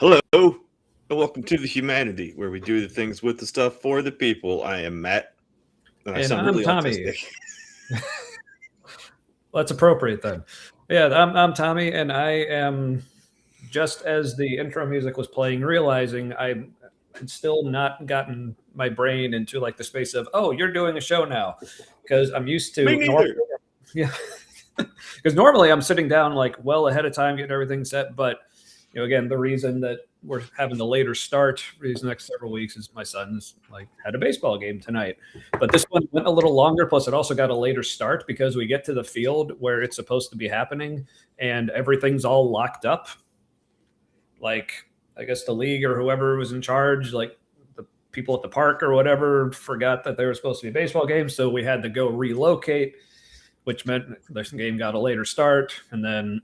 Hello, and welcome to the Humanity, where we do the things with the stuff for the people. I am Matt, and I And sound I'm really Tommy. autistic. Well, that's appropriate then. Yeah, I'm Tommy, and I am just as the intro music was playing, realizing I had still not gotten my brain into like the space of, oh, you're doing a show now, because I'm used Me to normally, neither. yeah, because normally I'm sitting down like well ahead of time getting everything set, but again, the reason that we're having the later start for these next several weeks is my son's like had a baseball game tonight. But this one went a little longer. Plus, it also got a later start because we get to the field where it's supposed to be happening and everything's all locked up. Like, I guess the league or whoever was in charge, like the people at the park or whatever, forgot that there was supposed to be a baseball game. So we had to go relocate, which meant this game got a later start. And then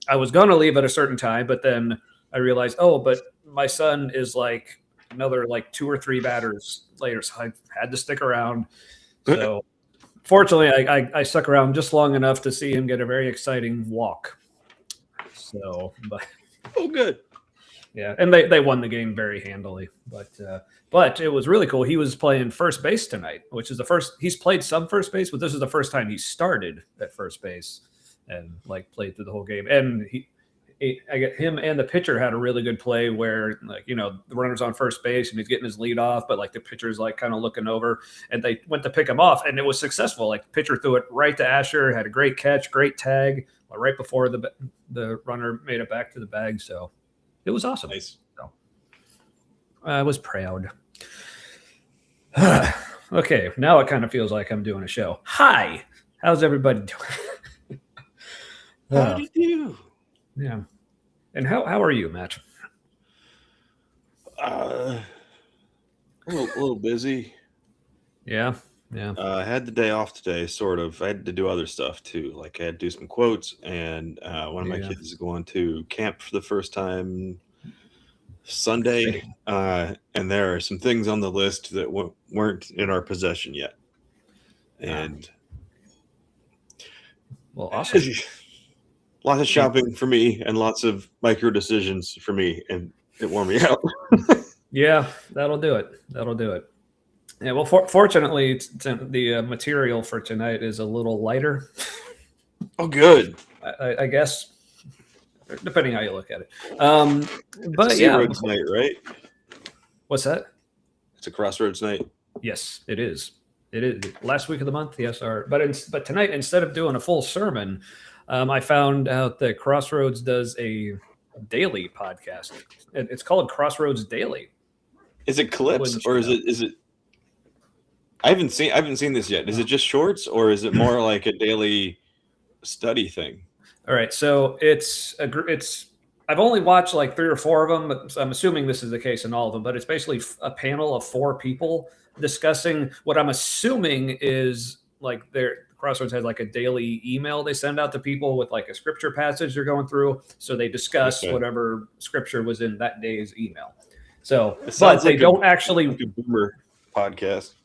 I was going to leave at a certain time, but then I realized, oh, but my son is like another like 2 or 3 batters later, so I had to stick around. So fortunately, I stuck around just long enough to see him get a very exciting walk. So, Oh, good. Yeah, and they won the game very handily. But it was really cool. He was playing first base tonight, which is the first he's played some first base, but this is the first time he started at first base and like played through the whole game. And I get him and the pitcher had a really good play where like the runner's on first base and he's getting his lead off, but like the pitcher's like kind of looking over, and they went to pick him off, and it was successful. Like the pitcher threw it right to Asher, had a great catch, great tag, right before the runner made it back to the bag. So it was awesome. Nice. So, I was proud. Okay, now it kind of feels like I'm doing a show. Hi, how's everybody doing? How do you do? Yeah. And how are you, Matt? A little busy. Yeah. I had the day off today, sort of. I had to do other stuff too. Like I had to do some quotes, and one of my kids is going to camp for the first time Sunday, and there are some things on the list that weren't in our possession yet. And well, awesome. Lots of shopping for me and lots of micro decisions for me, and it wore me out. Yeah, that'll do it. Yeah, well, fortunately, the material for tonight is a little lighter. Oh, good. I guess, depending how you look at it. But it's yeah, Crossroads night, right? What's that? It's a Crossroads night. Yes, it is. It is last week of the month. Yes, but tonight, instead of doing a full sermon, I found out that Crossroads does a daily podcast. It's called Crossroads Daily. Is it clips or is it? I haven't seen this yet. Is it just shorts or is it more like a daily study thing? All right, so it's I've only watched like 3 or 4 of them, but I'm assuming this is the case in all of them. But it's basically a panel of 4 people discussing what I'm assuming is like their Crossroads has like a daily email they send out to people with like a scripture passage they're going through. So they discuss whatever scripture was in that day's email. So, but they don't actually like a boomer podcast.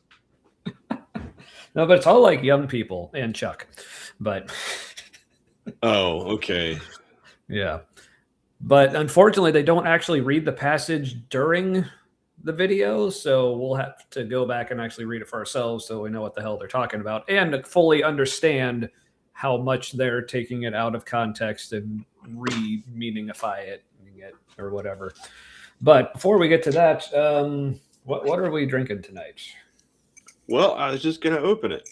No, but it's all like young people and Chuck. But oh, okay. Yeah. But unfortunately, they don't actually read the passage during the video, so we'll have to go back and actually read it for ourselves so we know what the hell they're talking about and fully understand how much they're taking it out of context and re-meaningify it or whatever. But before we get to that, what are we drinking tonight? Well, I was just going to open it.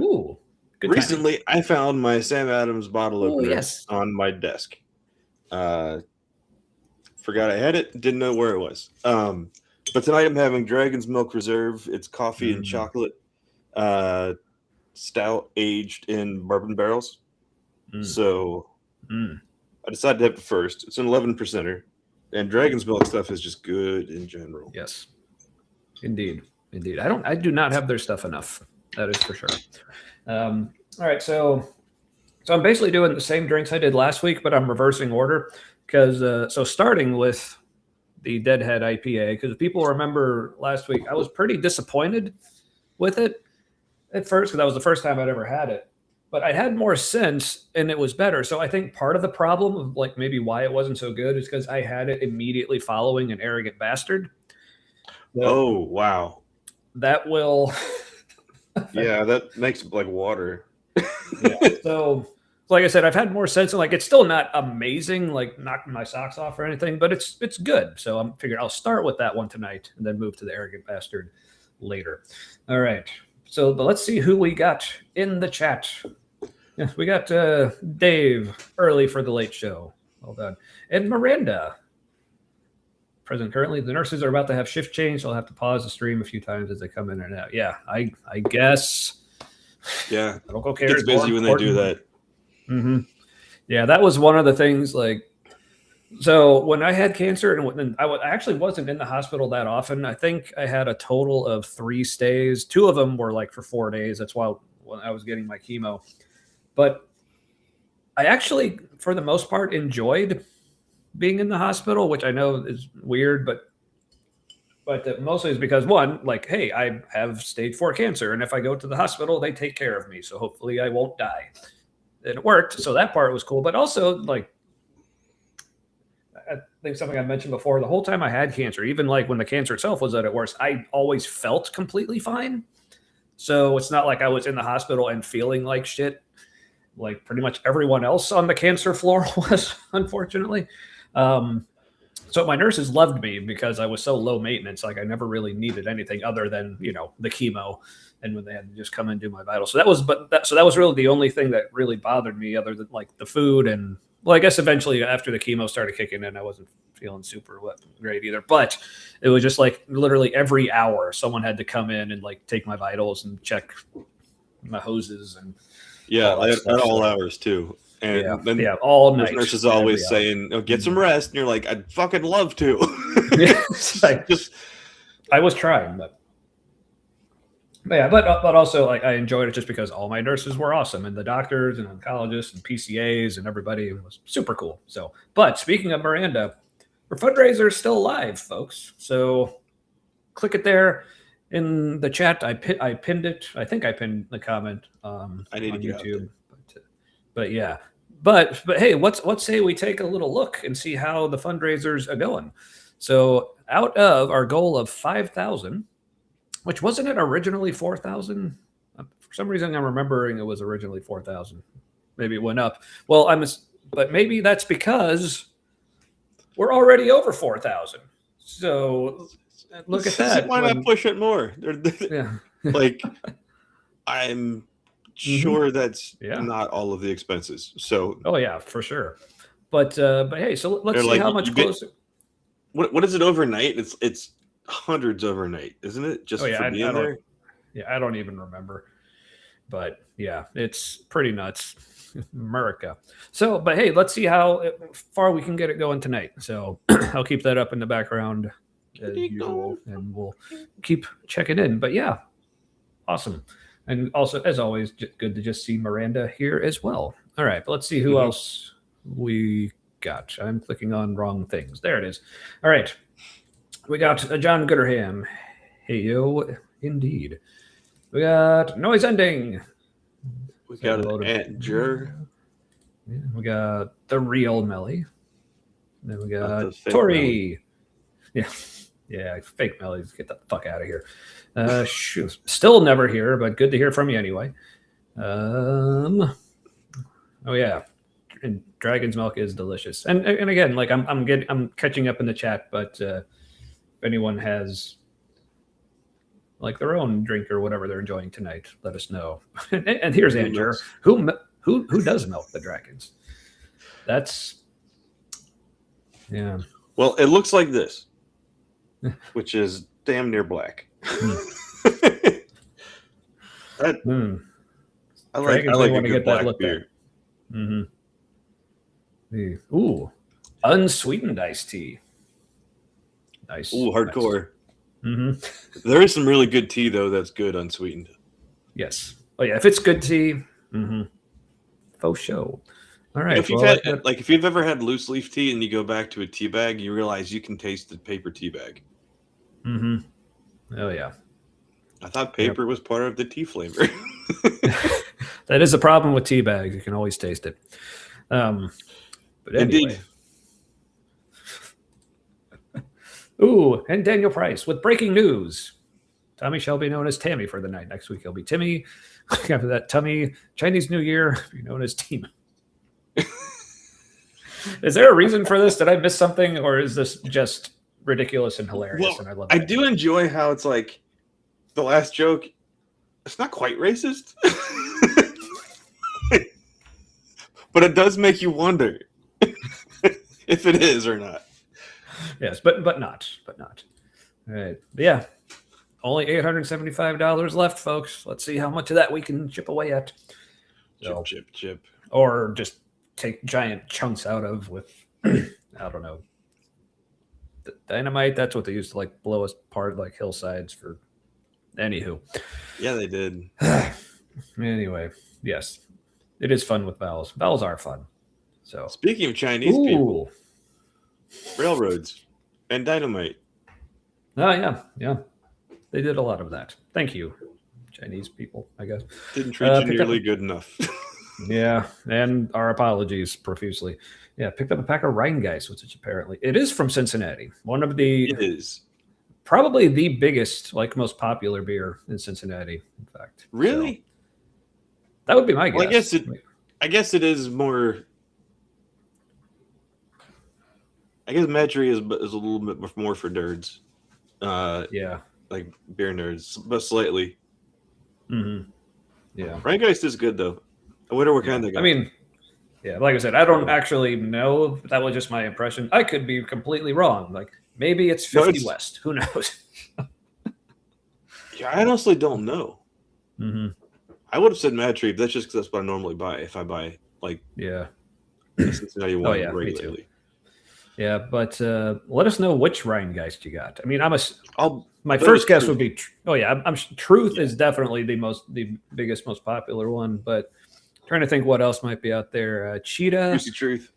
Ooh, good recently, I found my Sam Adams bottle opener on my desk. Forgot I had it. Didn't know where it was. But tonight I'm having Dragon's Milk Reserve. It's coffee and chocolate stout aged in bourbon barrels. So I decided to have it first. It's an 11%er. And Dragon's Milk stuff is just good in general. Yes, indeed. I do not have their stuff enough. That is for sure. All right, so I'm basically doing the same drinks I did last week, but I'm reversing order because so starting with the Deadhead IPA, because if people remember last week, I was pretty disappointed with it at first because that was the first time I'd ever had it. but I had more sense and it was better. So I think part of the problem of like maybe why it wasn't so good is because I had it immediately following An Arrogant Bastard. So Oh, wow. that will Yeah, that makes like water. yeah. So like I said, I've had more sense and like it's still not amazing, like knocking my socks off or anything, but it's good. So I'm figuring I'll start with that one tonight and then move to the Arrogant Bastard later. All right. So but let's see who we got in the chat. Yeah, we got Dave early for the late show. Well done. And Miranda, present currently. The nurses are about to have shift change. So I'll have to pause the stream a few times as they come in and out. Yeah, I guess. Yeah, Medical it care gets is more busy when they do important. that. Mm-hmm. Yeah, that was one of the things. Like, so when I had cancer, and I actually wasn't in the hospital that often. I think I had a total of 3 stays. 2 of them were like for 4 days. That's why when I was getting my chemo. But I actually, for the most part, enjoyed being in the hospital, which I know is weird, but mostly is because one, like, hey, I have stage 4 cancer, and if I go to the hospital, they take care of me, so hopefully I won't die. And it worked, so that part was cool. But also, like, I think something I mentioned before, the whole time I had cancer, even like when the cancer itself was at its worst, I always felt completely fine. So it's not like I was in the hospital and feeling like shit, like pretty much everyone else on the cancer floor was, unfortunately. So my nurses loved me because I was so low maintenance. Like I never really needed anything other than, the chemo and when they had to just come and do my vitals. So that was really the only thing that really bothered me other than like the food. And well, I guess eventually after the chemo started kicking in, I wasn't feeling super great either, but it was just like literally every hour someone had to come in and like take my vitals and check my hoses and Yeah, all that at stuff. all hours too. And then all night. nurses always saying, get some rest. And you're like, I'd fucking love to. I was trying, but yeah, but also like I enjoyed it just because all my nurses were awesome and the doctors and oncologists and PCAs and everybody was super cool. So, but speaking of Miranda, her fundraiser is still alive, folks. So click it there in the chat. I pinned it. I think I pinned the comment I need on to get YouTube. But yeah. But hey, let's say we take a little look and see how the fundraisers are going. So out of our goal of 5,000, which wasn't it originally 4,000? For some reason, I'm remembering it was originally 4,000. Maybe it went up. Well, but maybe that's because we're already over 4,000. So look at that. Why not push it more? Yeah. Like I'm sure that's not all of the expenses. So oh yeah, for sure. But hey, so let's see how much closer. What is it overnight? It's hundreds overnight, isn't it? Just for being there. Yeah, I don't even remember. But yeah, it's pretty nuts. America. So, but hey, let's see how far we can get it going tonight. So I'll keep that up in the background as usual, and we'll keep checking in. But yeah, awesome. And also, as always, good to just see Miranda here as well. All right, but let's see who else we got. I'm clicking on wrong things. There it is. All right. We got John Gooderham. Hey, yo, indeed. We got Noise Ending. We got an Andrew. Yeah, we got The Real Melly. Then we got Tori. Yeah. Yeah, fake Mellies. Get the fuck out of here. Still never here, but good to hear from you anyway. Oh yeah, and Dragon's Milk is delicious. And again, like I'm catching up in the chat, but if anyone has like their own drink or whatever they're enjoying tonight, let us know. And here's Andrew, who does milk the dragons. That's yeah. Well, it looks like this, which is damn near black. I like a good black beer. Ooh, unsweetened iced tea. Nice. Ooh, hardcore. Nice. There is some really good tea though. That's good unsweetened. Yes. Oh yeah, if it's good tea, faux show. All right. If if you've ever had loose leaf tea and you go back to a tea bag, you realize you can taste the paper tea bag. Oh yeah. I thought paper was part of the tea flavor. That is the problem with tea bags. You can always taste it. But anyway. Indeed. Ooh, and Daniel Price with breaking news. Tommy shall be known as Tammy for the night. Next week he'll be Timmy. After that, Tummy. Chinese New Year, be known as Team. Is there a reason for this? Did I miss something, or is this just ridiculous and hilarious? Well, and I love. I do enjoy how it's like the last joke. It's not quite racist, but it does make you wonder if it is or not. Yes, but not. All right. But yeah. Only $875 left, folks. Let's see how much of that we can chip away at. So, Chip. Or just take giant chunks out of with, I don't know, dynamite. That's what they used to like blow us apart like hillsides for. Anywho. Yeah, they did. Anyway, yes. It is fun with vowels. Vowels are fun. So speaking of Chinese people, railroads and dynamite. Oh, yeah. They did a lot of that. Thank you, Chinese people, I guess. Didn't treat you nearly good enough. Yeah, and our apologies profusely. Yeah, picked up a pack of Rheingeist, which is apparently, it is from Cincinnati. One of the, it is. Probably the biggest, like most popular beer in Cincinnati, in fact. Really? So, that would be my guess. Well, I guess it is more. I guess Medry is a little bit more for nerds. Yeah. Like beer nerds, but slightly. Mm-hmm. Yeah. Rheingeist is good, though. I wonder what kind they got. I mean, yeah, like I said, I don't actually know. That was just my impression. I could be completely wrong. Like, maybe it's 50 West. Who knows? Yeah, I honestly don't know. Mm-hmm. I would have said Mad Tree, but that's just because that's what I normally buy. If I buy, like, Cincinnati one regularly. Yeah, but let us know which Rheingeist you got. I mean, my But first it's guess Truth. would be, I'm Truth is definitely the biggest, most popular one. But trying to think what else might be out there. Cheetah, Juicy Truth.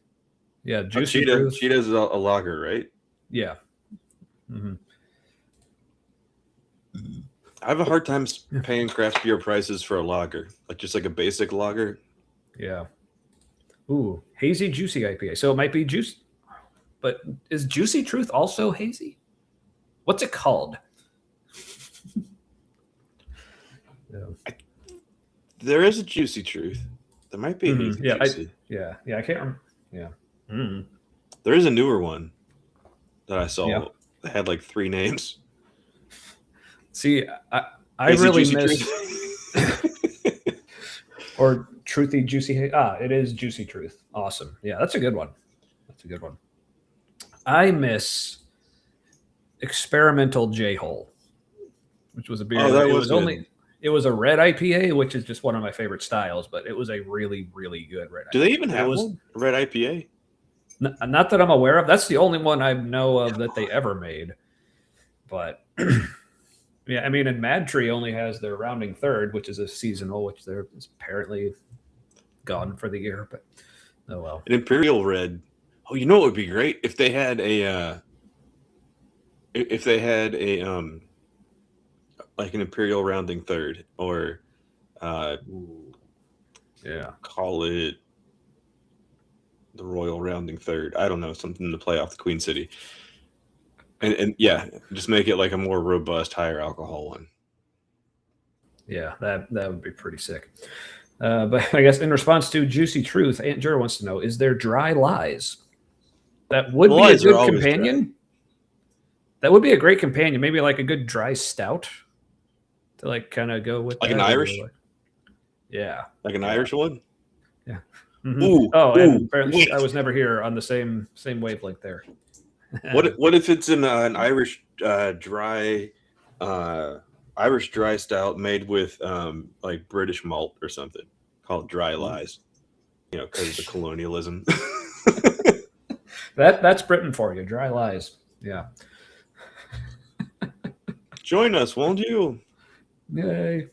Yeah, Juicy Truth. Cheetah's a lager, right? Yeah. Mm-hmm. I have a hard time paying craft beer prices for a lager, like just like a basic lager. Yeah. Ooh, hazy juicy IPA. So it might be juice, but is Juicy Truth also hazy? What's it called? Yeah. There is a Juicy Truth. There might be a hazy juicy. I can't remember. Yeah. Mm-hmm. There is a newer one that I saw that had like 3 names. See, I really miss or Truthy Juicy. It is Juicy Truth. Awesome. Yeah, that's a good one. I miss Experimental J-Hole, which was a beer. It was a red IPA, which is just one of my favorite styles, but it was a really, really good red IPA. Do they even have one? Red IPA? Not that I'm aware of. That's the only one I know of that they ever made. But yeah, I mean, and Mad Tree only has their Rounding Third, which is a seasonal, which they're apparently gone for the year. But oh well. An Imperial Red. Oh, you know what would be great if they had a like an Imperial Rounding Third, or call it the Royal Rounding Third. I don't know, something to play off the Queen City. And just make it like a more robust, higher alcohol one. Yeah, that would be pretty sick. But I guess in response to Juicy Truth, Aunt Jura wants to know, is there Dry Lies? That would be a good companion. Dry. That would be a great companion. Maybe like a good dry stout to like kind of go with like an Irish. Yeah, like an Irish one. Yeah. Mm-hmm. And apparently I was never here on the same wavelength there. What if it's an Irish dry stout made with like British malt or something, called Dry Lies? Because of the colonialism. That's Britain for you. Dry Lies. Yeah. Join us, won't you? Yay.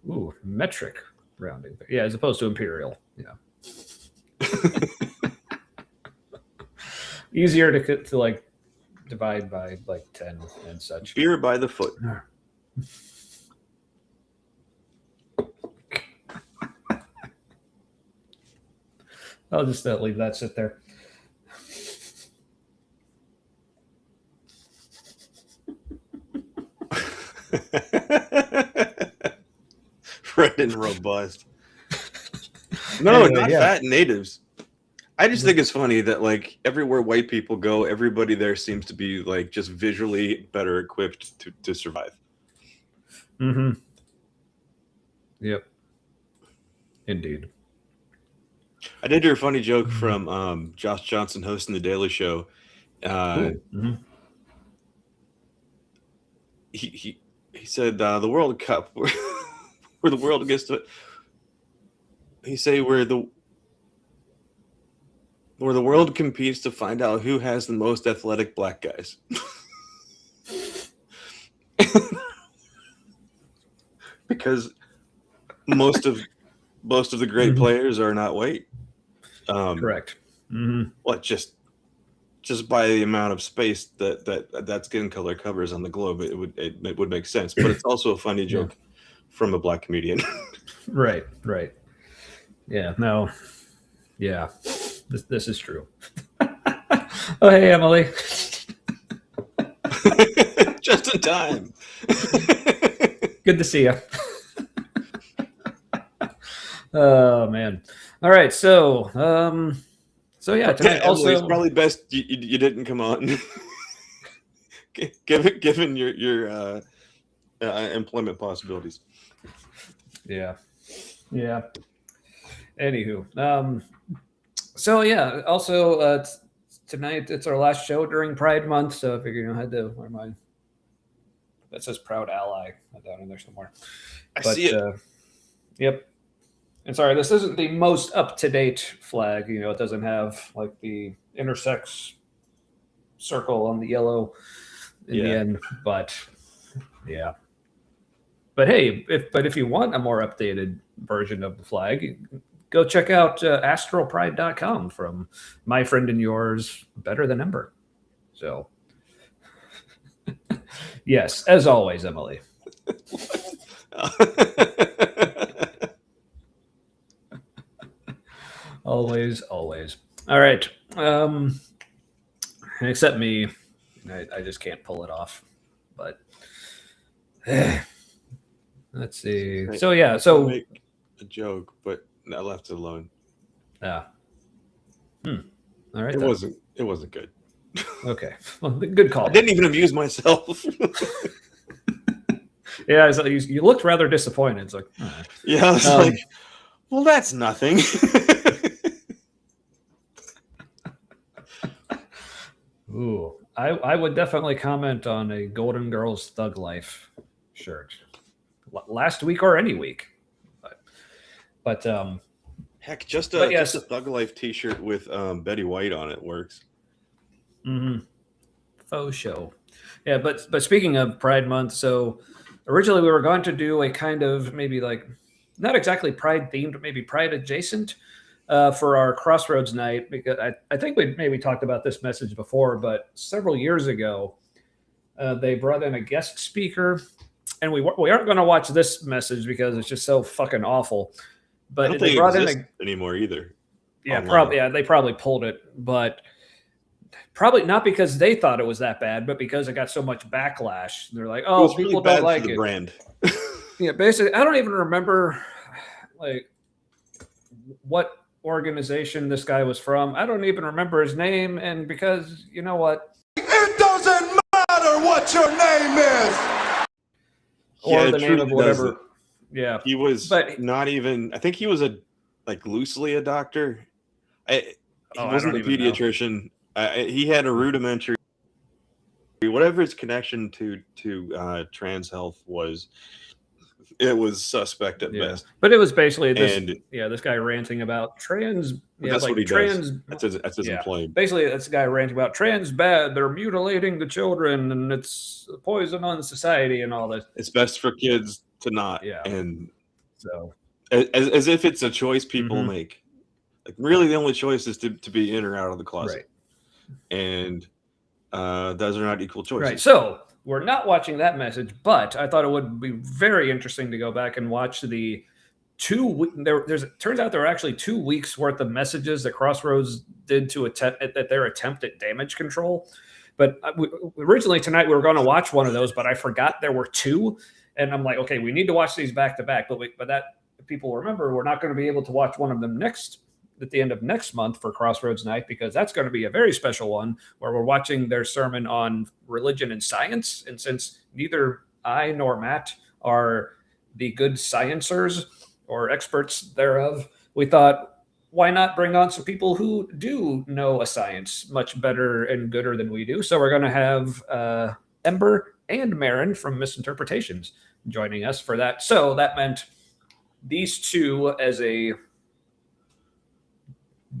Ooh, metric rounding. Yeah, as opposed to imperial. Yeah. Easier to like divide by like 10 and such. Beer by the foot. I'll just leave that sit there. Red and robust. No, Anyway, not yeah. fat natives. I just think it's funny that like everywhere white people go, everybody there seems to be like just visually better equipped to survive. Mm-hmm. Yep. Indeed. I did hear a funny joke from Josh Johnson hosting the Daily Show. Mm-hmm. He said the World Cup, where the world gets to. He say where the world competes to find out who has the most athletic black guys. Because most of the great players are not white. Correct. Mm-hmm. What just by the amount of space that skin color covers on the globe, it would make sense. But it's also a funny joke from a black comedian. Right. Yeah. No. Yeah. This is true. Oh, hey, Emily. Just in time. Good to see you. Oh man. All right. So yeah. Tonight also, it's probably best you didn't come on. given your employment possibilities. Yeah. Anywho, so yeah. Also, tonight it's our last show during Pride Month, so I figured I had to wear my. That says "Proud Ally" down in there somewhere. I see it. Yep. And sorry, this isn't the most up-to-date flag. It doesn't have like the intersex circle on the yellow in the end. But yeah. But hey, if you want a more updated version of the flag, go check out astralpride.com from my friend and yours, Better Than Ember. So, yes, as always, Emily. Always. All right. Except me, I just can't pull it off. But let's see. So yeah. So make a joke, but I left it alone. Yeah. All right. It wasn't good. Okay. Well, good call. I didn't even amuse myself. Yeah, so you looked rather disappointed. It's like, yeah, I was like, well, that's nothing. Ooh, I would definitely comment on a Golden Girls Thug Life shirt last week or any week, but heck, just a Thug Life T-shirt with Betty White on it works. Mm-hmm. Faux show, yeah. But speaking of Pride Month, so originally we were going to do a kind of maybe like not exactly Pride themed, but maybe Pride adjacent. For our Crossroads night, because I think we maybe talked about this message before, but several years ago, they brought in a guest speaker, and we aren't going to watch this message because it's just so fucking awful. But I don't they think brought it in anymore either. Yeah, probably. Yeah, they probably pulled it, but probably not because they thought it was that bad, but because it got so much backlash. They're like, "Oh, people don't like it." Brand. Yeah, basically, I don't even remember like what organization this guy was from. I don't even remember his name, and because you know what, it doesn't matter what your name is or the name of whatever. Doesn't. Yeah, he was not even. I think he was loosely a doctor. He wasn't a pediatrician. He had a rudimentary, whatever his connection to trans health was. It was suspect at best. But it was basically this guy ranting about trans. Yeah, that's like what he trans. Does. That's his employment. Basically, that's a guy ranting about trans bad. They're mutilating the children, and it's a poison on society, and all this. It's best for kids to not. Yeah. And so, as if it's a choice people make. Like really, the only choice is to be in or out of the closet. Right. And those are not equal choices. Right. So we're not watching that message, but I thought it would be very interesting to go back and watch the turns out there were actually 2 weeks worth of messages that Crossroads did to their attempt at damage control. But originally tonight we were going to watch one of those, but I forgot there were 2, and I'm like, okay, we need to watch these back to back. But that, if people remember, we're not going to be able to watch one of them at the end of next month for Crossroads Night, because that's going to be a very special one where we're watching their sermon on religion and science. And since neither I nor Matt are the good sciencers or experts thereof, we thought, why not bring on some people who do know a science much better and gooder than we do? So we're going to have Ember and Marin from Misinterpretations joining us for that. So that meant these two as a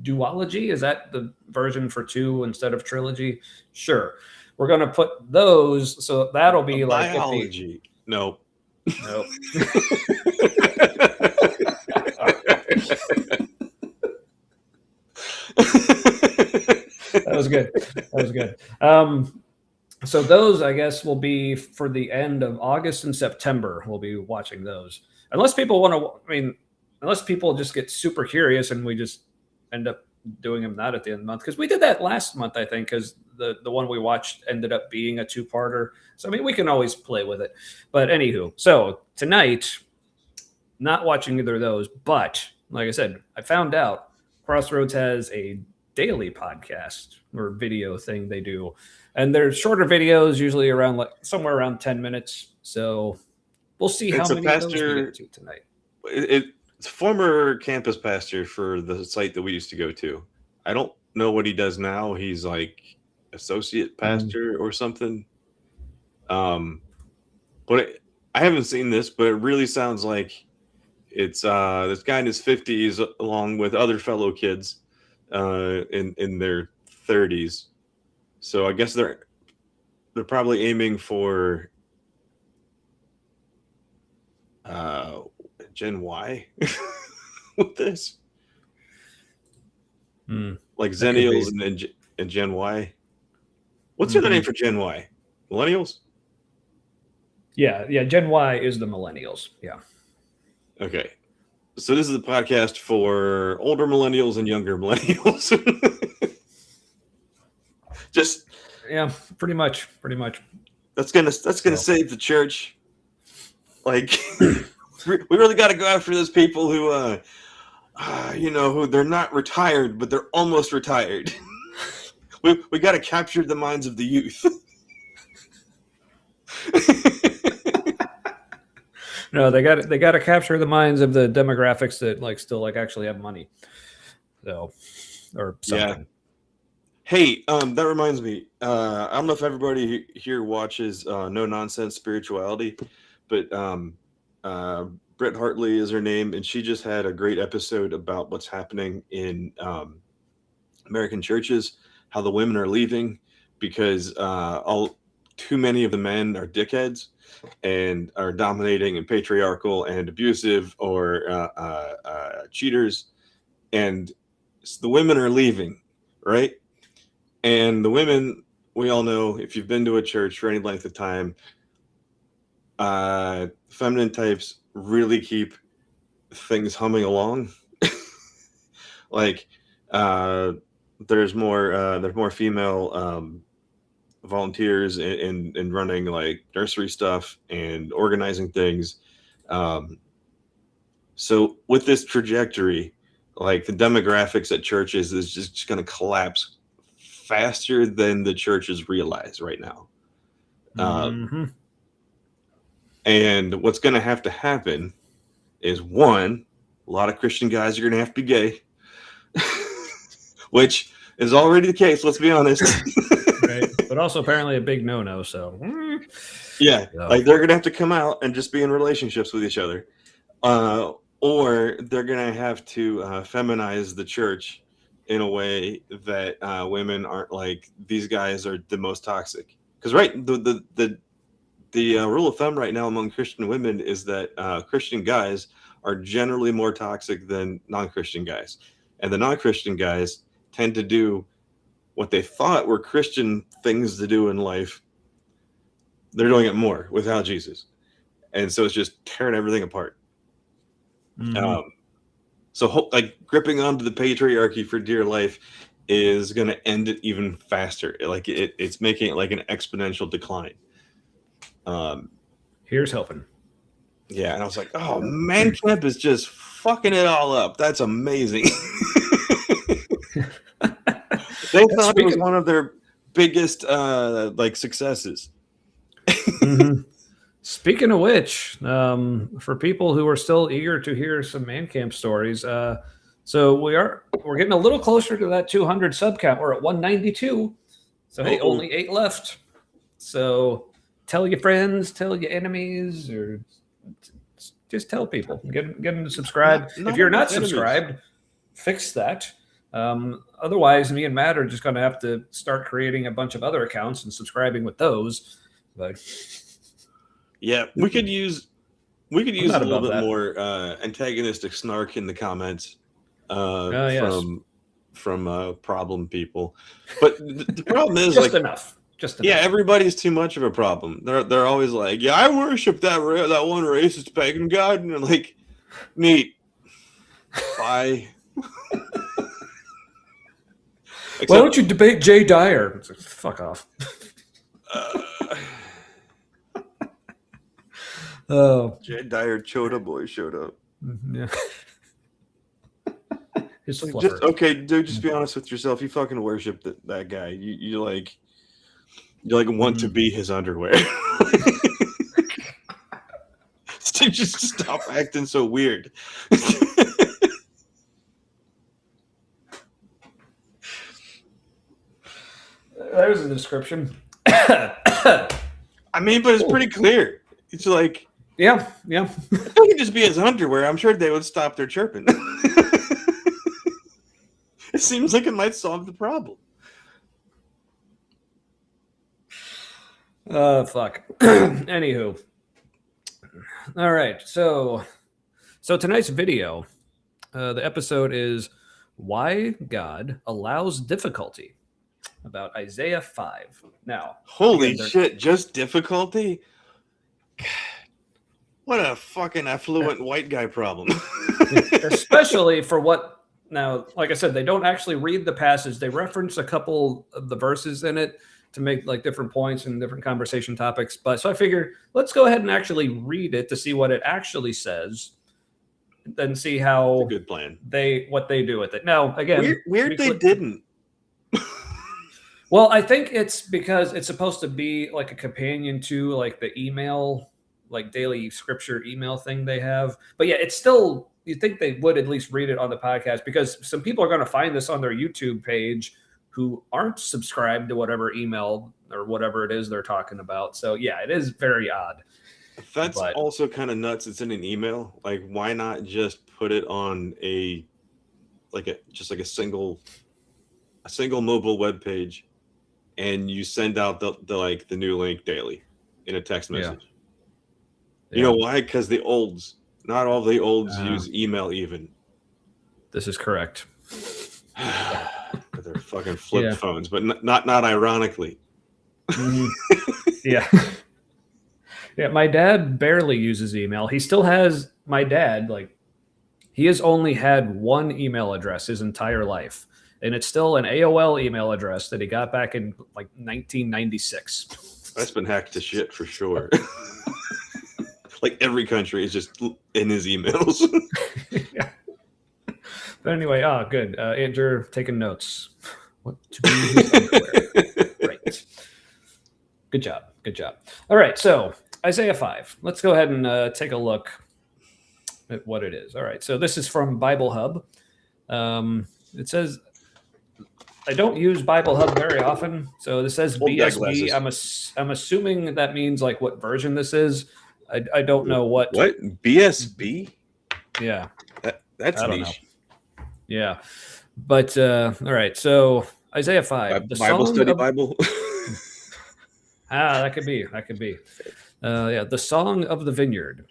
duology. Is that the version for 2 instead of trilogy? Sure. We're going to put those. So that'll be like biology. No. Nope. That was good. So those, I guess, will be for the end of August and September. We'll be watching those. Unless people unless people just get super curious and we just end up doing them that at the end of the month. Because we did that last month, I think, because the one we watched ended up being a 2-parter. So, I mean, we can always play with it. But anywho, so tonight, not watching either of those. But like I said, I found out Crossroads has a daily podcast or video thing they do. And they're shorter videos, usually around somewhere around 10 minutes. So we'll see how many of those we get to tonight. It's former campus pastor for the site that we used to go to. I don't know what he does now. He's like associate pastor or something. But I haven't seen this, but it really sounds like it's this guy in his 50s along with other fellow kids in their 30s. So I guess they're probably aiming for Gen Y with this, like Zennials and Gen Y. What's the other name for Gen Y? Millennials? Yeah. Gen Y is the millennials. Yeah. Okay. So this is a podcast for older millennials and younger millennials. Just pretty much. That's gonna save the church. Like, we really got to go after those people who, who they're not retired, but they're almost retired. we got to capture the minds of the youth. No, they got to capture the minds of the demographics that still actually have money. So, or something. Yeah. Hey, that reminds me. I don't know if everybody here watches No Nonsense Spirituality, but Brett Hartley is her name, and she just had a great episode about what's happening in American churches, how the women are leaving because too many of the men are dickheads and are dominating and patriarchal and abusive or cheaters, and the women are leaving, right? And the women, we all know, if you've been to a church for any length of time, feminine types really keep things humming along. There's more female volunteers in running like nursery stuff and organizing things. So with this trajectory, like the demographics at churches is just going to collapse faster than the churches realize right now. And what's going to happen is, one, a lot of Christian guys are going to have to be gay, which is already the case. Let's be honest. Right. But also apparently a big no-no. So yeah, like they're going to have to come out and just be in relationships with each other. Or they're going to have to feminize the church in a way that women aren't like, these guys are the most toxic. Because the rule of thumb right now among Christian women is that Christian guys are generally more toxic than non-Christian guys. And the non-Christian guys tend to do what they thought were Christian things to do in life. They're doing it more without Jesus. And so it's just tearing everything apart. So like gripping onto the patriarchy for dear life is going to end it even faster. Like it's making it like an exponential decline. Here's hoping. Yeah, and I was like, oh, Man Camp is just fucking it all up. That's amazing. They thought it was one of their biggest like successes. Mm-hmm. Speaking of which, for people who are still eager to hear some Man Camp stories, so we're getting a little closer to that 200 sub count. We're at 192. So hey, only 8 left. So tell your friends, tell your enemies, or just tell people. Get them to subscribe. If you're not subscribed, fix that. Otherwise, me and Matt are just going to have to start creating a bunch of other accounts and subscribing with those. But yeah, we could use a little bit more antagonistic snark in the comments from problem people. But the problem is just enough. Yeah, everybody's too much of a problem. They're always like, yeah, I worship that one racist pagan god, and I'm like, neat. Bye. Why don't you debate Jay Dyer? Like, fuck off. Jay Dyer Chota boy showed up. Yeah. Just be honest with yourself. You fucking worship that guy. You want to be his underwear. Just stop acting so weird. There's a description. I mean, but it's pretty clear. It's like, yeah. If they could just be his underwear, I'm sure they would stop their chirping. It seems like it might solve the problem. Fuck. Anywho. All right. So tonight's video, the episode is Why God Allows Difficulty, about Isaiah 5. Now, holy shit, just difficulty? God, what a fucking affluent white guy problem. Especially for what, now, like I said, they don't actually read the passage. They reference a couple of the verses in it to make like different points and different conversation topics. But so I figured, let's go ahead and actually read it to see what it actually says, then see how that's a good plan. What they do with it. Now, again, weird they didn't. Well, I think it's because it's supposed to be like a companion to like the email, like daily scripture email thing they have. But yeah, it's still, you'd think they would at least read it on the podcast, because some people are going to find this on their YouTube page who aren't subscribed to whatever email or whatever it is they're talking about. So yeah, it is very odd. That's also kind of nuts. It's in an email. Like, why not just put it on a single mobile web page, and you send out the new link daily in a text message? Yeah. You know why? Because not all the olds use email even. This is correct. They're fucking flip phones, but not ironically. Mm-hmm. Yeah. Yeah, my dad barely uses email. He still has, he has only had one email address his entire life. And it's still an AOL email address that he got back in 1996. That's been hacked to shit for sure. Like every country is just in his emails. Yeah. But anyway, good. Andrew taking notes. What to be right. Good job. All right, so Isaiah 5. Let's go ahead and take a look at what it is. All right, so this is from Bible Hub. It says, I don't use Bible Hub very often, so this says BSB. I'm assuming that means like what version this is. I don't know what. What? BSB? Yeah. That's niche. Yeah. But all right, so Isaiah 5. The Bible study Bible. That could be. The Song of the Vineyard.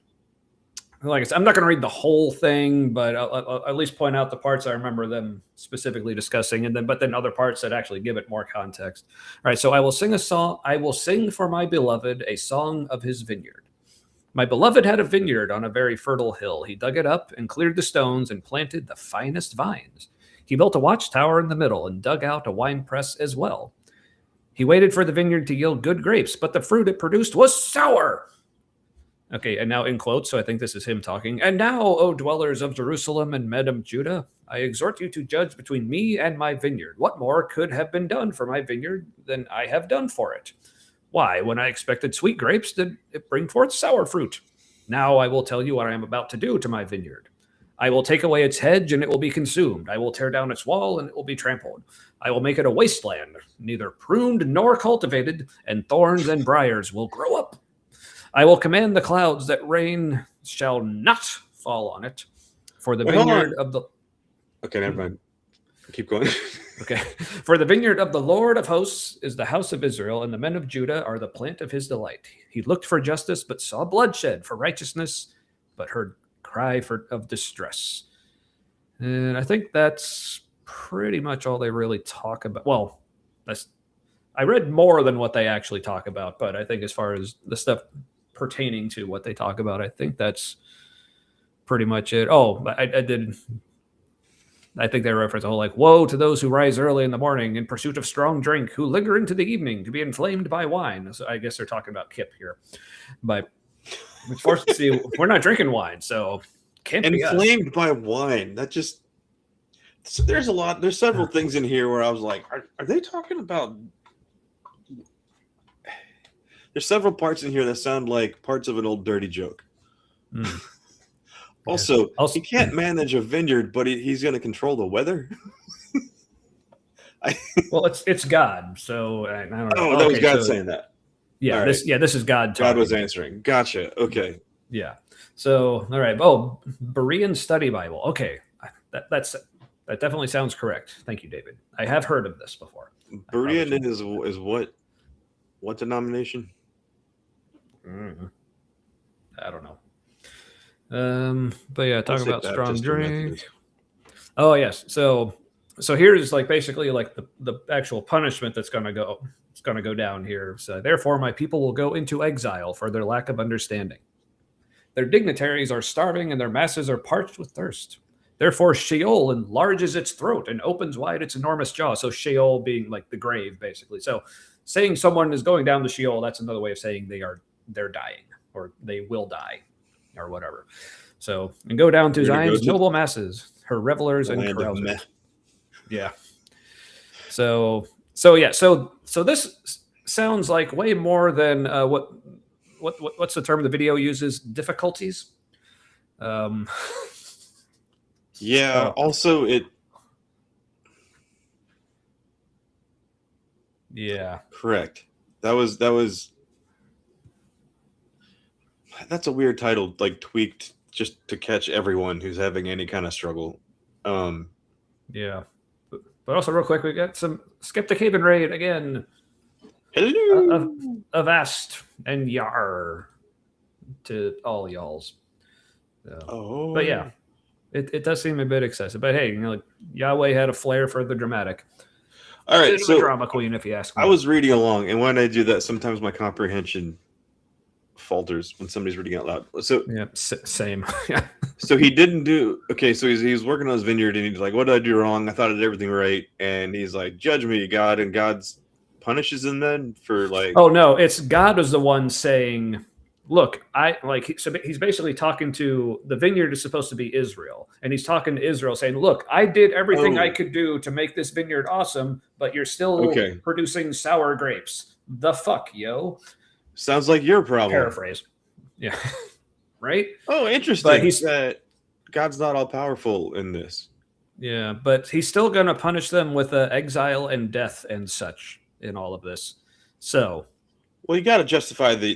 Like I said, I'm not going to read the whole thing, but I'll at least point out the parts I remember them specifically discussing, but then other parts that actually give it more context. All right, so I will sing a song. I will sing for my beloved a song of his vineyard. My beloved had a vineyard on a very fertile hill. He dug it up and cleared the stones and planted the finest vines. He built a watchtower in the middle and dug out a winepress as well. He waited for the vineyard to yield good grapes, but the fruit it produced was sour. Okay, and now in quotes, so I think this is him talking. And now, O dwellers of Jerusalem and men of Judah, I exhort you to judge between me and my vineyard. What more could have been done for my vineyard than I have done for it? Why, when I expected sweet grapes, did it bring forth sour fruit? Now I will tell you what I am about to do to my vineyard. I will take away its hedge, and it will be consumed. I will tear down its wall, and it will be trampled. I will make it a wasteland, neither pruned nor cultivated, and thorns and briars will grow up. I will command the clouds that rain shall not fall on it, for the vineyard of the... Okay, never mind. Keep going. Okay. For the vineyard of the Lord of hosts is the house of Israel, and the men of Judah are the plant of his delight. He looked for justice, but saw bloodshed, for righteousness, but heard cry of distress. And I think that's pretty much all they really talk about. Well, I read more than what they actually talk about, but I think as far as the stuff pertaining to what they talk about, I think that's pretty much it. Oh, I think they reference the whole like, woe to those who rise early in the morning in pursuit of strong drink, who linger into the evening to be inflamed by wine. So I guess they're talking about Kip here. But unfortunately, we're not drinking wine, so can't be us. Inflamed by wine. That just... So there's several things in here where I was like, are they talking about... There's several parts in here that sound like parts of an old dirty joke. Mm. Also, he can't manage a vineyard, but he's going to control the weather. Well, it's God, so I don't know. Oh, that was God saying that. Yeah, this is God talking. God was answering. Gotcha. Okay. Yeah. So, all right. Oh, Berean Study Bible. Okay, that definitely sounds correct. Thank you, David. I have heard of this before. Berean is what? What denomination? I don't know. But yeah, talk about strong drink. Oh yes. So here's like basically like the actual punishment that's gonna go down here. So therefore my people will go into exile for their lack of understanding. Their dignitaries are starving and their masses are parched with thirst. Therefore Sheol enlarges its throat and opens wide its enormous jaw. So Sheol being like the grave, basically. So saying someone is going down to Sheol, that's another way of saying they're dying or they will die or whatever. So, and go down to Zion's noble masses, her revelers and carousers. Yeah. So this sounds like way more than what's the term the video uses? Difficulties. Yeah. Also, it. Yeah. Correct. That's a weird title, like tweaked just to catch everyone who's having any kind of struggle. Yeah. But also real quick, we got some Skeptic Haven raid again. Hello. Avast and Yar to all y'alls. So, but yeah, it does seem a bit excessive. But hey, like Yahweh had a flair for the dramatic. All right, so drama queen, if you ask me. I was reading along, and when I do that, sometimes my comprehension falters when somebody's reading out loud. So yeah, same. Yeah. So he didn't do okay. So he's working on his vineyard, and he's like, "What did I do wrong? I thought I did everything right." And he's like, "Judge me, God," and God's punishes him then for like. Oh no, it's God is the one saying, "Look, so he's basically talking to the vineyard is supposed to be Israel, and he's talking to Israel, saying, "Look, I did everything I could do to make this vineyard awesome, but you're still producing sour grapes. The fuck, yo." Sounds like your problem. Paraphrase. Yeah. Right? Oh, interesting. But that God's not all powerful in this. Yeah, but he's still going to punish them with exile and death and such in all of this. So, well, you got to justify the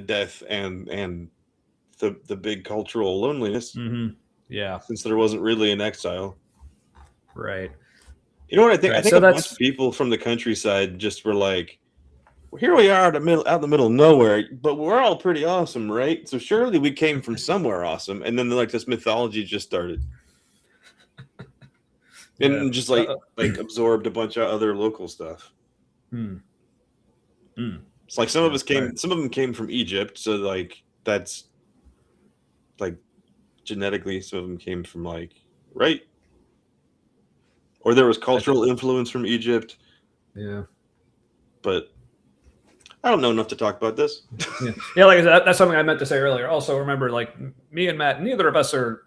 death and the big cultural loneliness. Mm-hmm. Yeah, since there wasn't really an exile. Right. You know what I think? Right. I think a bunch of people from the countryside just were like, well, here we are out in the middle of nowhere, but we're all pretty awesome, right? So surely we came from somewhere awesome. And then like this mythology just started. And just like absorbed a bunch of other local stuff. It's like some of them came from Egypt, so like that's like genetically, some of them came from like right, or there was cultural influence from Egypt. Yeah, but I don't know enough to talk about this. Yeah. Like I said, that's something I meant to say earlier. Also, remember, like me and Matt, neither of us are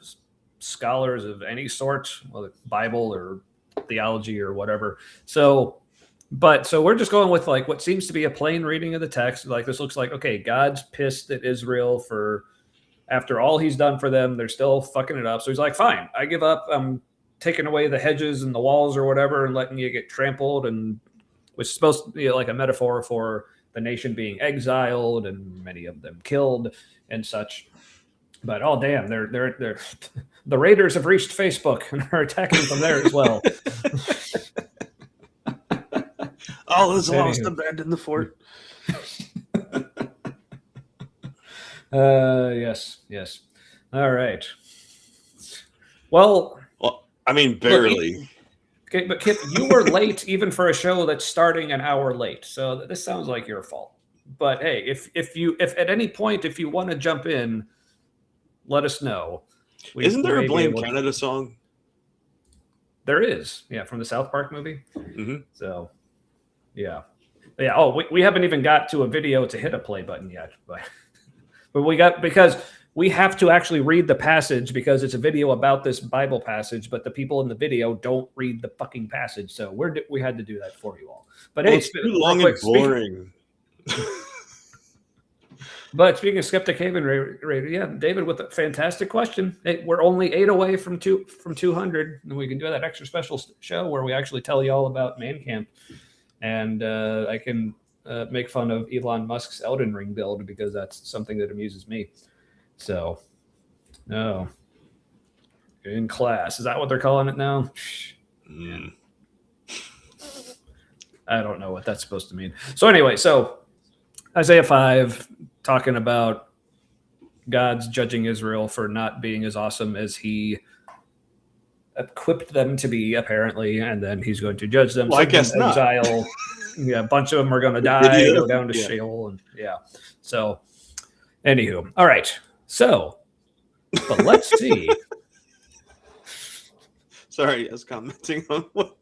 scholars of any sort, whether Bible or theology or whatever. So we're just going with like what seems to be a plain reading of the text. Like this looks like, okay, God's pissed at Israel for after all he's done for them, they're still fucking it up. So he's like, fine, I give up. I'm taking away the hedges and the walls or whatever and letting you get trampled, and which is supposed to be like a metaphor for the nation being exiled and many of them killed and such. But oh damn, they're the raiders have reached Facebook and are attacking from there as well. All is lost, abandon the fort. Yes. All right. Well, I mean, barely. Look, okay, but Kip, you were late even for a show that's starting an hour late. So this sounds like your fault. But hey, if at any point if you want to jump in, let us know. Isn't there a Blame Canada song? There is, yeah, from the South Park movie. Mm-hmm. So, yeah. Oh, we haven't even got to a video to hit a play button yet, but we got, because we have to actually read the passage because it's a video about this Bible passage, but the people in the video don't read the fucking passage. So we had to do that for you all. But hey, it's too long and boring. But speaking of Skeptic Haven, yeah, David with a fantastic question. Hey, we're only 8 away from 200, and we can do that extra special show where we actually tell you all about Man Camp, and I can make fun of Elon Musk's Elden Ring build because that's something that amuses me. So, no, in class, is that what they're calling it now? Mm. I don't know what that's supposed to mean. So anyway, Isaiah 5 talking about God's judging Israel for not being as awesome as he equipped them to be, apparently, and then he's going to judge them. Well, I guess not. Exile. Yeah, a bunch of them are going to die, go down to Sheol, and yeah. So, anywho, all right. So, but let's see. Sorry, I was commenting on what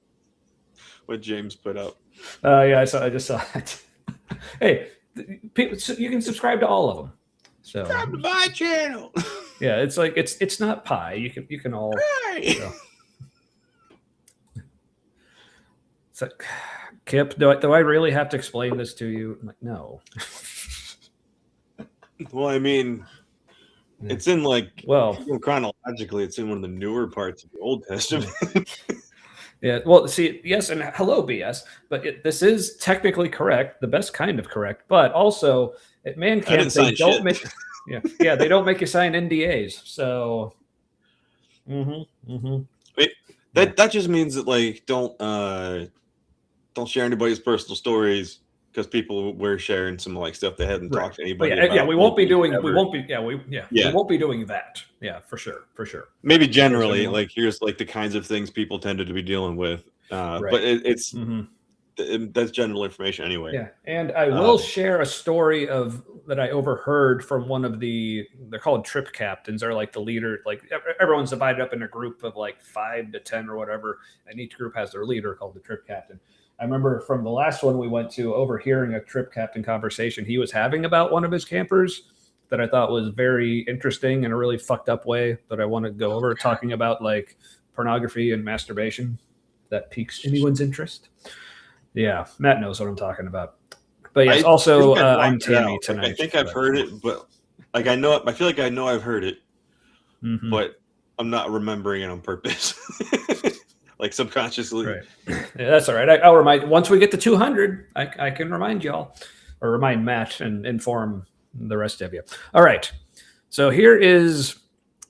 James put up. Yeah, I just saw it. Hey, people, you can subscribe to all of them. So subscribe to my channel. Yeah, it's like it's not pie. You can all. Hey. So. It's like, Kip, do I really have to explain this to you? I'm like, no. Well, I mean, it's in chronologically, it's in one of the newer parts of the Old Testament. Yeah, well, see, yes, and hello, BS, but this is technically correct, the best kind of correct, but also at Man Camp they don't make, they don't make you sign NDAs. So, Wait, that just means that like don't share anybody's personal stories, because people were sharing some like stuff they hadn't talked to anybody about. Yeah, we won't be doing that. Yeah, for sure. Maybe generally, like here's like the kinds of things people tended to be dealing with, but it's that's general information anyway. Yeah, and I will share a story that I overheard from one of they're called trip captains. They're like the leader. Like everyone's divided up in a group of like 5 to 10 or whatever, and each group has their leader called the trip captain. I remember from the last one we went to, overhearing a trip captain conversation he was having about one of his campers that I thought was very interesting in a really fucked up way that I want to go over, talking about like pornography and masturbation. That piques anyone's interest. Yeah, Matt knows what I'm talking about. But yes, I'm Tammy tonight. Like, I think I've heard it, but like I know it. I feel like I know I've heard it, but I'm not remembering it on purpose. Like subconsciously. Right. Yeah, that's all right. I'll remind, once we get to 200, I can remind y'all, or remind Matt and inform the rest of you. All right. So here is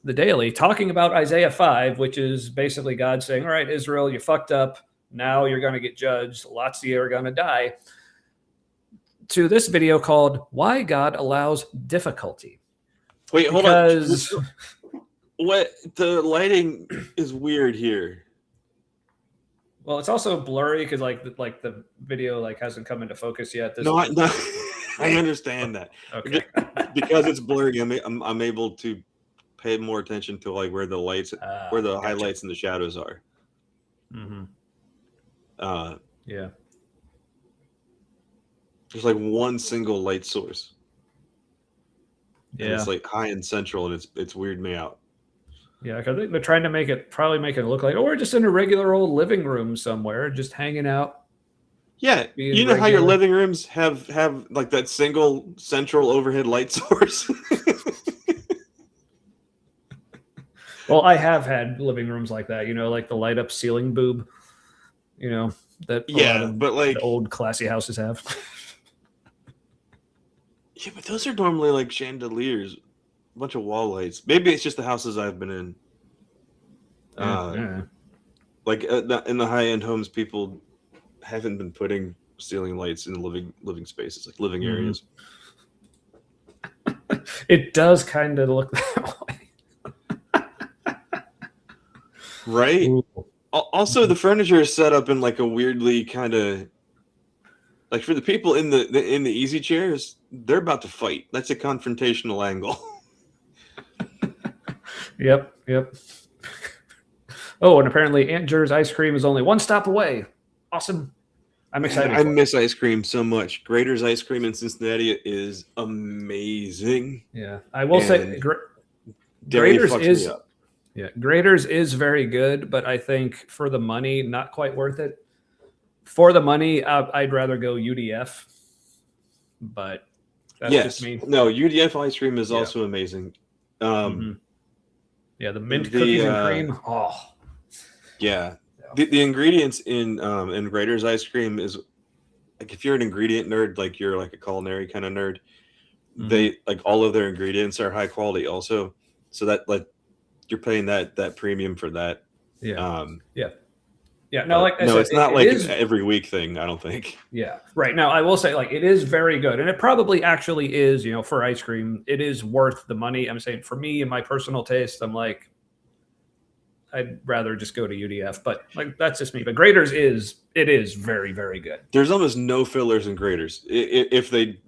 the daily talking about Isaiah 5, which is basically God saying, all right, Israel, you fucked up. Now you're going to get judged. Lots of you are going to die. To this video called Why God Allows Difficulty. Wait, hold on. What? The lighting is weird here. Well, it's also blurry because like the video like hasn't come into focus yet. No, I understand that. Okay. Because it's blurry, I'm able to pay more attention to like where the lights, where the highlights and the shadows are. Mm-hmm. Yeah. There's like one single light source. Yeah. And it's like high and central, and it's weirded me out. Yeah, because they're trying to probably make it look like, oh, we're just in a regular old living room somewhere, just hanging out. Yeah, you know how your living rooms have like that single central overhead light source? Well, I have had living rooms like that, like the light up ceiling boob, that but like the old classy houses have. Yeah, but those are normally like chandeliers, a bunch of wall lights. Maybe it's just the houses I've been in. Like in the high end homes, people haven't been putting ceiling lights in the living spaces, like living areas. It does kind of look that way, right? Ooh. Also, the furniture is set up in like a weirdly kind of like for the people in the easy chairs, they're about to fight. That's a confrontational angle. Yep. Oh, and apparently Aunt Jer's ice cream is only one stop away. Awesome. I'm excited. I miss ice cream so much. Grater's ice cream in Cincinnati is amazing. Yeah, I will say Grater's is. Yeah, Grater's is very good, but I think for the money, not quite worth it. For the money, I'd rather go UDF. But that's just me. No, UDF ice cream is also amazing. Yeah, the mint cookies and cream. Oh, yeah. The ingredients in Grater's ice cream is like if you're an ingredient nerd, like you're like a culinary kind of nerd, they like all of their ingredients are high quality also. So that like you're paying that premium for that. Yeah. Yeah. No, like I said, it's not like an every week thing, I don't think. Yeah. Right. Now I will say like it is very good. And it probably actually is, for ice cream, it is worth the money. I'm saying for me and my personal taste, I'm like, I'd rather just go to UDF, but like that's just me. But Grater's is very, very good. There's almost no fillers in Grater's. If they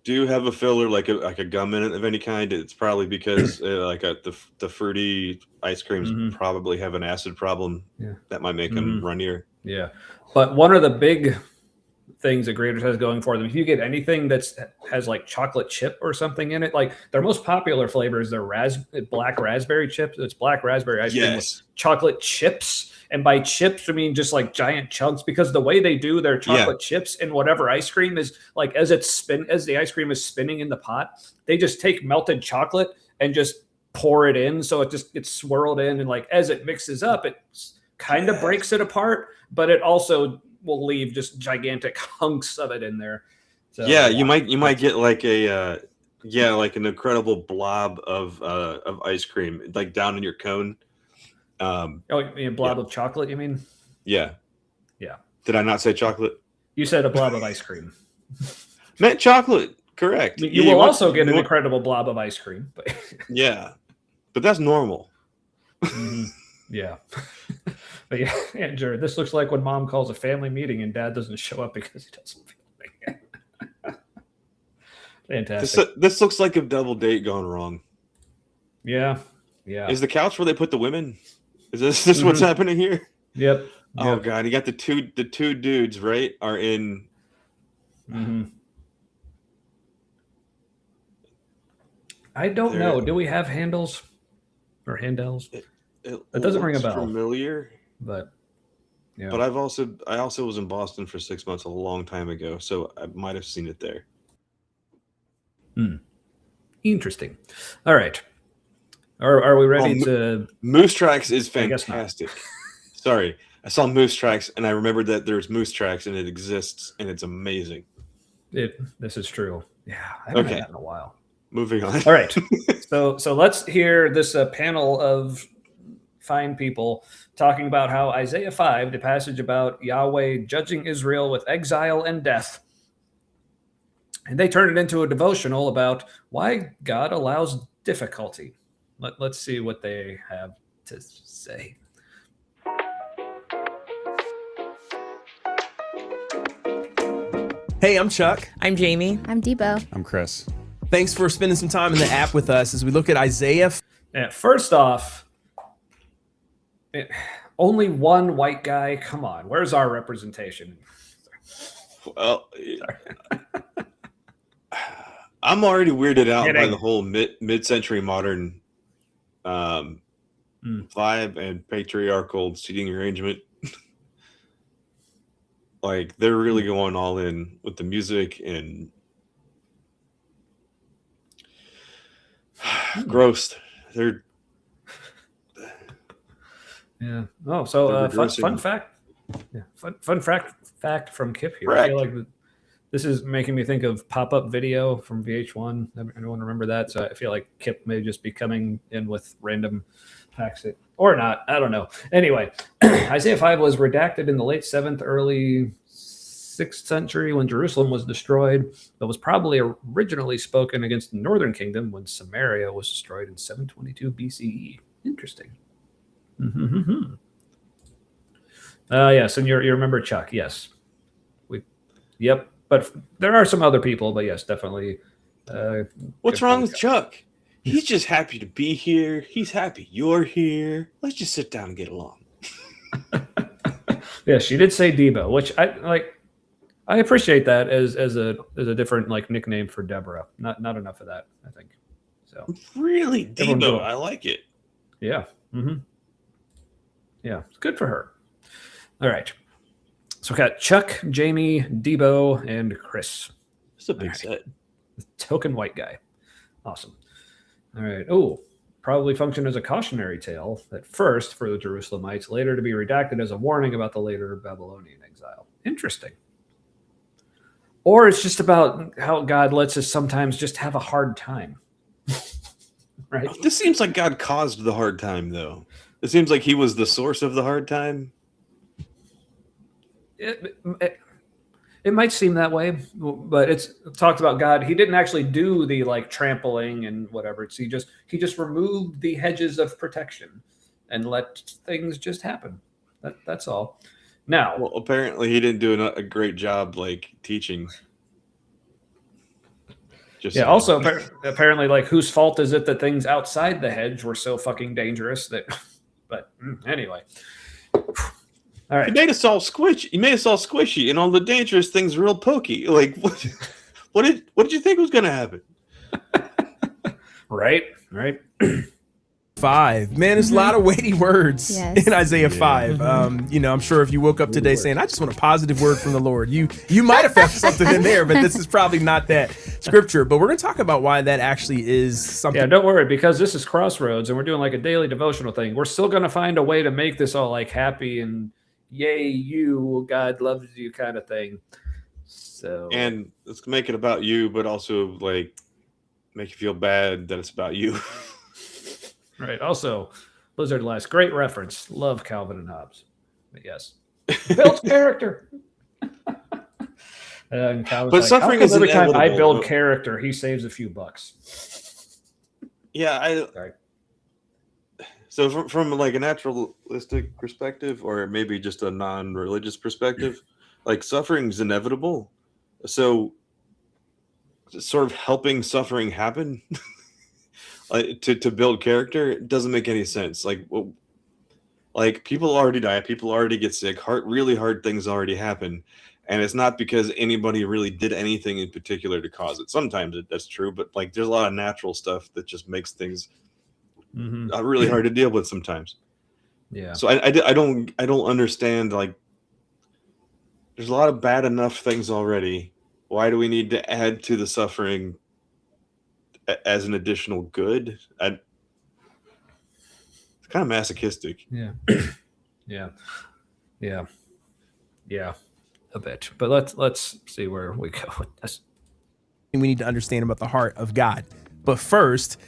do have a filler like a gum in it of any kind, it's probably because the fruity ice creams probably have an acid problem that might make them runnier. Yeah, but one of the big things that Grater's has going for them, if you get anything that has like chocolate chip or something in it, like their most popular flavors, they're black raspberry chips. It's black raspberry ice cream with chocolate chips. And by chips, I mean just like giant chunks, because the way they do their chocolate chips in whatever ice cream is like as the ice cream is spinning in the pot, they just take melted chocolate and just pour it in. So it just gets swirled in. And like as it mixes up, it kind of breaks it apart, but it also will leave just gigantic hunks of it in there. So, you might get like like an incredible blob of ice cream like down in your cone. A blob of chocolate, you mean? Yeah. Did I not say chocolate? You said a blob of ice cream. Meant chocolate, correct. You will also get an incredible blob of ice cream. But but that's normal. Yeah. But yeah, Aunt Jared, this looks like when mom calls a family meeting and dad doesn't show up because he doesn't feel like it. Fantastic. This looks like a double date gone wrong. Yeah. Is the couch where they put the women? Is this what's happening here? Yep. Oh god, you got the two dudes, right? Are in. I don't know. Do we have handles or handles? It doesn't ring a bell. Familiar, but yeah. But I also was in Boston for 6 months a long time ago, so I might have seen it there. Interesting. All right. Are we ready to? Moose Tracks is fantastic. Sorry, I saw Moose Tracks and I remembered that there's Moose Tracks and it exists and it's amazing. This is true. Yeah, I haven't had that in a while. Moving on. All right. So let's hear this panel of fine people talking about how Isaiah 5, the passage about Yahweh judging Israel with exile and death, and they turn it into a devotional about why God allows difficulty. Let's see what they have to say. Hey, I'm Chuck. I'm Jamie. I'm Debo. I'm Chris. Thanks for spending some time in the app with us as we look at Isaiah. Yeah, first off, only one white guy. Come on, where's our representation? Well, I'm already weirded out by the whole mid-century modern vibe and patriarchal seating arrangement. Like they're really going all in with the music and gross. They're yeah. Oh, so fun fact. Yeah, fun fact from Kip here. I feel like this is making me think of pop-up video from VH1. Anyone remember that? So I feel like Kip may just be coming in with random facts or not. I don't know. Anyway, Isaiah 5 was redacted in the late 7th, early 6th century when Jerusalem was destroyed, but was probably originally spoken against the northern kingdom when Samaria was destroyed in 722 BCE. Interesting. Yes, and you remember Chuck? Yes, Yep, but there are some other people. But yes, definitely. What's wrong with Chuck? He's just happy to be here. He's happy you're here. Let's just sit down and get along. Yeah, she did say Debo, which I like. I appreciate that as a different like nickname for Deborah. Not enough of that, I think. So really, Debo, I like it. Yeah. Yeah, it's good for her. All right. So we got Chuck, Jamie, Debo, and Chris. It's a big set. Token white guy. Awesome. All right. Oh, probably functioned as a cautionary tale at first for the Jerusalemites, later to be redacted as a warning about the later Babylonian exile. Interesting. Or it's just about how God lets us sometimes just have a hard time. Right? This seems like God caused the hard time, though. It seems like he was the source of the hard time. It might seem that way, but it's talked about God. He didn't actually do the like trampling and whatever. He just removed the hedges of protection and let things just happen. That's all. Now, well, apparently he didn't do a great job like teaching. Just yeah. Also, apparently, like whose fault is it that things outside the hedge were so fucking dangerous that? But anyway. All right. He made us all squishy, and all the dangerous things real pokey. Like, what did you think was going to happen? Right. 5. Man, there's a lot of weighty words in Isaiah 5. I'm sure if you woke up today saying, I just want a positive word from the Lord, you might have felt something in there, but this is probably not that scripture. But we're going to talk about why that actually is something. Yeah, don't worry, because this is Crossroads and we're doing like a daily devotional thing. We're still going to find a way to make this all like happy and yay, you, God loves you kind of thing. So, and let's make it about you, but also like make you feel bad that it's about you. Right. Also, Blizzard Last, great reference. Love Calvin and Hobbes. But yes, build character. And Calvin's but suffering is every inevitable. time I build character, he saves a few bucks. Yeah, So from like a naturalistic perspective, or maybe just a non-religious perspective, like suffering is inevitable. So, sort of helping suffering happen. To build character, it doesn't make any sense. Like people already die, people already get sick, really hard things already happen, and it's not because anybody really did anything in particular to cause it. Sometimes that's true, but like there's a lot of natural stuff that just makes things really hard to deal with sometimes. Yeah. So I don't understand. Like there's a lot of bad enough things already. Why do we need to add to the suffering as an additional good? It's kind of masochistic. Yeah. A bit. But let's see where we go with this. We need to understand about the heart of God. But first,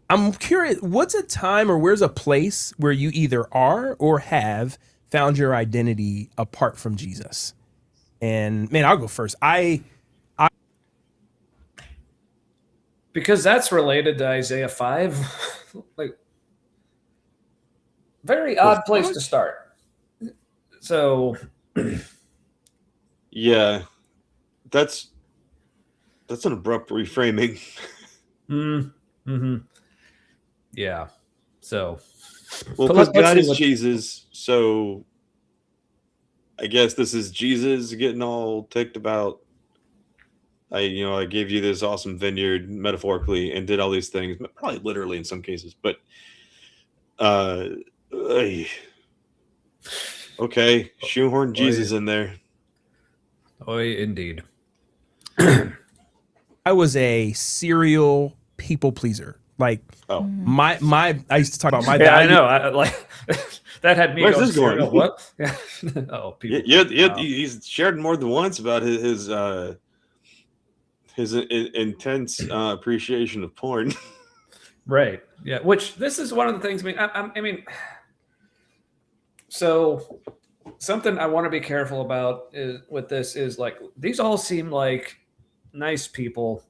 I'm curious, what's a time or where's a place where you either are or have found your identity apart from Jesus? And man, I'll go first. Because that's related to Isaiah 5. Like, very odd place to start. So, yeah, that's an abrupt reframing. Yeah. So, well, because God is Jesus, so I guess this is Jesus getting all ticked about. I gave you this awesome vineyard metaphorically and did all these things, probably literally in some cases, but okay, shoehorn Jesus in there. Indeed. I was a serial people pleaser. Like my I used to talk about my value. I know. That had me. Where's this going? What? Oh, people. Yeah. He's shared more than once about his intense appreciation of porn. Right. Yeah. Which this is one of the things. I mean, so something I want to be careful about with this is like these all seem like nice people,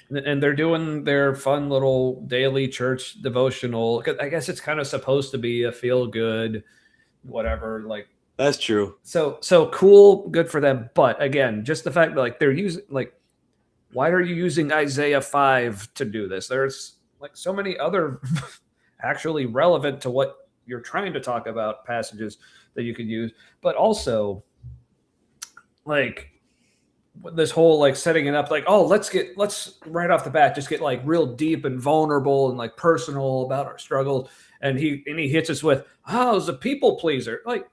and they're doing their fun little daily church devotional. I guess it's kind of supposed to be a feel good, whatever. Like that's true. So cool, good for them. But again, just the fact that like they're using like, why are you using Isaiah 5 to do this? There's like so many other actually relevant to what you're trying to talk about passages that you could use, but also like this whole like setting it up like, oh, let's right off the bat just get like real deep and vulnerable and like personal about our struggles, and he hits us with, oh, it's a people pleaser. Like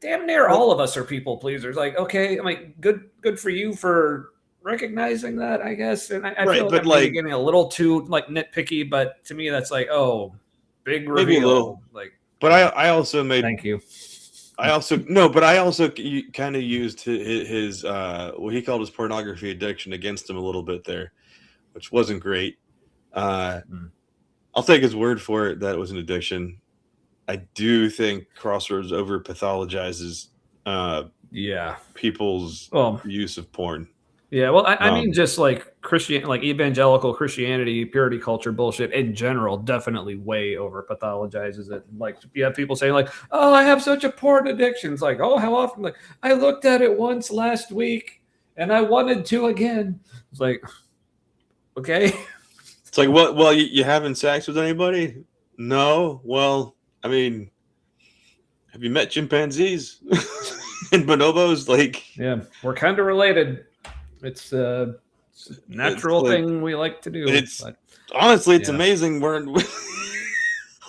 damn near all of us are people pleasers. Like, okay, I mean, good for you for recognizing that, I guess. And I feel like I'm like getting a little too like nitpicky, but to me that's like, oh, big reveal. Maybe a little. Like, but I also made. Thank you. I also kind of used his what he called his pornography addiction against him a little bit there, which wasn't great. I'll take his word for it that it was an addiction. I do think Crossroads over pathologizes people's use of porn. Yeah, well, I mean, just like like evangelical Christianity, purity culture bullshit in general, definitely way over pathologizes it. Like, you have people saying, like, "Oh, I have such a porn addiction." It's like, "Oh, how often?" Like, I looked at it once last week, and I wanted to again. It's like, okay. It's like, what? Well, you having sex with anybody? No. Well, I mean, have you met chimpanzees and bonobos? Like, yeah, we're kind of related. It's a natural thing we like to do. Honestly, it's amazing.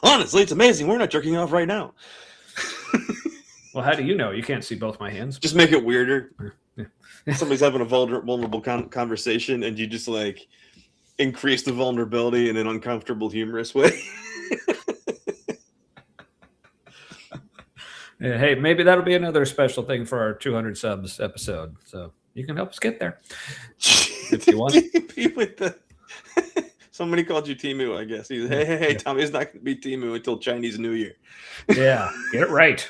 Honestly, it's amazing. We're not jerking off right now. Well, how do you know? You can't see both my hands. Just make it weirder. Yeah. Somebody's having a vulnerable conversation, and you just like increase the vulnerability in an uncomfortable, humorous way. Yeah, hey, maybe that'll be another special thing for our 200 subs episode. So you can help us get there if you want. Somebody called you Timu, I guess. He's, hey, Tommy's not going to be Timu until Chinese New Year. Yeah, get it right.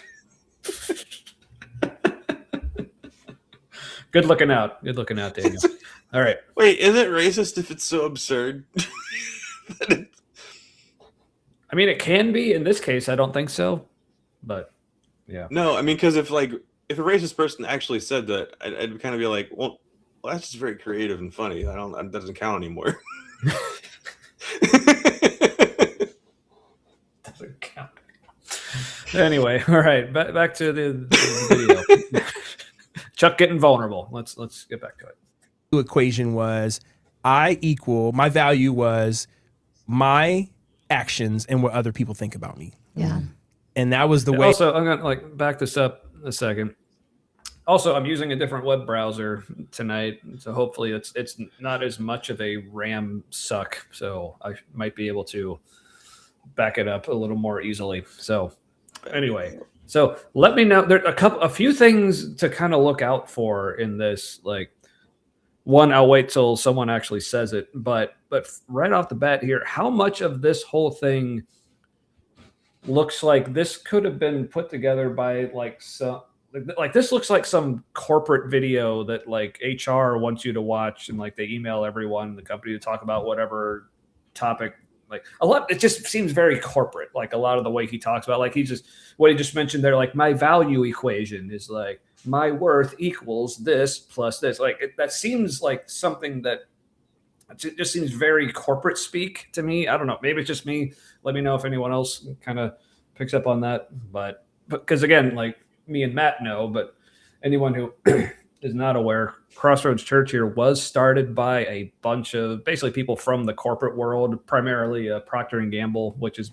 Good looking out, Daniel. All right. Wait, is it racist if it's so absurd? I mean, it can be. In this case, I don't think so. But yeah. No, I mean, because if a racist person actually said that, I'd kind of be like, well, that's just very creative and funny. That doesn't count anymore. Doesn't count. Anyway, all right, back to the video. Chuck getting vulnerable. Let's get back to it. The equation was my value was my actions and what other people think about me. Yeah. And that was the way. Also, I'm gonna back this up a second. Also, I'm using a different web browser tonight, so hopefully it's not as much of a RAM suck. So I might be able to back it up a little more easily. So anyway, so let me know. There are a few things to kind of look out for in this. Like, one, I'll wait till someone actually says it, but right off the bat here, how much of this whole thing looks like this could have been put together by this looks like some corporate video that like HR wants you to watch, and like they email everyone in the company to talk about whatever topic. Like a lot, it just seems very corporate. Like a lot of the way he talks about, like what he just mentioned there, like my value equation is like my worth equals this plus this. Like that seems like something that it just seems very corporate speak to me. I don't know. Maybe it's just me. Let me know if anyone else kind of picks up on that. But because again, like me and Matt know, but anyone who is not aware, Crossroads Church here was started by a bunch of basically people from the corporate world, primarily Procter and Gamble, which is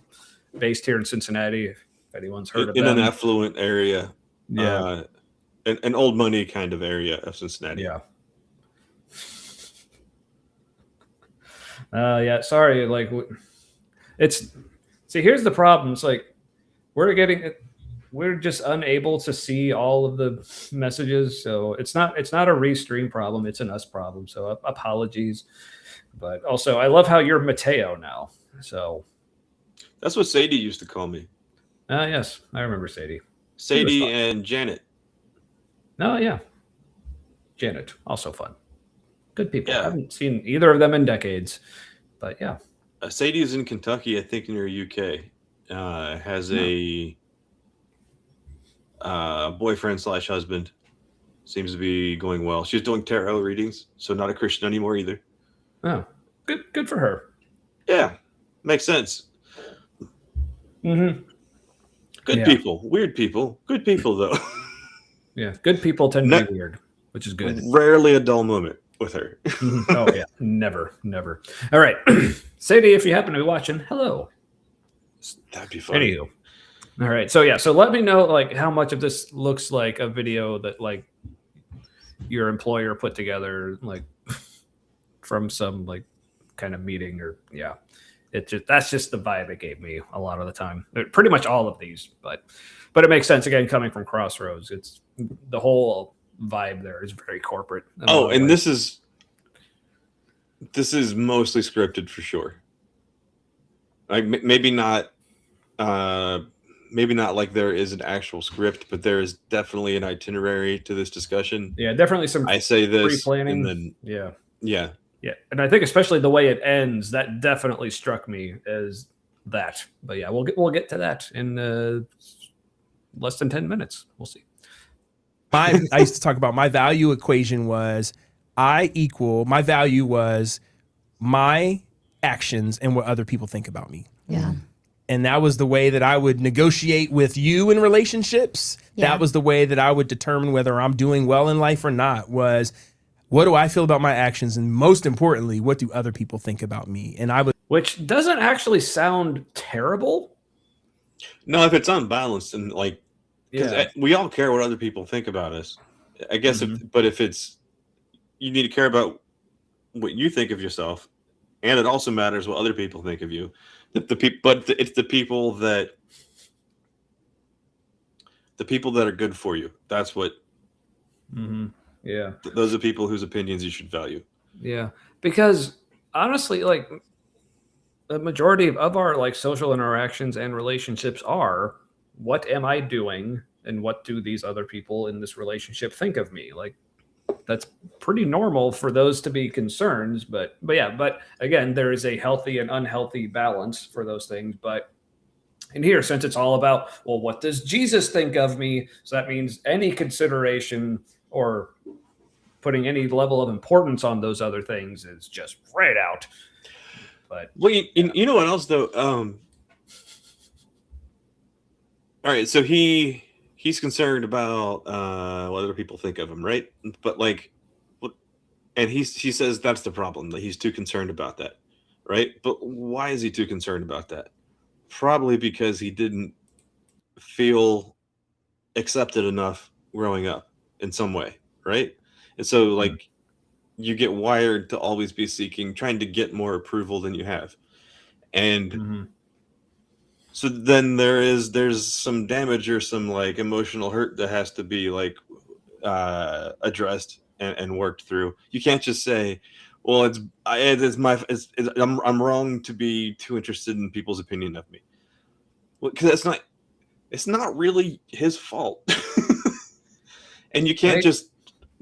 based here in Cincinnati. If anyone's heard of in them. an affluent area, Yeah, an old money kind of area of Cincinnati. yeah. Yeah, sorry. Like, it's see. Here's the problem. It's like we're just unable to see all of the messages. So it's not a restream problem. It's an us problem. So apologies. But also, I love how you're Mateo now. So That's what Sadie used to call me. yes, I remember Sadie. Sadie and Janet. Oh yeah, Janet, also fun. Good people. Yeah. I haven't seen either of them in decades. But yeah. Sadie is in Kentucky, I think, near UK. Has a boyfriend / husband. Seems to be going well. She's doing tarot readings, so not a Christian anymore either. Oh, good for her. Yeah, makes sense. Mm-hmm. Good people, weird people, good people though. Yeah, good people tend to be weird, which is good. Rarely a dull moment with her. Oh yeah, never. All right, Sadie, if you happen to be watching, hello. That'd be funny. Anywho. All right, so yeah, so let me know like how much of this looks like a video that like your employer put together, like from some like kind of meeting, or yeah, that's just the vibe it gave me a lot of the time. Pretty much all of these, but it makes sense again coming from Crossroads. It's the whole vibe there is very corporate. Oh, and this is mostly scripted for sure. Like maybe not like there is an actual script, but there is definitely an itinerary to this discussion. Yeah, definitely some I say this pre-planning. and then Yeah. And I think especially the way it ends, that definitely struck me as that. But yeah, we'll get to that in less than 10 minutes. We'll see. I used to talk about my value equation was my value was my actions and what other people think about me. Yeah. And that was the way that I would negotiate with you in relationships. Yeah. That was the way that I would determine whether I'm doing well in life or not, was what do I feel about my actions? And most importantly, what do other people think about me? And Which doesn't actually sound terrible. No, if it's unbalanced and like, because we all care what other people think about us, I guess. But if it's, you need to care about what you think of yourself, and it also matters what other people think of you. It's the people that are good for you. That's what. Mm-hmm. Yeah. Those are people whose opinions you should value. Yeah, because honestly, like the majority of our like social interactions and relationships are, what am I doing and what do these other people in this relationship think of me? Like that's pretty normal for those to be concerns, but again, there is a healthy and unhealthy balance for those things. But in here, since it's all about, well, what does Jesus think of me? So that means any consideration or putting any level of importance on those other things is just right out. But well, you know what else though? All right, so he's concerned about what other people think of him, right? But like, and he says that's the problem, that he's too concerned about that, right? But why is he too concerned about that? Probably because he didn't feel accepted enough growing up in some way, right? And so like you get wired to always be trying to get more approval than you have. And so then there's some damage or some like emotional hurt that has to be like addressed and worked through. You can't just say, well, I'm wrong to be too interested in people's opinion of me. Well, because it's not really his fault. And you can't just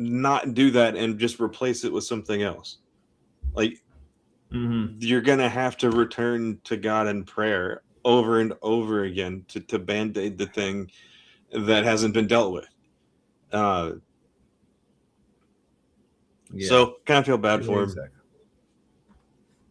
not do that and just replace it with something else. Like you're gonna have to return to God in prayer over and over again to band-aid the thing that hasn't been dealt with. So kind of feel bad for him.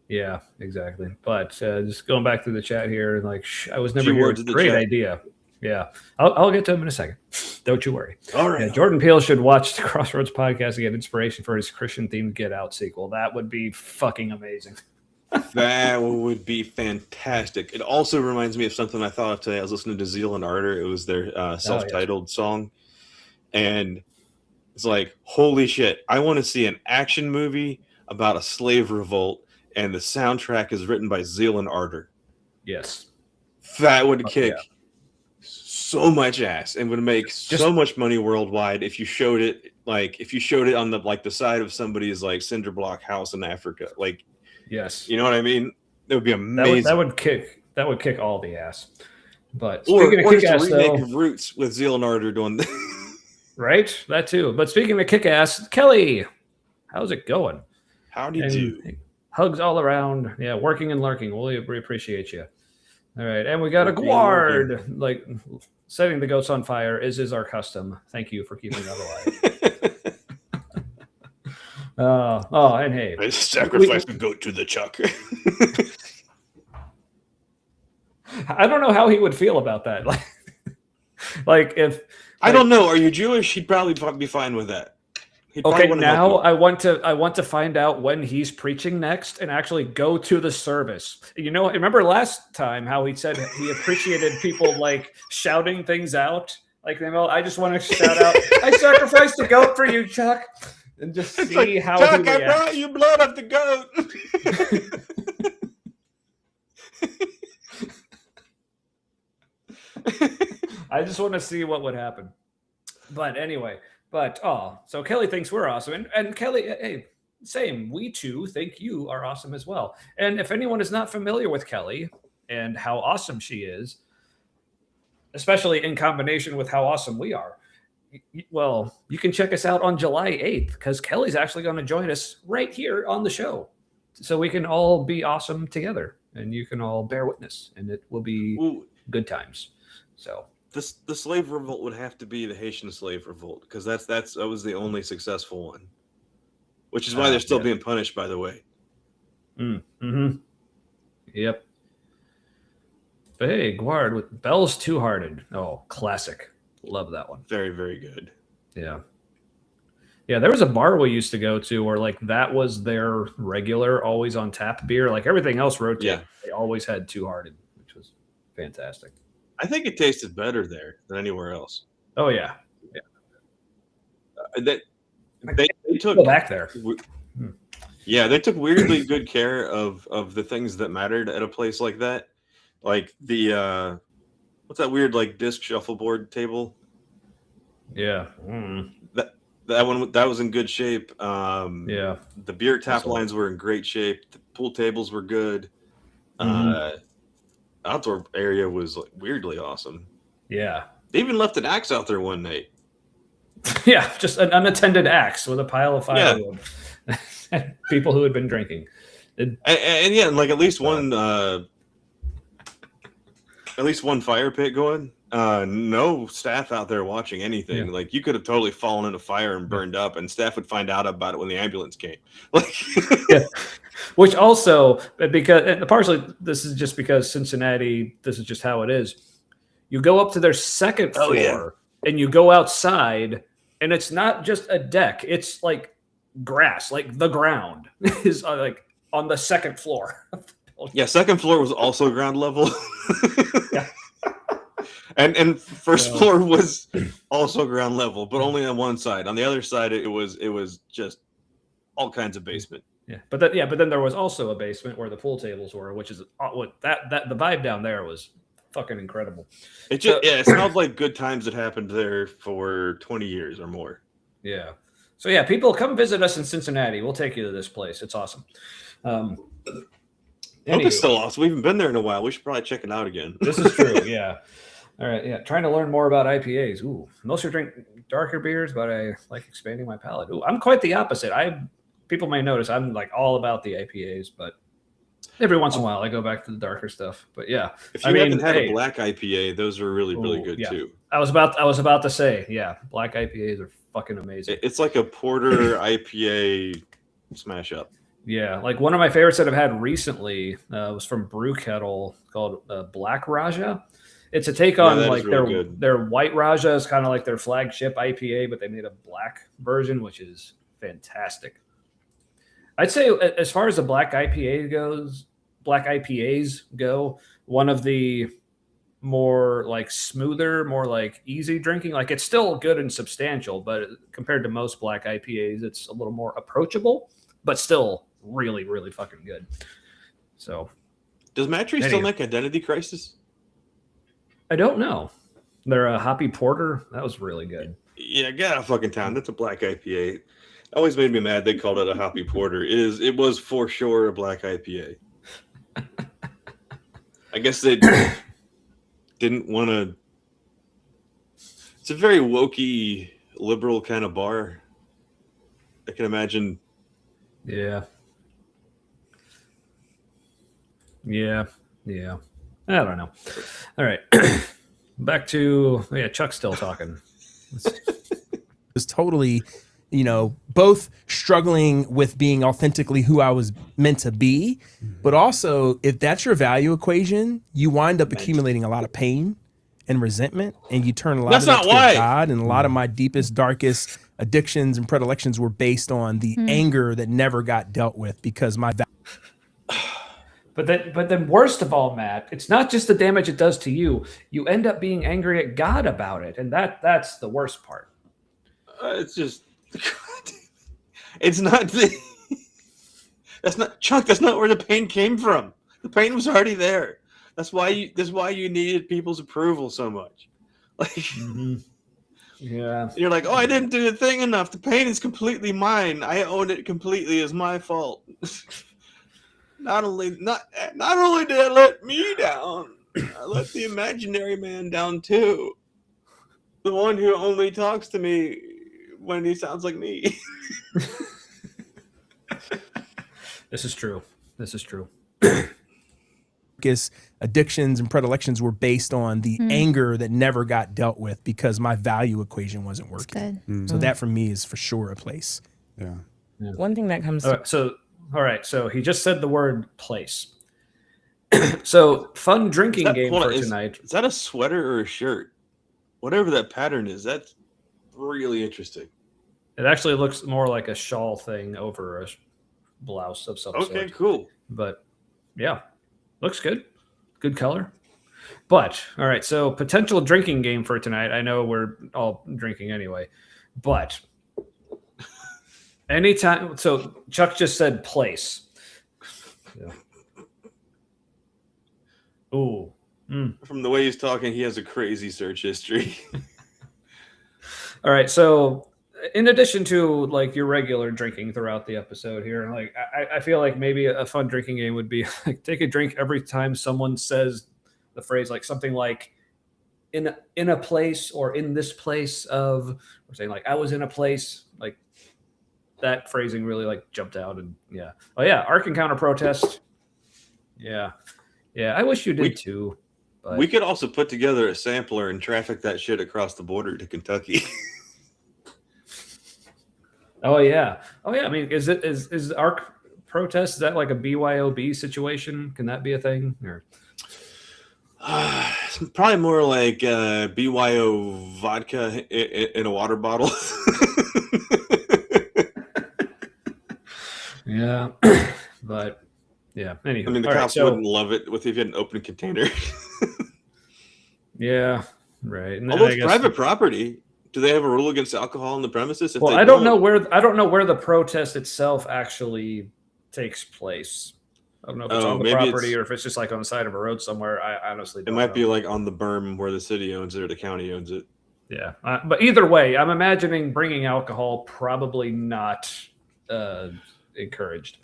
Yeah, exactly. But just going back to the chat here, like I was never Few here. words in the Great chat. idea. Yeah, I'll get to him in a second. Don't you worry. All right. Yeah, Jordan Peele should watch the Crossroads podcast to get inspiration for his Christian-themed Get Out sequel. That would be fucking amazing. That would be fantastic. It also reminds me of something I thought of today. I was listening to Zeal and Ardor. It was their self-titled song. And it's like, holy shit, I want to see an action movie about a slave revolt, and the soundtrack is written by Zeal and Ardor. Yes. That would kick so much ass and would make so much money worldwide if you showed it on the side of somebody's like cinder block house in Africa. Like, yes, you know what I mean? It would be amazing. That would kick all the ass. But speaking of kick-ass, remake of Roots with Zeal and Ardor doing right, that too. But speaking of kick-ass, Kelly, how's it going? How do you do? Hugs all around. Yeah, working and lurking. We appreciate you. All right, and we got a guard. Like setting the goats on fire is our custom. Thank you for keeping that alive. And hey, I sacrifice the goat to the chuck. I don't know how he would feel about that. Like if I don't know. Are you Jewish? He'd probably be fine with that. Okay, now I want to find out when he's preaching next and actually go to the service. You know, remember last time how he said he appreciated people like shouting things out? Like, I just want to shout out, I sacrificed a goat for you, Chuck. And just see like, how Chuck, he reacts. I brought you blood of the goat. I just want to see what would happen. But anyway, so Kelly thinks we're awesome. And Kelly, hey, same. We too think you are awesome as well. And if anyone is not familiar with Kelly and how awesome she is, especially in combination with how awesome we are, well, you can check us out on July 8th because Kelly's actually going to join us right here on the show. So we can all be awesome together and you can all bear witness and it will be good times. So the slave revolt would have to be the Haitian slave revolt because that was the only successful one, which is why they're still being punished, by the way. Mm-hmm. Yep. But hey, Guard with Bell's Two-Hearted. Oh, classic. Love that one. Very, very good. Yeah. Yeah, there was a bar we used to go to where like that was their regular, always on tap beer. Like everything else rotated. Yeah. They always had Two-Hearted, which was fantastic. I think it tasted better there than anywhere else. Oh yeah, yeah. They took go back there. Yeah, they took weirdly good care of the things that mattered at a place like that. Like the what's that weird like disc shuffleboard table? Yeah, that one that was in good shape. Yeah, the beer tap lines were in great shape. The pool tables were good. Outdoor area was like weirdly awesome. Yeah. They even left an axe out there one night. Yeah, just an unattended axe with a pile of firewood. Yeah. People who had been drinking. And like at least one fire pit going. No staff out there watching anything. Yeah. Like you could have totally fallen in a fire and burned up, and staff would find out about it when the ambulance came. Like, yeah. Which also, because partially this is just because Cincinnati, this is just how it is. You go up to their second floor and you go outside, and it's not just a deck; it's like grass, like the ground is like on the second floor. Yeah, second floor was also ground level. Yeah. And first floor was also ground level, but only on one side. On the other side, it was just all kinds of basement. Yeah, but then there was also a basement where the pool tables were, which is what that the vibe down there was fucking incredible. It just it smelled like good times that happened there for 20 years or more. Yeah. So yeah, people come visit us in Cincinnati. We'll take you to this place. It's awesome. Hope it's still awesome. We haven't been there in a while. We should probably check it out again. This is true. Yeah. All right. Yeah. Trying to learn more about IPAs. Ooh, mostly drink darker beers, but I like expanding my palate. Ooh, I'm quite the opposite. People may notice I'm like all about the IPAs, but every once in a while I go back to the darker stuff. But yeah, if you haven't had a black IPA, those are really, really good too. I was about to say, yeah, black IPAs are fucking amazing. It's like a porter IPA smash up. Yeah, like one of my favorites that I've had recently was from Brew Kettle called Black Raja. It's a take on that is like really good. their White Raja is kind of like their flagship IPA, but they made a black version, which is fantastic. I'd say as far as the black IPAs go, one of the more like smoother, more like easy drinking. Like it's still good and substantial, but compared to most black IPAs, it's a little more approachable, but still really, really fucking good. So, does Matry still make Identity Crisis? I don't know. They're a hoppy porter. That was really good. Yeah, get out of fucking town. That's a black IPA. It always made me mad they called it a hoppy porter. It was for sure a black IPA. I guess they didn't want to. It's a very wokey, liberal kind of bar. I can imagine. Yeah. I don't know. All right. Back to Chuck's still talking. Was totally, both struggling with being authentically who I was meant to be, but also if that's your value equation, you wind up accumulating a lot of pain and resentment, and you turn a lot of that toward God. And a lot of my deepest, darkest addictions and predilections were based on the anger that never got dealt with because my But then worst of all, Matt, it's not just the damage it does to you. You end up being angry at God about it, and that's the worst part. It's just, it's not that's not Chuck. That's not where the pain came from. The pain was already there. That's why you needed people's approval so much. Like, yeah, you're like, oh, I didn't do the thing enough. The pain is completely mine. I own it completely. It's my fault. Not only did I let me down, I let the imaginary man down too. The one who only talks to me when he sounds like me. This is true. addictions and predilections were based on the anger that never got dealt with because my value equation wasn't working. So that for me is for sure a place. Yeah. One thing that comes All right, so he just said the word place. So fun drinking game for tonight. Is that a sweater or a shirt? Whatever that pattern is, that's really interesting. It actually looks more like a shawl thing over a blouse of some sort. Okay, cool. But yeah, looks good. Good color. But all right, so potential drinking game for tonight. I know we're all drinking anyway, but anytime. So Chuck just said place. Yeah. Ooh. From the way he's talking, he has a crazy search history. All right, so in addition to like your regular drinking throughout the episode here, like I feel like maybe a fun drinking game would be like take a drink every time someone says the phrase, like something like in a place or in this place of, or saying like I was in a place, like that phrasing really like jumped out. And yeah, oh yeah, Ark Encounter protest. Yeah, I wish you did too. But we could also put together a sampler and traffic that shit across the border to Kentucky. Oh yeah. I mean, is Ark protest, is that like a BYOB situation? Can that be a thing? Or it's probably more like BYO vodka in a water bottle. yeah, but yeah. Anywho, I mean, the cops wouldn't love it if you had an open container. Yeah, right. And although it's private property, do they have a rule against alcohol on the premises? Well, I don't know where the protest itself actually takes place. I don't know if it's on the property or if it's just like on the side of a road somewhere. I honestly don't know. It might be like on the berm where the city owns it or the county owns it. Yeah, but either way, I'm imagining bringing alcohol probably not encouraged.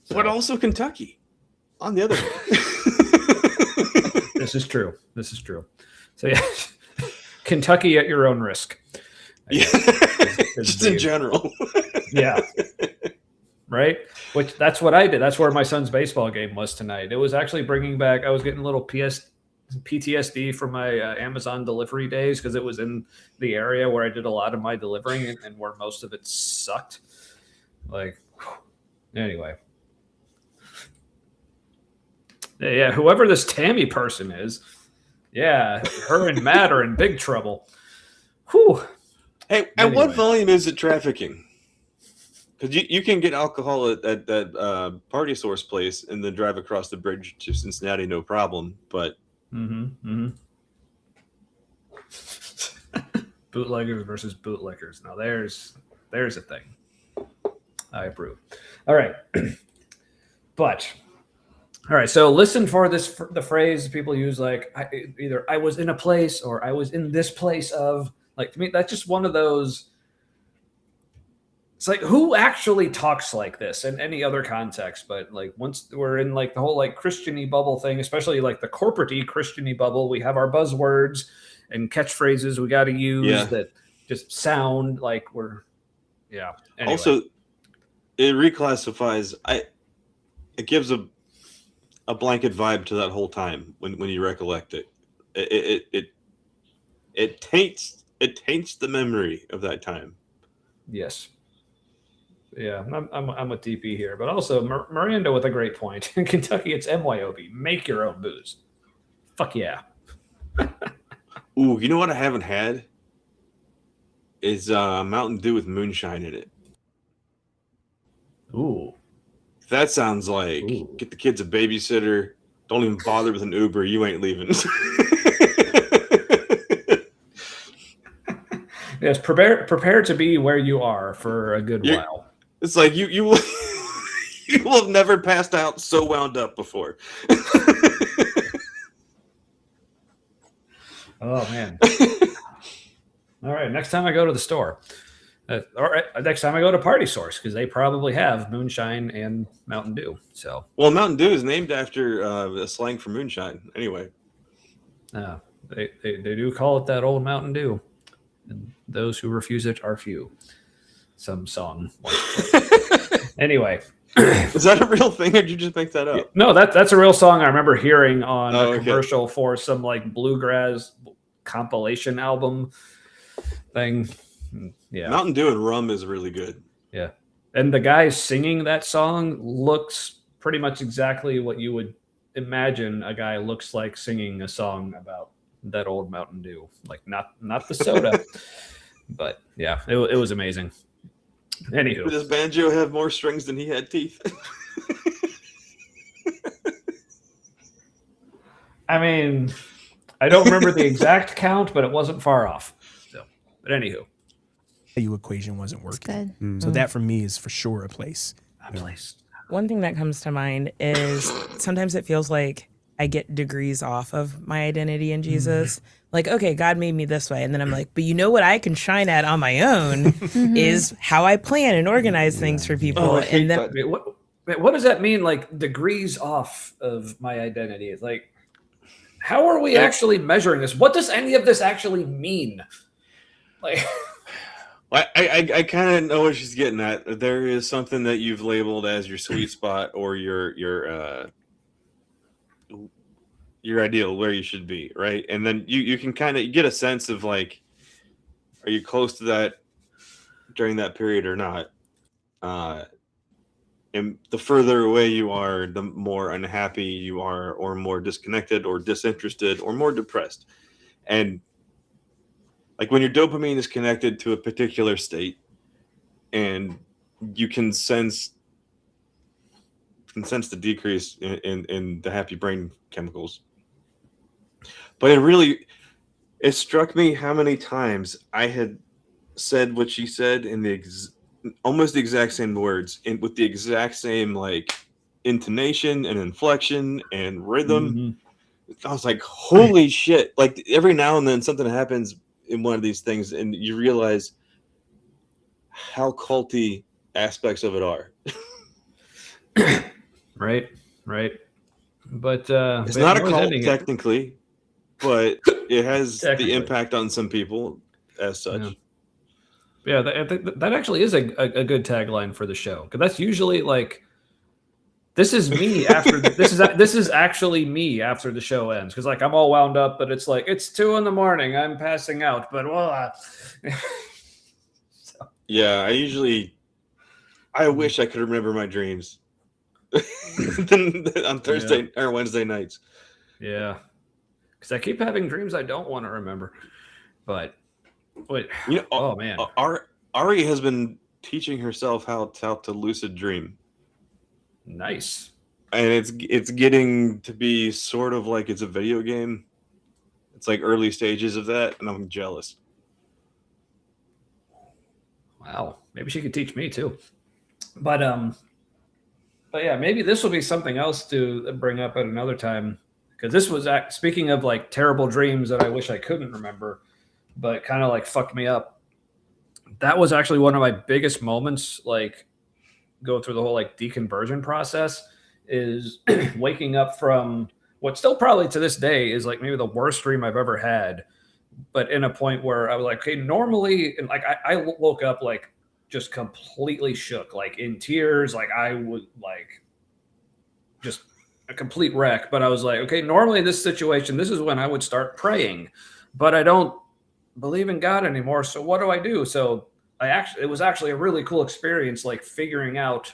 So. But also Kentucky, on the other hand. This is true. So yeah, Kentucky at your own risk. Yeah, just in general. Yeah. Right? Which that's what I did. That's where my son's baseball game was tonight. It was actually bringing back, I was getting a little PTSD from my Amazon delivery days because it was in the area where I did a lot of my delivering and where most of it sucked. Like, anyway. Yeah, whoever this Tammy person is, yeah, her and Matt are in big trouble. Whew. Hey, at what volume is it trafficking? Because you can get alcohol at that Party Source place and then drive across the bridge to Cincinnati, no problem. But bootleggers versus bootlickers. Now there's a thing. I approve. All right, so listen for this. The phrase people use, like either I was in a place or I was in this place of. Like, to me, that's just one of those. It's like, who actually talks like this in any other context? But like, once we're in like the whole like Christian-y bubble thing, especially like the corporate-y Christian-y bubble, we have our buzzwords and catchphrases we got to use that just sound like we're, Anyway. Also, it reclassifies. It gives a blanket vibe to that whole time when you recollect it. It taints the memory of that time. Yes. Yeah, I'm with DP here, but also Miranda with a great point. In Kentucky, it's MYOB. Make your own booze. Fuck yeah. Ooh, you know what I haven't had? Is Mountain Dew with moonshine in it. Ooh. That sounds like get the kids a babysitter. Don't even bother with an Uber. You ain't leaving. Yes, prepare to be where you are for a good while. It's like you will have never passed out so wound up before. Oh man! All right, next time I go to the store, all right, next time I go to Party Source, because they probably have moonshine and Mountain Dew. So, well, Mountain Dew is named after a slang for moonshine. Anyway, they do call it that old Mountain Dew. And those who refuse it are few. Some song. Anyway. Is that a real thing, or did you just make that up? No, that's a real song I remember hearing on a commercial for some like bluegrass compilation album thing. Yeah. Mountain Dew and rum is really good. Yeah. And the guy singing that song looks pretty much exactly what you would imagine a guy looks like singing a song about that old Mountain Dew, like not the soda, but yeah, it was amazing. Anywho, does banjo have more strings than he had teeth? I mean, I don't remember the exact count, but it wasn't far off. So, but anywho, the equation wasn't working. So that for me is for sure a place. One thing that comes to mind is sometimes it feels like I get degrees off of my identity in Jesus. Like, okay, God made me this way. And then I'm like, but you know what I can shine at on my own is how I plan and organize things for people. Oh, and then what does that mean? Like degrees off of my identity? It's like, how are we actually measuring this? What does any of this actually mean? Like, I kind of know what she's getting at. There is something that you've labeled as your sweet spot or your ideal, where you should be, right? And then you can kind of get a sense of like, are you close to that during that period or not? And the further away you are, the more unhappy you are, or more disconnected, or disinterested, or more depressed. And like when your dopamine is connected to a particular state, and you can sense the decrease in the happy brain chemicals. But it struck me how many times I had said what she said in almost the exact same words, and with the exact same like intonation and inflection and rhythm. I was like, holy shit. Like every now and then something happens in one of these things and you realize how culty aspects of it are. Right. But it's not a cult technically, but it has the impact on some people as such. Yeah, that actually is a good tagline for the show, because that's usually like, this is me after this is actually me after the show ends, because like I'm all wound up, but it's like it's 2 a.m, I'm passing out, but Yeah, I wish I could remember my dreams. than on Thursday or Wednesday nights. Yeah, because I keep having dreams I don't want to remember. But wait, oh man, Ari has been teaching herself how to lucid dream. Nice. And it's getting to be sort of like it's a video game. It's like early stages of that, and I'm jealous. Wow, maybe she could teach me too. But yeah, maybe this will be something else to bring up at another time, because this was speaking of like terrible dreams that I wish I couldn't remember, but kind of like fucked me up. That was actually one of my biggest moments, like going through the whole like deconversion process, is waking up from what still probably to this day is like maybe the worst dream I've ever had, but in a point where I was like, okay, normally, and like I woke up like just completely shook, like in tears, like I would like just a complete wreck. But I was like, okay, normally in this situation, this is when I would start praying, but I don't believe in God anymore. So what do I do? So it was actually a really cool experience, like figuring out,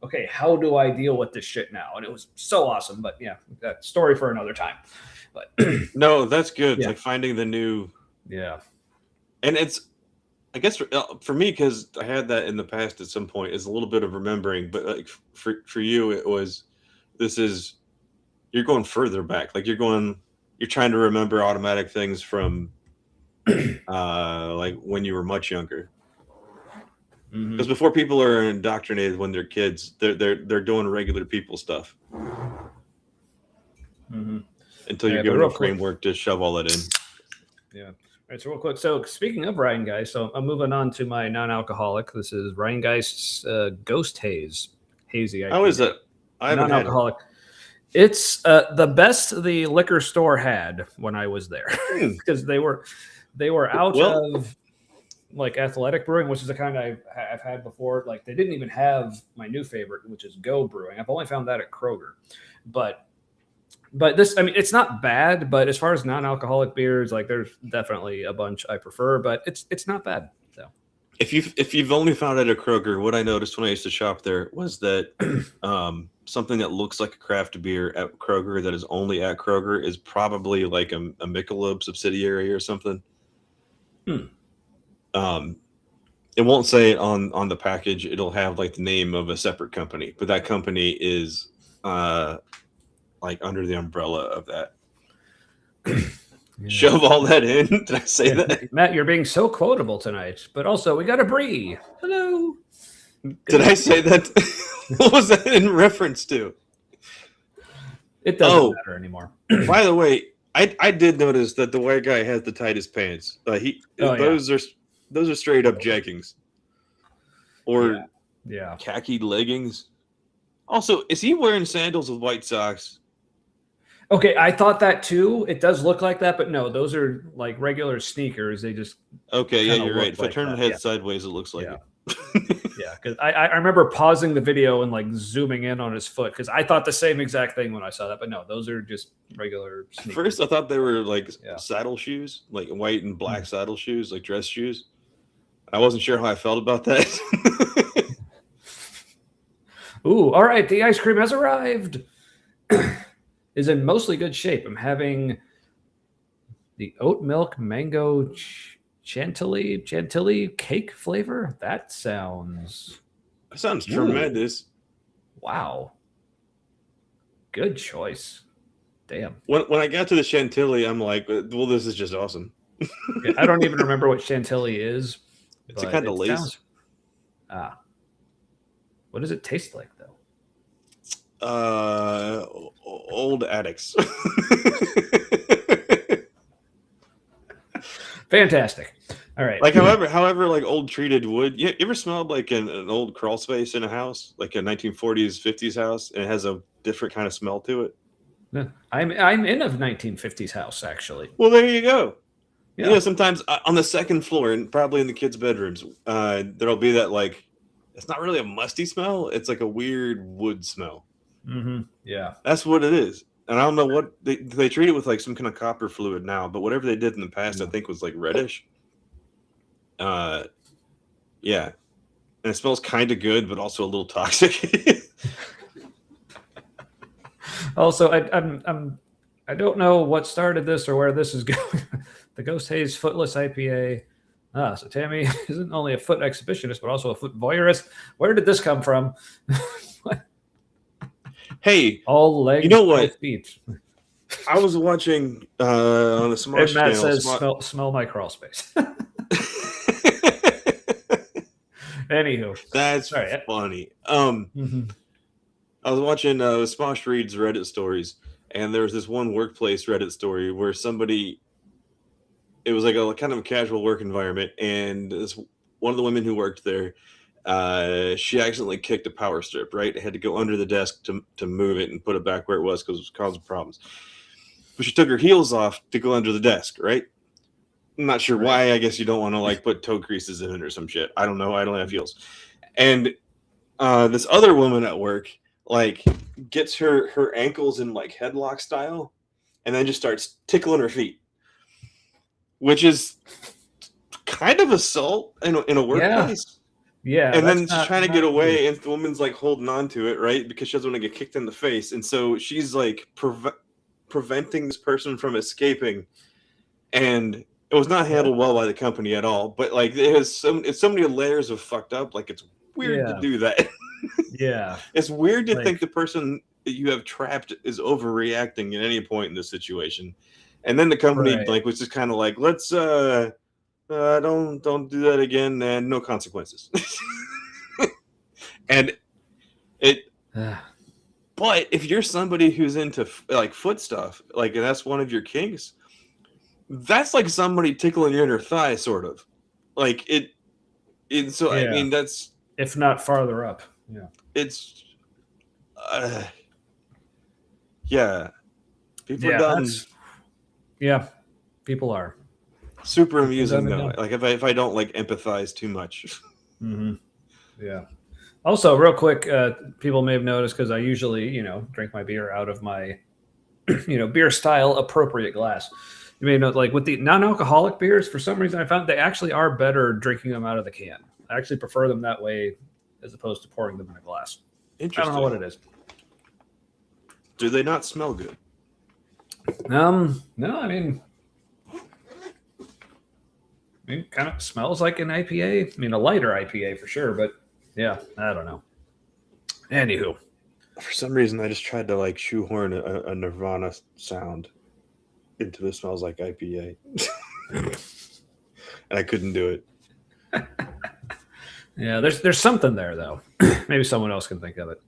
okay, how do I deal with this shit now? And it was so awesome. But yeah, that story for another time. But no, that's good. Yeah. Like finding the new. Yeah. And it's, I guess for me, because I had that in the past at some point, is a little bit of remembering. But like for you, it was, you're going further back. Like you're trying to remember automatic things from like when you were much younger. Because before people are indoctrinated when they're kids, they're doing regular people stuff. Until you're given a framework to shove all that in. Yeah. All right, so real quick. So speaking of Ryan Geist, so I'm moving on to my non-alcoholic. This is Ryan Geist's Ghost Hazy. How is it? I haven't non-alcoholic. It's the best the liquor store had when I was there, because they were out of like Athletic Brewing, which is the kind I've had before. Like they didn't even have my new favorite, which is Go Brewing. I've only found that at Kroger, but this, I mean, it's not bad. But as far as non-alcoholic beers, like there's definitely a bunch I prefer, but it's not bad. So if you've only found it at Kroger, what I noticed when I used to shop there was that something that looks like a craft beer at Kroger that is only at Kroger is probably like a Michelob subsidiary or something. It won't say it on the package. It'll have like the name of a separate company, but that company is like under the umbrella of that. Shove all that in. Did I say that? Matt, you're being so quotable tonight, but also we got a Brie. Hello. Did I say that? What was that in reference to? It doesn't matter anymore. By the way, I did notice that the white guy has the tightest pants. Those are straight up jeggings, or khaki leggings. Also, is he wearing sandals with white socks? Okay, I thought that too. It does look like that, but no, those are like regular sneakers. They just you're right. If I turn my head sideways, it looks like it. Yeah, because I remember pausing the video and like zooming in on his foot, because I thought the same exact thing when I saw that. But no, those are just regular sneakers. First, I thought they were like saddle shoes, like white and black saddle shoes, like dress shoes. I wasn't sure how I felt about that. Ooh, all right, the ice cream has arrived. Is in mostly good shape. I'm having the oat milk mango chantilly cake flavor. That sounds tremendous. Wow. Good choice. Damn. When I got to the chantilly, I'm like, well, this is just awesome. Okay, I don't even remember what chantilly is. It's a kind of lace. What does it taste like, though? Old addicts. Fantastic. All right. Like however like old treated wood. You ever smelled like an old crawl space in a house, like a 1940s 50s house, and it has a different kind of smell to it? I'm in a 1950s house, actually. Well, there you go. Yeah. You know, sometimes on the second floor, and probably in the kids' bedrooms, there'll be that like, it's not really a musty smell. It's like a weird wood smell. Mm-hmm. Yeah, that's what it is. And I don't know what they treat it with, like some kind of copper fluid now, but whatever they did in the past, I think was like reddish. Yeah, and it smells kind of good, but also a little toxic. Also, I don't know what started this or where this is going. The Ghost Haze Footless IPA. So Tammy isn't only a foot exhibitionist, but also a foot voyeurist. Where did this come from? Hey, all legs, you know what? Feet. I was watching on the Smosh Matt channel. says, smell my crawl space. Anywho, that's funny. I was watching Smosh Reads Reddit stories, and there was this one workplace Reddit story where somebody, it was like a kind of a casual work environment, and one of the women who worked there, she accidentally kicked a power strip, right? Had to go under the desk to move it and put it back where it was because it was causing problems. But she took her heels off to go under the desk, right? I'm not sure why. I guess you don't want to like put toe creases in it or some shit. I don't know. I don't have heels. And this other woman at work like gets her ankles in like headlock style and then just starts tickling her feet, which is kind of assault in a workplace. Yeah. And then she's trying to get away, and the woman's like holding on to it, right? Because she doesn't want to get kicked in the face. And so she's like preventing this person from escaping. And it was not handled well by the company at all. But like it's so many layers of fucked up. Like it's weird to do that. Yeah. It's weird to think the person that you have trapped is overreacting at any point in this situation. And then the company like was just kind of like, let's don't do that again, and no consequences. And but if you're somebody who's into like foot stuff, like that's one of your kinks, that's like somebody tickling your inner thigh, sort of. Like it so I mean that's if not farther up. Yeah. It's people are dumb. Yeah, people are super amusing though. Like if I don't like empathize too much. Yeah. Also, real quick, people may have noticed because I usually, drink my beer out of my, beer style appropriate glass. You may know, like with the non-alcoholic beers, for some reason I found they actually are better drinking them out of the can. I actually prefer them that way as opposed to pouring them in a glass. Interesting. I don't know what it is. Do they not smell good? No, I mean, kind of smells like an IPA. I mean, a lighter IPA for sure, but yeah, I don't know. Anywho. For some reason, I just tried to like shoehorn a Nirvana sound into the Smells Like IPA. And I couldn't do it. Yeah, there's something there, though. Maybe someone else can think of it.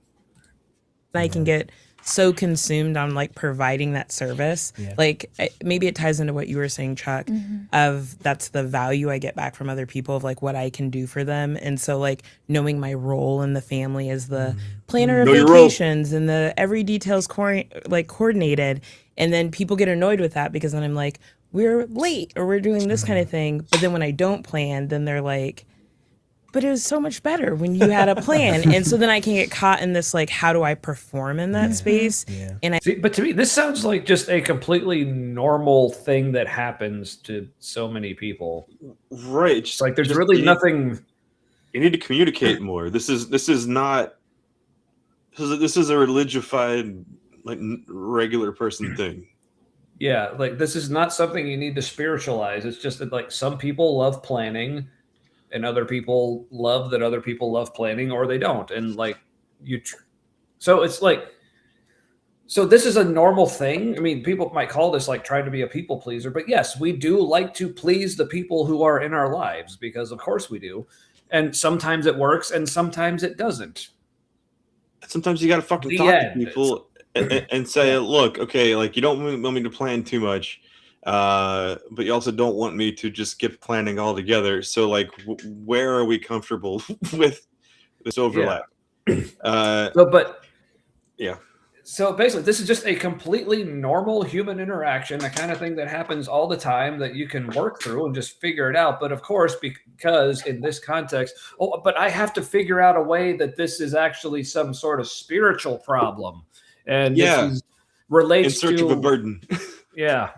I can get so consumed on like providing that service. Yeah. Like maybe it ties into what you were saying, Chuck, of that's the value I get back from other people of like what I can do for them. And so like knowing my role in the family as the planner of vacations and the every detail's coordinated. And then people get annoyed with that because then I'm like, we're late or we're doing this kind of thing. But then when I don't plan, then they're like, but it was so much better when you had a plan. And so then I can get caught in this, like, how do I perform in that space? Yeah. And See, but to me, this sounds like just a completely normal thing that happens to so many people. Right. It's like there's really nothing. You need to communicate more. This is not. This is a religified, like, regular person thing. Yeah, like this is not something you need to spiritualize. It's just that like some people love planning. And other people love that other people love planning, or they don't. And like so it's like, so this is a normal thing. I mean, people might call this like trying to be a people pleaser, but yes, we do like to please the people who are in our lives because of course we do. And sometimes it works and sometimes it doesn't. Sometimes you got to fucking talk to people and say, look, okay, like you don't want me to plan too much. But you also don't want me to just skip planning altogether. So, like, where are we comfortable with this overlap? Yeah. So basically, this is just a completely normal human interaction, the kind of thing that happens all the time that you can work through and just figure it out. But of course, because in this context, but I have to figure out a way that this is actually some sort of spiritual problem, and this relates in search of a burden. Yeah.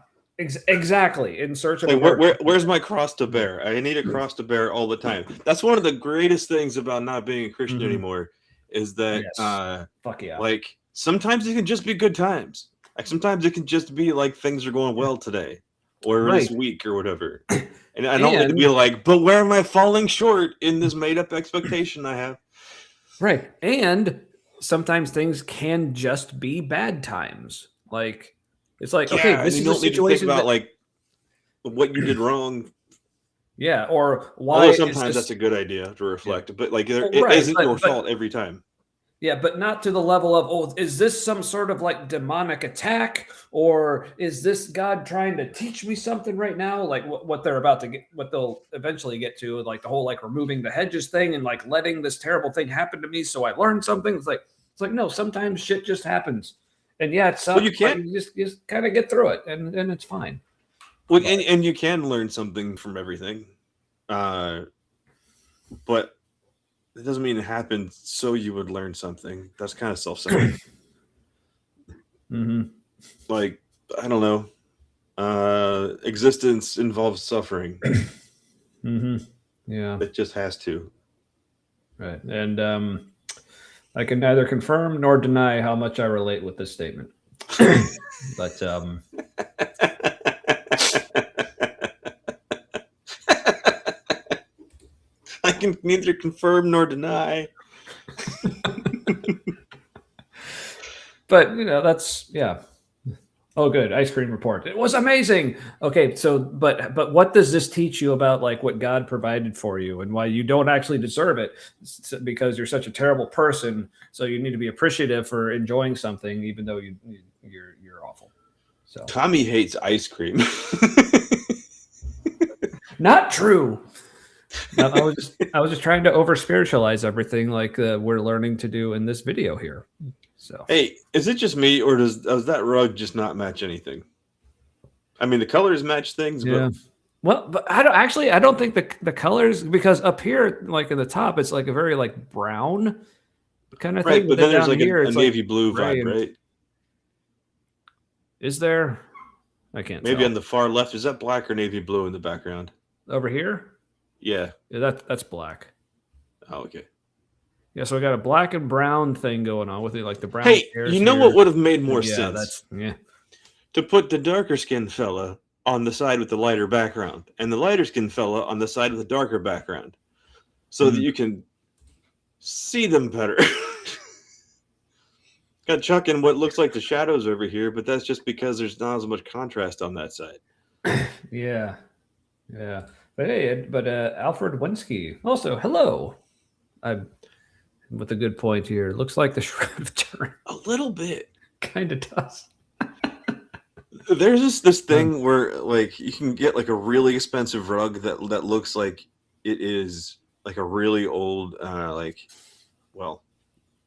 Exactly. In search of where's my cross to bear? I need a cross to bear all the time. That's one of the greatest things about not being a Christian anymore is that fuck yeah. Like sometimes it can just be good times. Like sometimes it can just be like things are going well today or this week or whatever. And I don't need to be like, but where am I falling short in this made up expectation I have? Right. And sometimes things can just be bad times. Like it's like, okay, this you is don't a need to situation think about like what you did wrong. Yeah, or why? Although sometimes that's a good idea to reflect, but like it isn't your fault every time. Yeah, but not to the level of, oh, is this some sort of like demonic attack, or is this God trying to teach me something right now? Like what they're about to get, what they'll eventually get to, like the whole like removing the hedges thing and like letting this terrible thing happen to me, so I learned something. It's like no, sometimes shit just happens, and yeah, it sucks. Well, you can't. You just kind of get through it, and it's fine. Well, and you can learn something from everything, but it doesn't mean it happened so you would learn something. That's kind of self-centered. Like, I don't know. Existence involves suffering. Yeah. It just has to. Right. And I can neither confirm nor deny how much I relate with this statement. But I can neither confirm nor deny. But that's Oh, good. Ice cream report. It was amazing. Okay, so but what does this teach you about like what God provided for you and why you don't actually deserve it? It's because you're such a terrible person. So you need to be appreciative for enjoying something, even though you're awful. So Tommy hates ice cream. Not true. I was just trying to over spiritualize everything, like we're learning to do in this video here. So hey, is it just me, or does that rug just not match anything? I mean, the colors match things, but but I don't think the colors, because up here, like in the top, it's like a very like brown kind of thing. But then there's like here, a navy blue vibe, right? Is there? I can't. Maybe tell. on the far left, is that black or navy blue in the background? Over here? Yeah. That's black. Oh, okay. Yeah, so we got a black and brown thing going on with it, like the brown. Hey, you know what would have made more sense? To put the darker skinned fella on the side with the lighter background, and the lighter skinned fella on the side with the darker background, so that you can see them better. Got Chuck in what looks like the shadows over here, but that's just because there's not as much contrast on that side. Yeah. But hey, Alfred Winsky also, hello. I'm with a good point here. Looks like the Shroud of Turin. A little bit. Kind of does. There's this thing where like you can get like a really expensive rug that looks like it is like a really old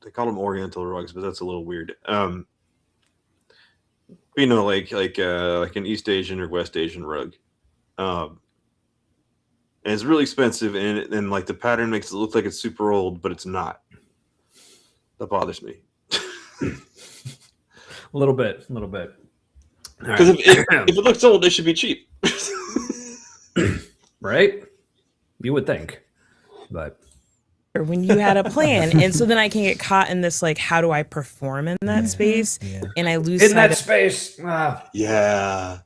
they call them Oriental rugs, but that's a little weird. Like an East Asian or West Asian rug. And it's really expensive, and like the pattern makes it look like it's super old, but it's not. That bothers me. A little bit. Because if it looks old, it should be cheap. Right? You would think. But or when you had a plan, and so then I can get caught in this like, how do I perform in that space, and I lose in that space. Yeah.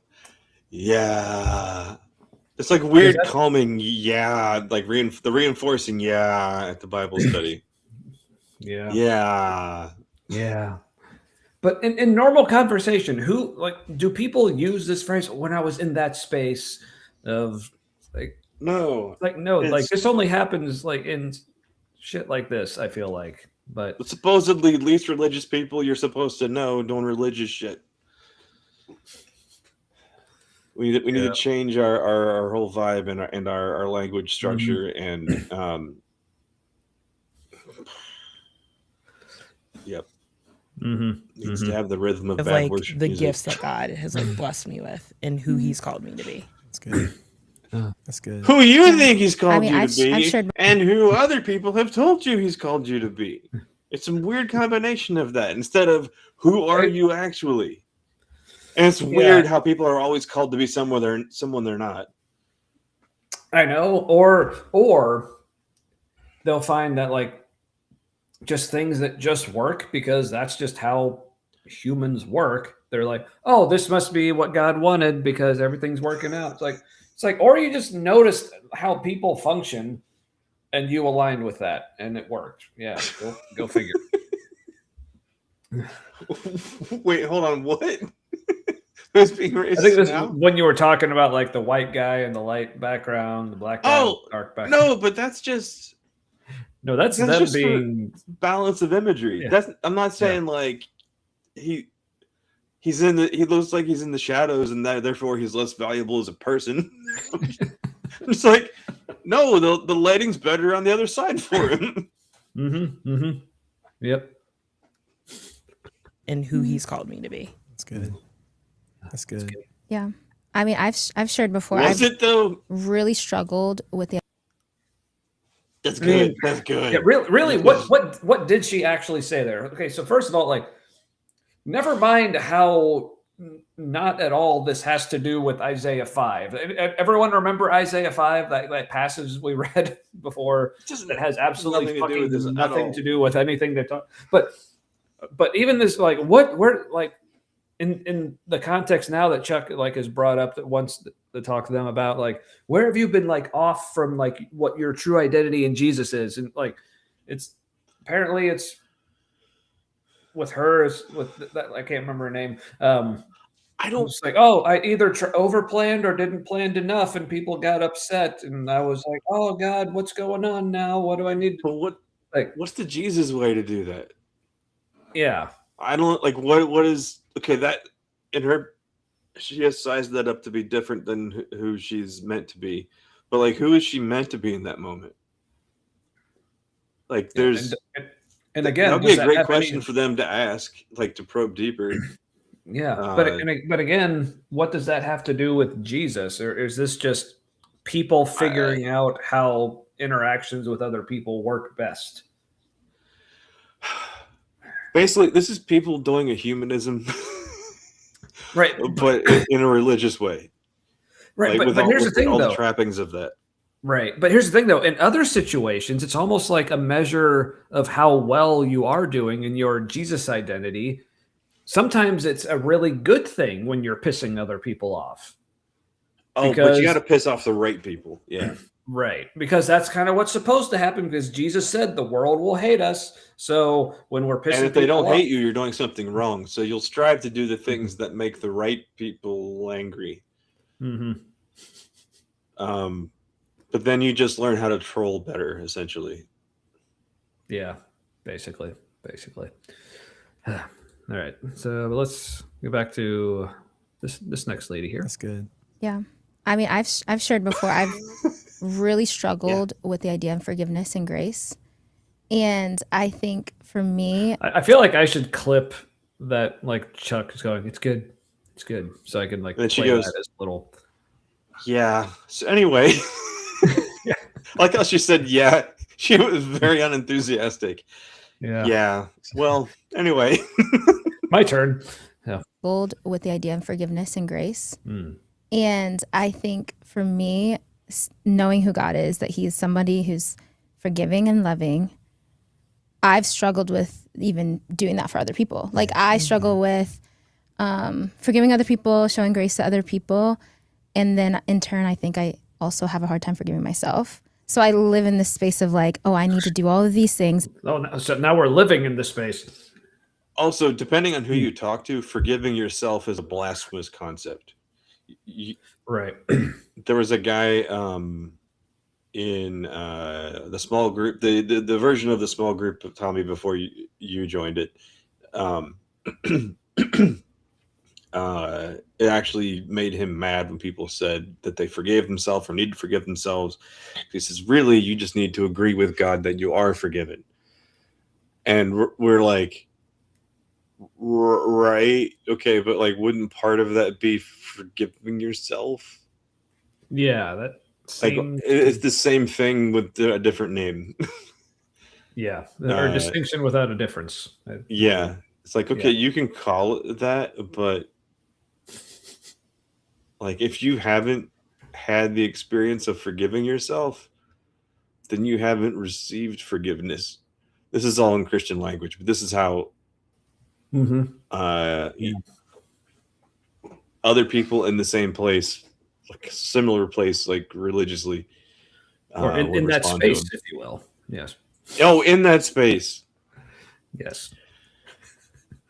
It's like weird calming, like the reinforcing, at the Bible study. Yeah. But in normal conversation, do people use this phrase? When I was in that space of no, this only happens like in shit like this. I feel like, but supposedly least religious people you're supposed to know doing religious shit. We need to change our whole vibe and our language structure and needs to have the rhythm of bad like worship the music. gifts that God has like blessed me with and who He's called me to be. That's good. That's good. Who you think He's called you to be, shared... and who other people have told you He's called you to be. It's a weird combination of that instead of who are you actually. And it's weird how people are always called to be someone they're not. I know, or they'll find that like just things that just work because that's just how humans work. They're like, oh, this must be what God wanted because everything's working out. It's like, or you just noticed how people function and you align with that and it worked. Yeah, go figure. Wait, hold on. What? Who's being racist I think this is now? when you were talking about like the white guy in the light background, the black guy in the dark background. No, but that's just That's them just being balance of imagery. Yeah. That's I'm not saying like he looks like he's in the shadows and that therefore he's less valuable as a person. It's like, no, the lighting's better on the other side for him. Yep. And who he's called me to be. That's good. That's good. Yeah. I mean, I've shared before. Was I've it though? really struggled with the That's good. That's good. Yeah, really. What did she actually say there? Okay, so first of all, like, never mind how not at all this has to do with Isaiah 5. Everyone remember Isaiah 5, that passage we read before that has absolutely nothing to do with anything they talk. But even this, like, where like in the context now that Chuck like has brought up that wants to talk to them about, like, where have you been like off from like what your true identity in Jesus is, and like it's apparently it's with her is with that I can't remember her name. I don't like, oh, I either overplanned or didn't plan enough, and people got upset, and I was like, oh God, what's going on now? What do I need? But what's the Jesus way to do that? Yeah, I don't like what is okay that in her she has sized that up to be different than who she's meant to be, but like who is she meant to be in that moment? Like there's and again, that'd be a great question for them to ask, like to probe deeper. Yeah, but again, what does that have to do with Jesus, or is this just people figuring out how interactions with other people work best? Basically, this is people doing a humanism, right? But in a religious way, right? Like but here's the thing, all though. The trappings of that. Right. But here's the thing, though. In other situations, it's almost like a measure of how well you are doing in your Jesus identity. Sometimes it's a really good thing when you're pissing other people off. Oh, but you got to piss off the right people. Yeah. Right. Because that's kind of what's supposed to happen, because Jesus said the world will hate us. So when we're pissing, and if they don't hate you, you're doing something wrong. So you'll strive to do the things that make the right people angry. But then you just learn how to troll better, essentially. Yeah, basically. All right, so let's go back to this next lady here. That's good. Yeah. I mean, I've shared before. I've really struggled with the idea of forgiveness and grace. And I think for me, I feel like I should clip that, like Chuck is going, it's good. So I can like play that as little. Yeah. So anyway, I like how she said, yeah. She was very unenthusiastic. Yeah. Well, anyway. My turn. Yeah. Bold with the idea of forgiveness and grace. And I think for me, knowing who God is, that he's somebody who's forgiving and loving, I've struggled with even doing that for other people. Like I struggle with forgiving other people, showing grace to other people. And then in turn, I think I also have a hard time forgiving myself. So I live in this space of like, oh, I need to do all of these things. Oh, so now we're living in this space. Also, depending on who you talk to, forgiving yourself is a blasphemous concept. Right. There was a guy in the small group, the version of the small group of Tommy before you joined it. It actually made him mad when people said that they forgave themselves or need to forgive themselves. He says, really, you just need to agree with God that you are forgiven. And we're like, right, okay, but like, wouldn't part of that be forgiving yourself? Yeah, that seems... it's the same thing with a different name. Yeah, or distinction without a difference. Yeah, it's like, okay, you can call it that, but like, if you haven't had the experience of forgiving yourself, then you haven't received forgiveness. this is all in Christian language, but this is how other people in the same place, like a similar place, like religiously, or would in that respond to space, him. if you will. Yes. Oh, in that space. Yes.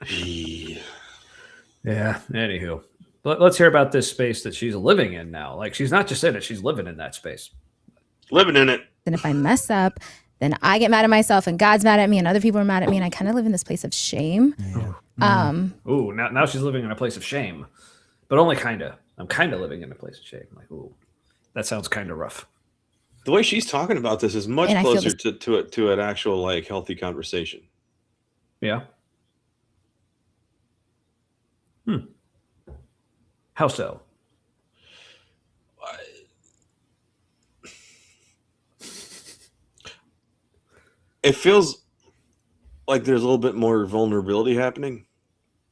Yeah. Yeah. Anywho, let's hear about this space that she's living in now. Like, she's not just in it; she's living in that space. Living in it. And if I mess up, then I get mad at myself, and God's mad at me, and other people are mad at me, and I kind of live in this place of shame. Yeah. Ooh, now she's living in a place of shame, but only kind of. I'm kind of living in a place of shame. Like, ooh, that sounds kind of rough. The way she's talking about this is much And I feel closer to an actual like healthy conversation. Yeah. How so? It feels like there's a little bit more vulnerability happening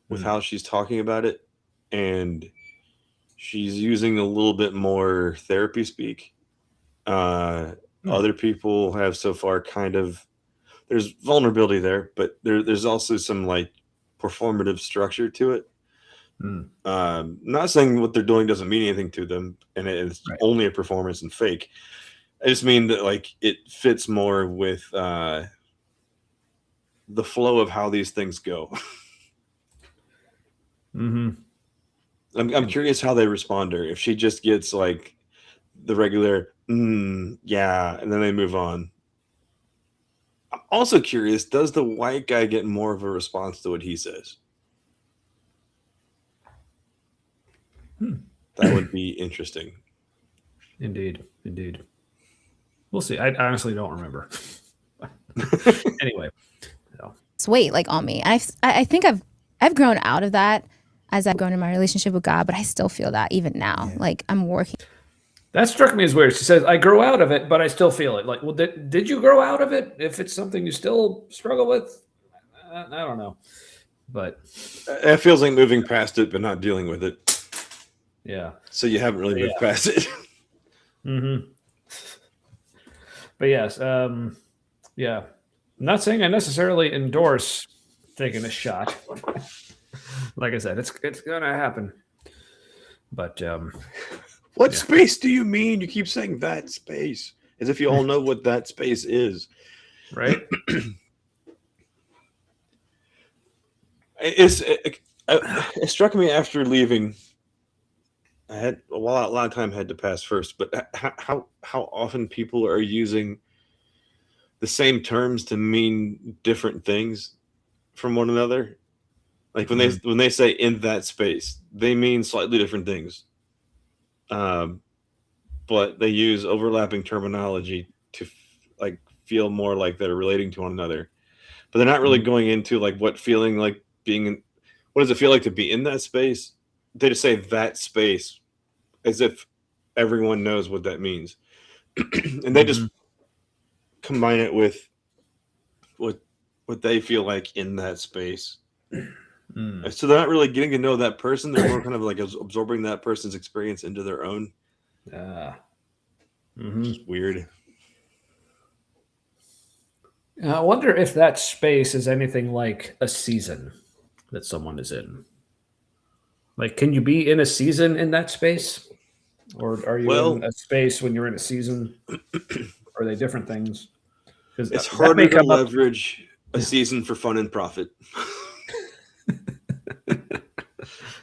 with how she's talking about it, and she's using a little bit more therapy speak. Other people have so far kind of, there's vulnerability there, but there's also some like performative structure to it. Not saying what they're doing doesn't mean anything to them, and it's only a performance and fake. I just mean that like it fits more with the flow of how these things go. I'm curious how they respond to her. If she just gets like the regular yeah, and then they move on. I'm also curious, does the white guy get more of a response to what he says? That would be interesting. Indeed. We'll see. I honestly don't remember. Anyway, Weight like on me, and I think I've grown out of that as I've grown in my relationship with God, but I still feel that even now. Like I'm working. that struck me as weird. She says, "I grow out of it, but I still feel it." Like, well, did you grow out of it? If it's something you still struggle with, I don't know. But It feels like moving past it, but not dealing with it. yeah. So you haven't really moved past it. But yes, yeah. I'm not saying I necessarily endorse taking a shot. Like I said, it's gonna happen. But what space do you mean? You keep saying that space as if you all know what that space is, right? It struck me after leaving. I had a lot of time had to pass first, but how often people are using the same terms to mean different things from one another. Like when they say in that space, they mean slightly different things. But they use overlapping terminology to like feel more like they're relating to one another. But they're not really going into like what feeling like being in, what does it feel like to be in that space? They just say that space as if everyone knows what that means. And they just combine it with what they feel like in that space. So they're not really getting to know that person. They're more kind of like absorbing that person's experience into their own. It's weird. I wonder if that space is anything like a season that someone is in. Like, can you be in a season in that space? Or are you in a space when you're in a season? Are they different things? Because it's harder to leverage a season for fun and profit.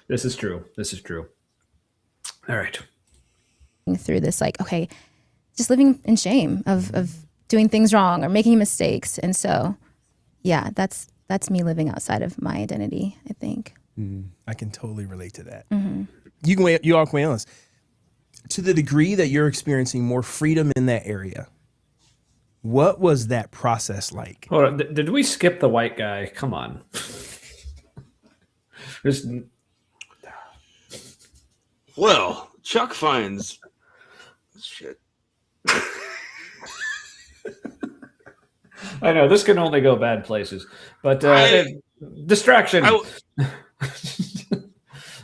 This is true. All right. Through this, like, okay, just living in shame of doing things wrong or making mistakes. And so, yeah, that's me living outside of my identity, I think. I can totally relate to that. You all can weigh on this. To the degree that you're experiencing more freedom in that area, what was that process like? Hold on. Did we skip the white guy? Come on. Well, Chuck finds shit. I know this can only go bad places, but distraction.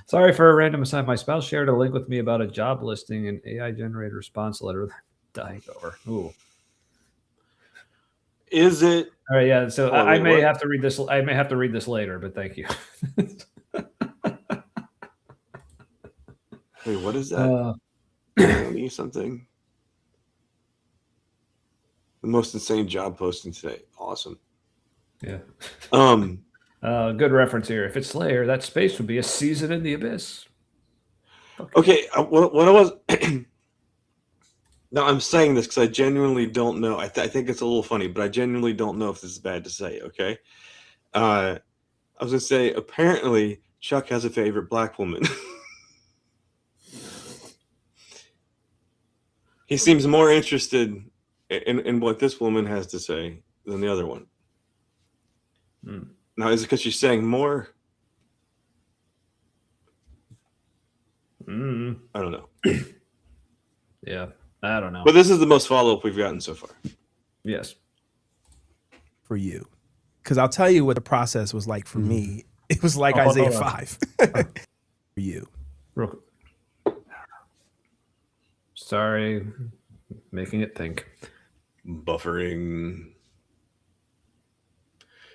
Sorry for a random aside. My spouse shared a link with me about a job listing and AI generated response letter. Died over. Ooh. Is it? All right, yeah. So Oh, I wait, may what? have to read this. I may have to read this later, but thank you. Wait, what is that? 20 something. The most insane job posting today. Awesome. Yeah. Good reference here. If it's Slayer, that space would be a season in the abyss. Okay, what I was. No, I'm saying this because I genuinely don't know. I think it's a little funny, but I genuinely don't know if this is bad to say. Okay, I was gonna say apparently Chuck has a favorite black woman. He seems more interested in what this woman has to say than the other one. Now, is it because she's saying more? I don't know. Yeah, I don't know. But this is the most follow-up we've gotten so far. Yes. For you. Because I'll tell you what the process was like for me. It was like Isaiah 5. For you. Real Sorry, making it think. Buffering.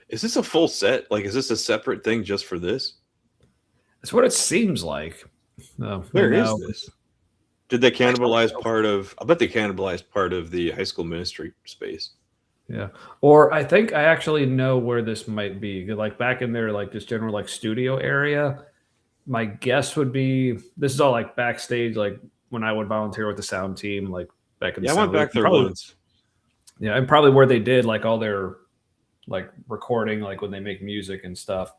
Is this a full set? Like, is this a separate thing just for this? That's what it seems like. Where is this? Did they cannibalize part of? I bet they cannibalized part of the high school ministry space. Yeah, or I think I actually know where this might be. Like back in their like just general like studio area. My guess would be this is all like backstage, like when I would volunteer with the sound team, like back in the I went back there once. Yeah, and probably where they did like all their like recording, like when they make music and stuff.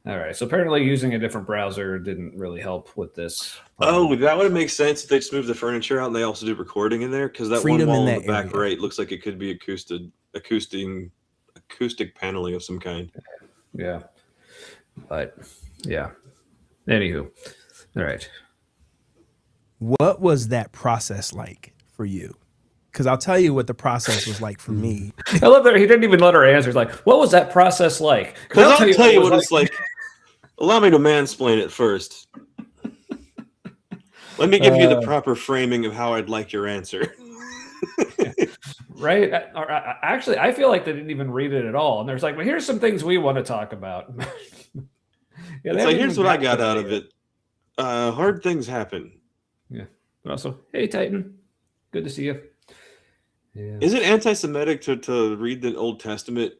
All right, so apparently using a different browser didn't really help with this. Oh, that would make sense if they just move the furniture out and they also do recording in there, because that Freedom one wall in in the that back area. right looks like it could be acoustic paneling of some kind. Yeah, but yeah. Anywho, all right. What was that process like for you? Because I'll tell you what the process was like for me. I love that he didn't even let her answer. He's like, what was that process like? Because I'll tell you what it's like. Allow me to mansplain it first. Let me give you the proper framing of how I'd like your answer. Right? Actually, I feel like they didn't even read it at all. And there's like, well, here's some things we want to talk about. Yeah, it's like, here's what I got out of it. Hard things happen. Yeah. But also, hey, Titan. Good to see you. Yeah. Is it anti-Semitic to read the Old Testament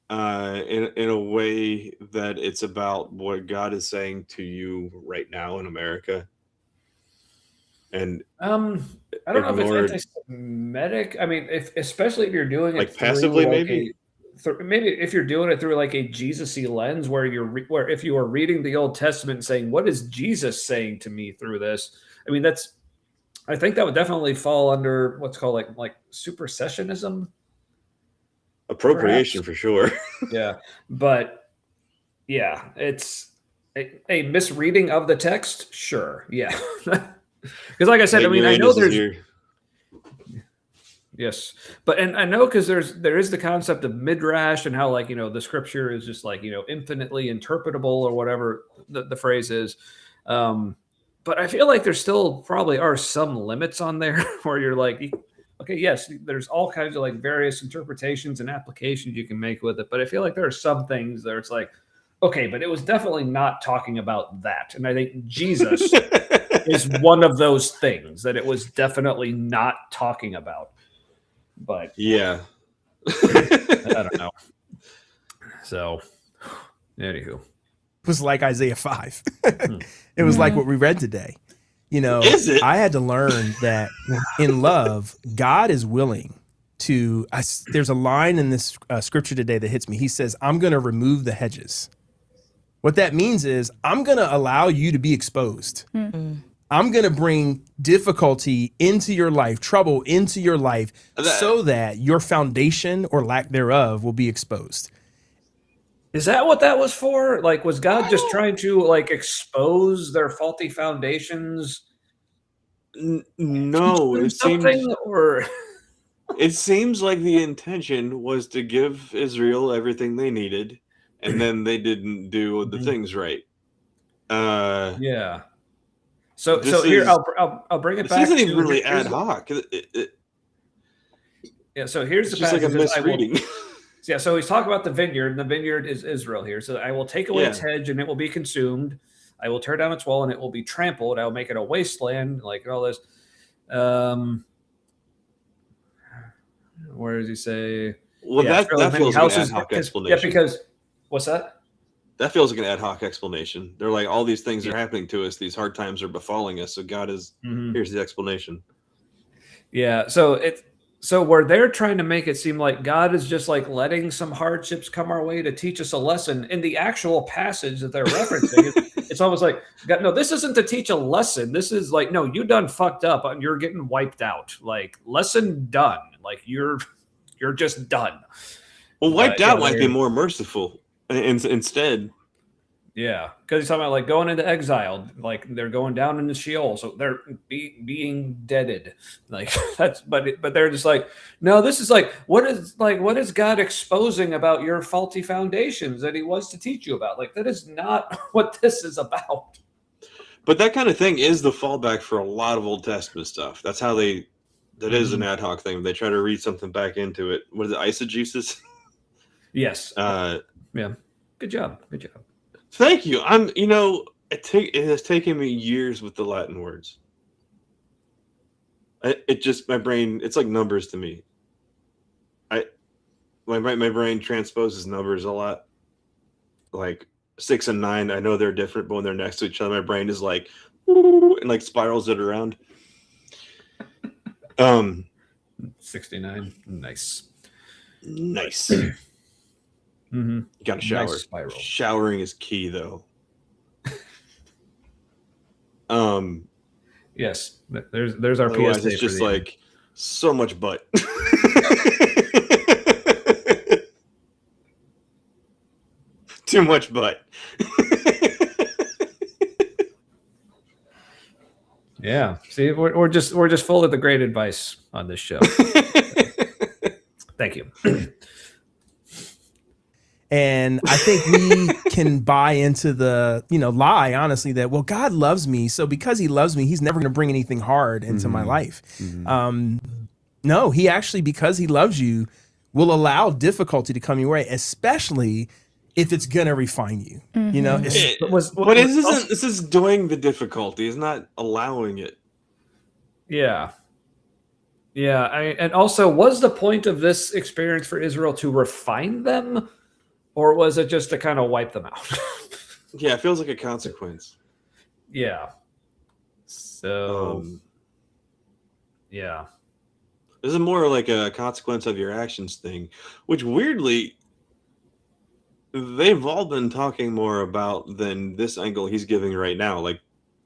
in a way that it's about what God is saying to you right now in America? And I don't know if it's anti-Semitic. I mean, especially if you're doing it like passively, maybe. Maybe if you're doing it through like a Jesus-y lens, where where if you are reading the Old Testament and saying, "What is Jesus saying to me through this?" I mean, I think that would definitely fall under what's called like supersessionism. Appropriation, perhaps. For sure. Yeah, but yeah, it's a misreading of the text. Sure, yeah, because like I said, I mean, I know there's here. Yes, but and I know because there is the concept of midrash and how like the scripture is just like infinitely interpretable or whatever the phrase is. But I feel like there still probably are some limits on there where you're like, okay, yes, there's all kinds of like various interpretations and applications you can make with it. But I feel like there are some things that it's like, okay, but it was definitely not talking about that. And I think Jesus is one of those things that it was definitely not talking about. But yeah, I don't know. So, anywho, It was like Isaiah 5. It was like what we read today. Is it? I had to learn that in love, God is willing to. There's a line in this scripture today that hits me. He says, "I'm going to remove the hedges." What that means is I'm going to allow you to be exposed. I'm going to bring difficulty into your life, trouble into your life, so that your foundation or lack thereof will be exposed. Is that what that was for? Like, was God just trying to like expose their faulty foundations? No, it it seems like the intention was to give Israel everything they needed, and then they didn't do the things right. Yeah. So here I'll bring it back. This isn't even really ad hoc. Yeah, so here's It's the just like a passage. misreading. Yeah, so he's talking about the vineyard, and the vineyard is Israel here. So I will take away its hedge, and it will be consumed. I will tear down its wall, and it will be trampled. I will make it a wasteland, like all this. Where does he say? Well, that feels like an ad hoc explanation. Yeah, because what's that? That feels like an ad hoc explanation. They're like, all these things are happening to us. These hard times are befalling us. So God is here's the explanation. Yeah. So where they're trying to make it seem like God is just like letting some hardships come our way to teach us a lesson. In the actual passage that they're referencing, it's almost like, God, no, this isn't to teach a lesson. This is like, no, you done fucked up and you're getting wiped out. Like, lesson done. Like you're just done. Well, wiped out might be more merciful instead. Yeah, because he's talking about like going into exile, like they're going down into Sheol, so they're being deaded. Like that's, but they're just like, no, this is like, what is God exposing about your faulty foundations that He wants to teach you about? Like that is not what this is about. But that kind of thing is the fallback for a lot of Old Testament stuff. That's how that is an ad hoc thing. They try to read something back into it. What is it, eisegesis? Yes. Yeah. Good job. Thank you. It has taken me years with the Latin words. My brain, it's like numbers to me. My brain transposes numbers a lot. Like 6 and 9, I know they're different, but when they're next to each other, my brain is like, and like spirals it around. 69. Nice. You gotta shower. Nice spiral. Showering is key, though. Yes, there's our otherwise PSA. It's just like so much butt. Too much butt. Yeah. See, we're just full of the great advice on this show. Thank you. And I think we can buy into the, lie, honestly, that, well, God loves me. So because He loves me, He's never going to bring anything hard into my life. No, He actually, because He loves you, will allow difficulty to come your way, especially if it's going to refine you. This is doing the difficulty. It's not allowing it. Yeah. Yeah. And also, was the point of this experience for Israel to refine them? Or was it just to kind of wipe them out? Yeah, it feels like a consequence. Yeah. So, yeah. This is more like a consequence of your actions thing, which weirdly, they've all been talking more about than this angle he's giving right now. Like,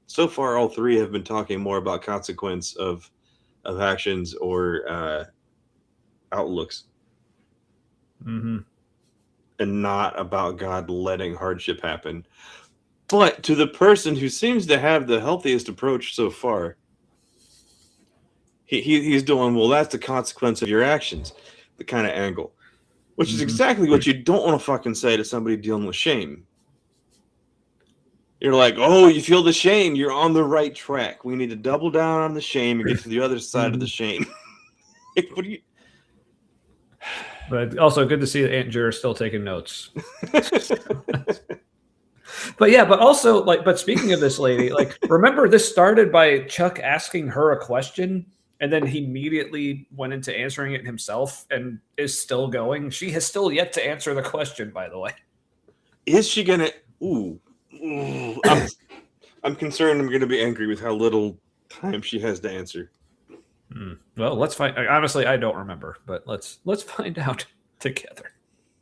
so far, all three have been talking more about consequence of actions or outlooks. Mm-hmm. And not about God letting hardship happen. But to the person who seems to have the healthiest approach so far, he's doing, well, that's the consequence of your actions, the kind of angle. Which is exactly what you don't want to fucking say to somebody dealing with shame. You're like, oh, you feel the shame, you're on the right track. We need to double down on the shame and get to the other side of the shame. What do you... But also good to see that Aunt Jer is still taking notes. But also, but speaking of this lady, remember this started by Chuck asking her a question, and then he immediately went into answering it himself and is still going. She has still yet to answer the question, by the way. Is she gonna? I'm concerned I'm gonna be angry with how little time she has to answer. Well, let's find. Honestly, I don't remember, but let's find out together.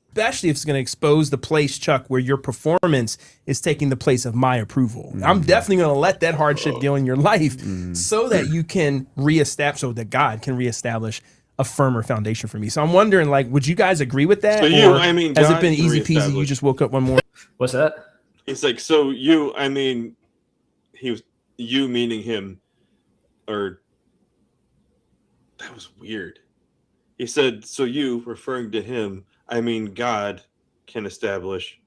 Especially if it's going to expose the place, Chuck, where your performance is taking the place of my approval. I'm definitely going to let that hardship go in your life so that you can reestablish, so that God can reestablish a firmer foundation for me. So I'm wondering, would you guys agree with that? So has it been easy peasy? You just woke up one morning. What's that? He's like, he was, you meaning him, or that was weird. He said, so you, referring to him, God can establish.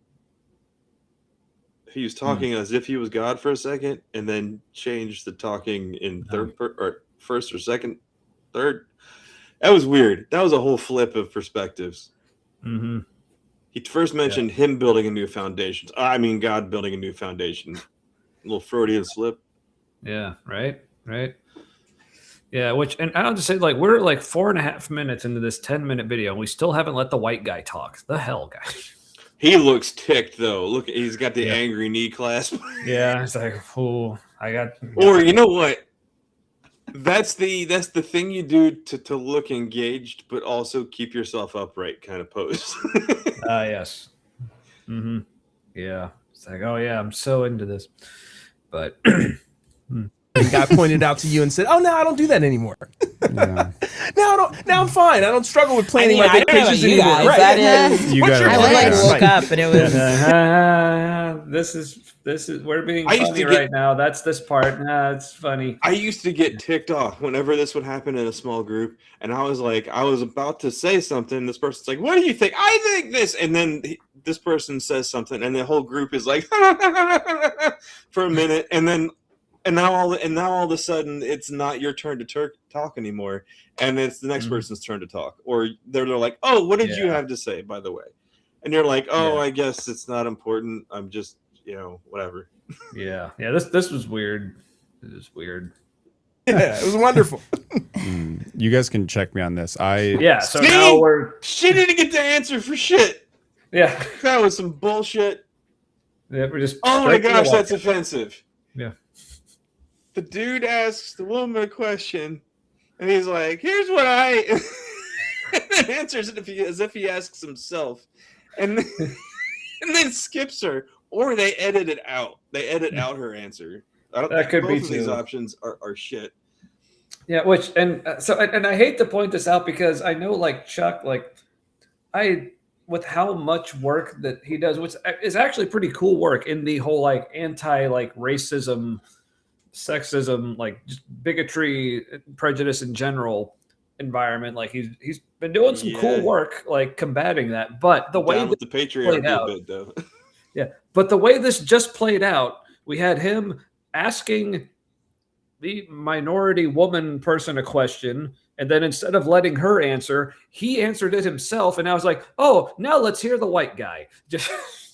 He was talking as if he was God for a second, and then changed the talking in first or second, third. That was weird. That was a whole flip of perspectives. Mm-hmm. He first mentioned him building a new foundation. I mean, God building a new foundation. A little Freudian slip. Yeah, right. Yeah, and I'll just say, like, we're like 4.5 minutes into this 10-minute video, and we still haven't let the white guy talk. The hell, guys. He looks ticked though. Look, he's got the angry knee clasp. Yeah, it's like, oh, I got. Or you know what? That's the thing you do to look engaged, but also keep yourself upright, kind of pose. Yes. Mm-hmm. Yeah. It's like, oh yeah, I'm so into this, but. And got pointed out to you and said, "Oh no, I don't do that anymore. Yeah. Now I'm fine. I don't struggle with planning my I don't know about vacations you anymore." guys. Right? That is, You What's gotta your I relax. plan? woke up and it was. This is we're being I used funny to get- right now. That's this part. It's funny. I used to get ticked off whenever this would happen in a small group, and I was about to say something. This person's like, "What do you think?" I think this, and then this person says something, and the whole group is like, for a minute, and now all of a sudden it's not your turn to talk anymore, and it's the next person's turn to talk, or they're like, "Oh, what did you have to say, by the way?" And you're like, "Oh, I guess it's not important. I'm just, whatever." Yeah. This was weird. It was weird. Yeah, it was wonderful. You guys can check me on this. So See? now we're. She didn't get to answer for shit. Yeah. That was some bullshit. Yeah. We're just. Oh my straight to the gosh, wall. that's offensive. Yeah. The dude asks the woman a question, and he's like, "Here's what I," and then answers it as if he asks himself, and then skips her, or they edit it out. They edit out her ansor. That could be both of these too. options are shit. Yeah, and I hate to point this out because I know, like, Chuck, like, with how much work that he does, which is actually pretty cool work in the whole, like, anti, like, racism, sexism, like, just bigotry, prejudice in general environment. Like, he's been doing some cool work, like, combating that. But the way Down with the patriarchy a bit, though. Yeah, but the way this just played out, we had him asking the minority woman person a question, and then instead of letting her answer, he answered it himself. And I was like, oh, now let's hear the white guy. Just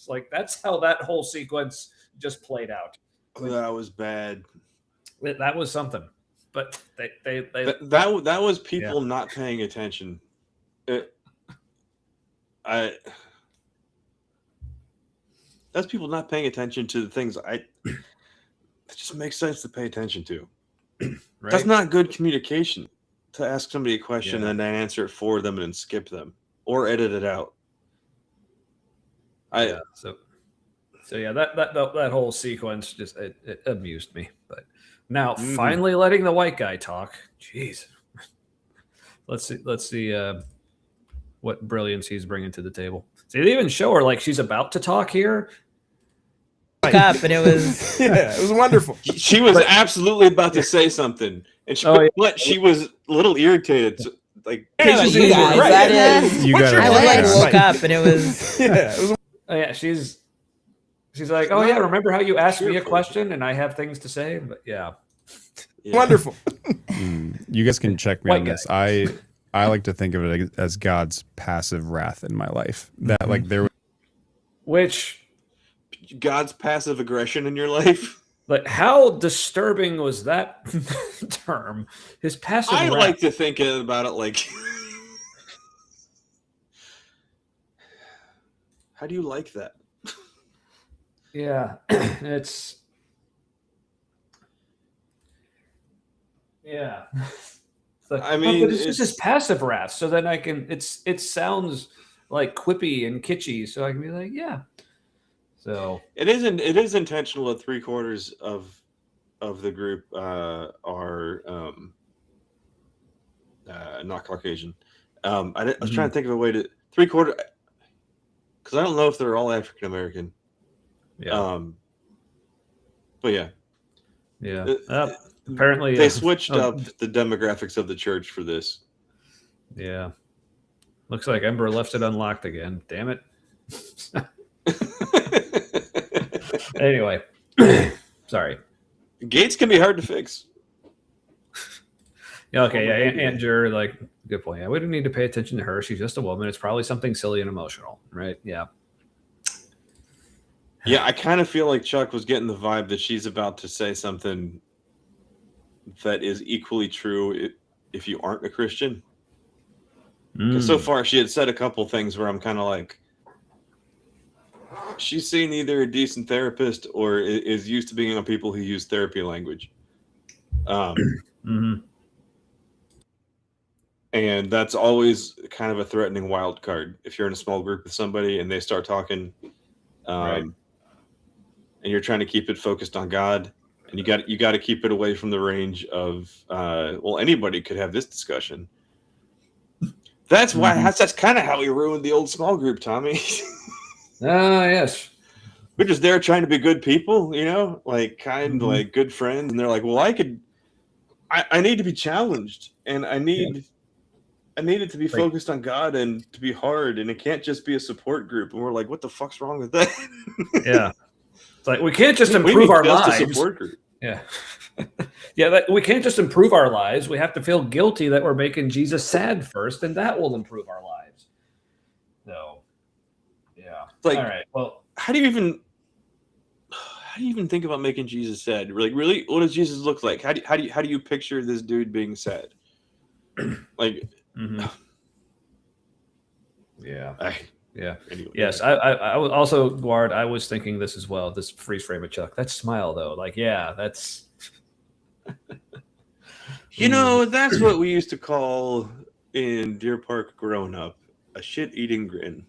like, that's how that whole sequence just played out. That was bad. That was something. But that was people not paying attention. That's people not paying attention to the things it just makes sense to pay attention to. Right? That's not good communication, to ask somebody a question and then answer it for them and then skip them or edit it out. So that whole sequence just it amused me. But now finally letting the white guy talk. Jeez. Let's see what brilliance he's bringing to the table. See, they even show her like she's about to talk here. Up and it was it was wonderful. She was absolutely about to say something, and she was a little irritated. So, like, you guys, that is. You got I woke up and it was. Oh yeah, she's like, oh yeah, remember how you asked me a question and I have things to say? But yeah. Wonderful. You guys can check me White on this. I like to think of it as God's passive wrath in my life. That like there was which God's passive aggression in your life. Like, how disturbing was that term? His passive I wrath. like to think about it like, how do you like that? Yeah, it's like, I mean, but it's just passive wrath. So then I can. It sounds like quippy and kitschy. So I can be like, yeah. So it is intentional that 3/4 of the group are not Caucasian. I was trying to think of a way to 3/4 because I don't know if they're all African American. Yeah. But yeah. Yeah. Apparently they switched up the demographics of the church for this. Yeah. Looks like Ember left it unlocked again. Damn it. Anyway, sorry. Gates can be hard to fix. Yeah, okay, yeah. Aunt Jer like Good point. Yeah, we don't need to pay attention to her. She's just a woman. It's probably something silly and emotional, right? Yeah. Yeah, I kind of feel like Chuck was getting the vibe that she's about to say something that is equally true if you aren't a Christian. Because so far she had said a couple things where I'm kind of like, she's seen either a decent therapist or is used to being on people who use therapy language. And that's always kind of a threatening wild card. If you're in a small group with somebody and they start talking, Right. and you're trying to keep it focused on God, and you got to keep it away from the range of, well, anybody could have this discussion. That's why that's kind of how we ruined the old small group, Tommy. Yes. We're just there trying to be good people, you know, like like good friends, and they're like, well, I need to be challenged, and I need it to be focused on God and to be hard, and it can't just be a support group. And we're like, what the fuck's wrong with that? Yeah. It's like, we can't just improve our lives. A support group. Yeah. Yeah, we can't just improve our lives. We have to feel guilty that we're making Jesus sad first, and that will improve our lives. So, yeah. Like, all right. Well, how do you even think about making Jesus sad? Like, really, what does Jesus look like? How do you picture this dude being sad? Like, yeah. Yeah. Anyway, yes. I was also, Guard, I was thinking this as well. This freeze frame of Chuck. That smile, though. Like, yeah, that's. You know, that's what we used to call in Deer Park growing up a shit-eating grin.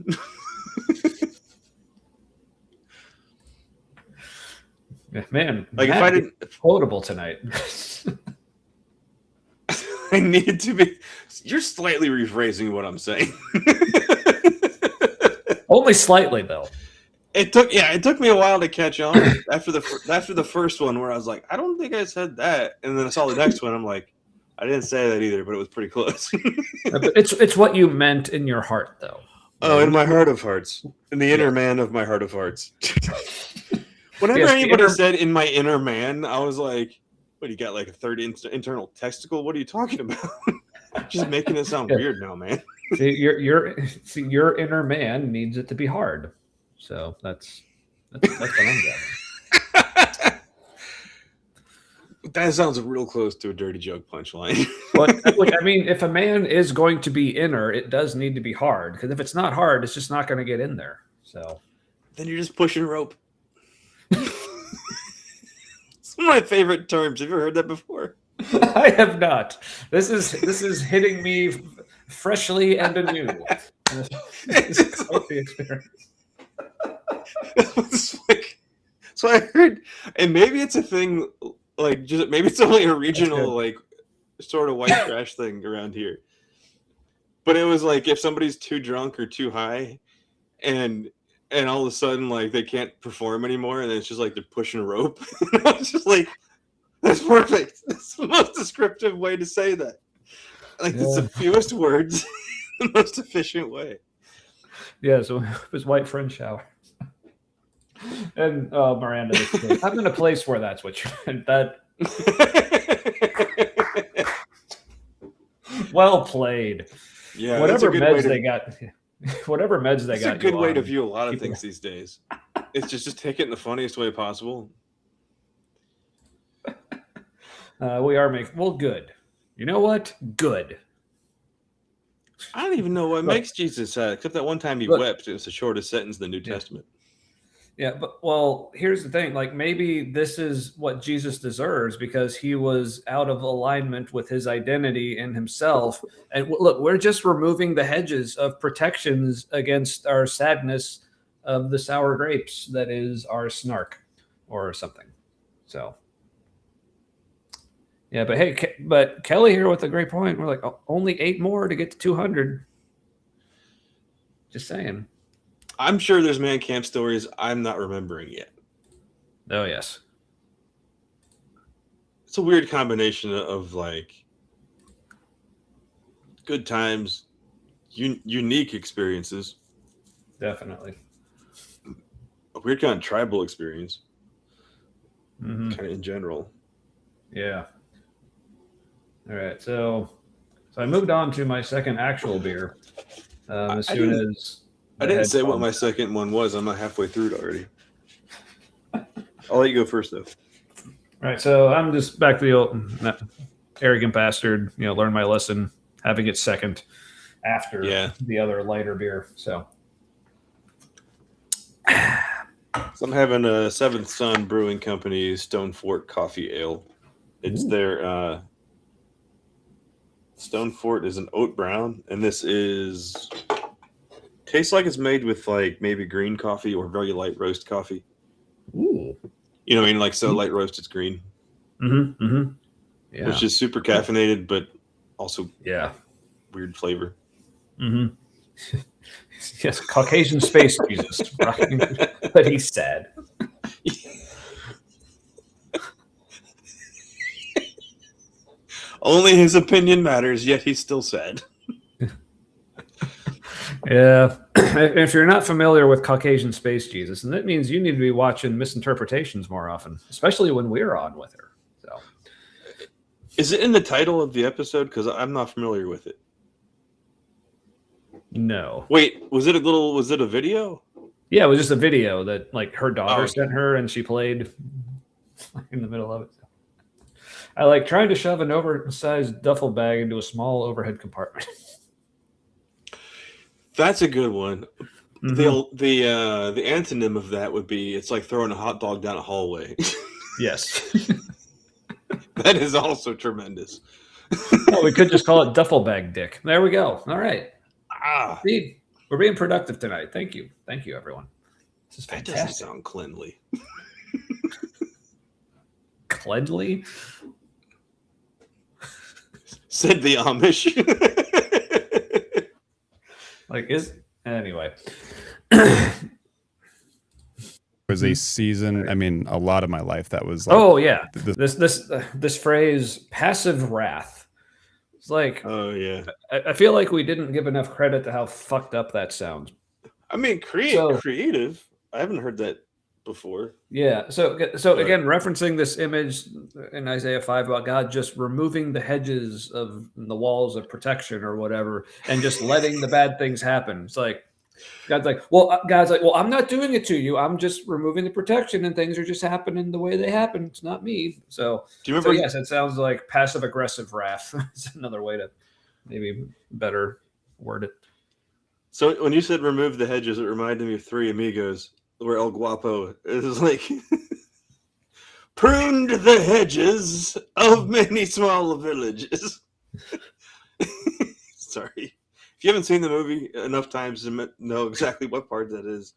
Man, like, if I didn't quotable tonight. I needed to be. You're slightly rephrasing what I'm saying. Only slightly, though. It took me a while to catch on after the first one, where I was like, I don't think I said that, and then I saw the next one. I'm like, I didn't say that either, but it was pretty close. It's what you meant in your heart, though. Oh, in my heart of hearts, in the inner man of my heart of hearts. Whenever anybody said "in my inner man," I was like, "What? You got like a third internal testicle? What are you talking about?" Just making it sound weird now, man. See, your inner man needs it to be hard. So that's what I'm getting. That sounds real close to a dirty joke punchline. But look, I mean, if a man is going to be inner, it does need to be hard. Because if it's not hard, it's just not going to get in there. So then you're just pushing rope. It's one of my favorite terms. Have you ever heard that before? I have not. This is hitting me freshly and anew. It's quite the experience. So I heard, and maybe it's a thing, like just maybe it's only a regional, like sort of white trash thing around here. But it was like if somebody's too drunk or too high, and all of a sudden like they can't perform anymore, and it's just like they're pushing a rope. I was just like, that's perfect. That's the most descriptive way to say that. Like it's the fewest words, the most efficient way. Yeah, so it was white friend shower. And Miranda, I'm in a place where that's what you meant. That well played. Yeah, whatever meds they got. Whatever meds they got. It's a good way to view a lot of things these days. It's just take it in the funniest way possible. We are making good. You know what? Good. I don't even know what makes Jesus sad, except that one time he wept. It was the shortest sentence in the New Testament. Yeah, but here's the thing. Like maybe this is what Jesus deserves because he was out of alignment with his identity in himself. And look, we're just removing the hedges of protections against our sadness of the sour grapes that is our snark or something. So, yeah, but hey, but Kelly here with a great point. We're like, only 8 more to get to 200. Just saying. I'm sure there's man camp stories I'm not remembering yet. Oh, yes. It's a weird combination of like good times, unique experiences. Definitely. A weird kind of tribal experience. Mm-hmm. Kind of in general. Yeah. All right. So So I moved on to my second actual beer. As soon as I didn't say what my second one was. I'm not halfway through it already. I'll let you go first, though. All right, so I'm just back to the old arrogant bastard. Learn my lesson, having it second after the other lighter beer. So I'm having a Seventh Son Brewing Company Stone Fort Coffee Ale. It's their Stone Fort is an oat brown, and this tastes like it's made with like maybe green coffee or very light roast coffee. Ooh. You know what I mean? Like so light roast, it's green. Mm-hmm. Mm-hmm. Yeah. Which is super caffeinated, but also weird flavor. Mm-hmm. Yes, Caucasian space Jesus, right? But he's sad. Only his opinion matters, yet he's still sad. Yeah. If you're not familiar with Caucasian space Jesus, and that means you need to be watching Misinterpretations more often, especially when we're on with her. So, is it in the title of the episode? Because I'm not familiar with it. No. Wait, was it a video? Yeah, it was just a video that like her daughter sent her, and she played in the middle of it. I like trying to shove an oversized duffel bag into a small overhead compartment. That's a good one. Mm-hmm. The antonym of that would be it's like throwing a hot dog down a hallway. Yes. That is also tremendous. Well, we could just call it duffel bag dick. There we go. All right. See, we're being productive tonight. Thank you. Thank you, everyone. This is fantastic. That doesn't sound cleanly. Cleanly? Said the Amish. Anyway. There was a season, I mean, a lot of my life that was like, oh yeah. This phrase, passive wrath. It's like, oh yeah. I feel like we didn't give enough credit to how fucked up that sounds. I mean, creative. I haven't heard that before. Yeah. So again, referencing this image in Isaiah 5 about God just removing the hedges of the walls of protection or whatever, and just letting the bad things happen. It's like God's like, well, I'm not doing it to you. I'm just removing the protection, and things are just happening the way they happen. It's not me. So, do you remember? So yes, it sounds like passive aggressive wrath. It's another way to maybe better word it. So when you said remove the hedges, it reminded me of Three Amigos, where El Guapo is like pruned the hedges of many small villages. Sorry. If you haven't seen the movie enough times to know exactly what part that is.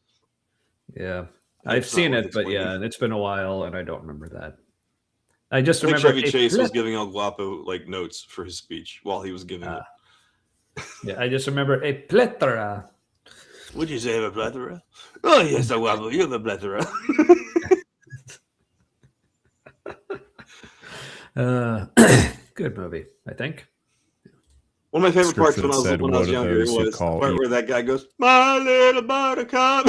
Yeah. I've seen it, but yeah, it's been a while and I don't remember that. I just remember Chevy Chase was giving El Guapo like notes for his speech while he was giving it. Yeah, I just remember a plethora. Would you say I have a plethora? Oh yes, El Guapo, you have a plethora. Good movie, I think. One of my favorite parts when I was younger was the part where that guy goes, "My little buttercup."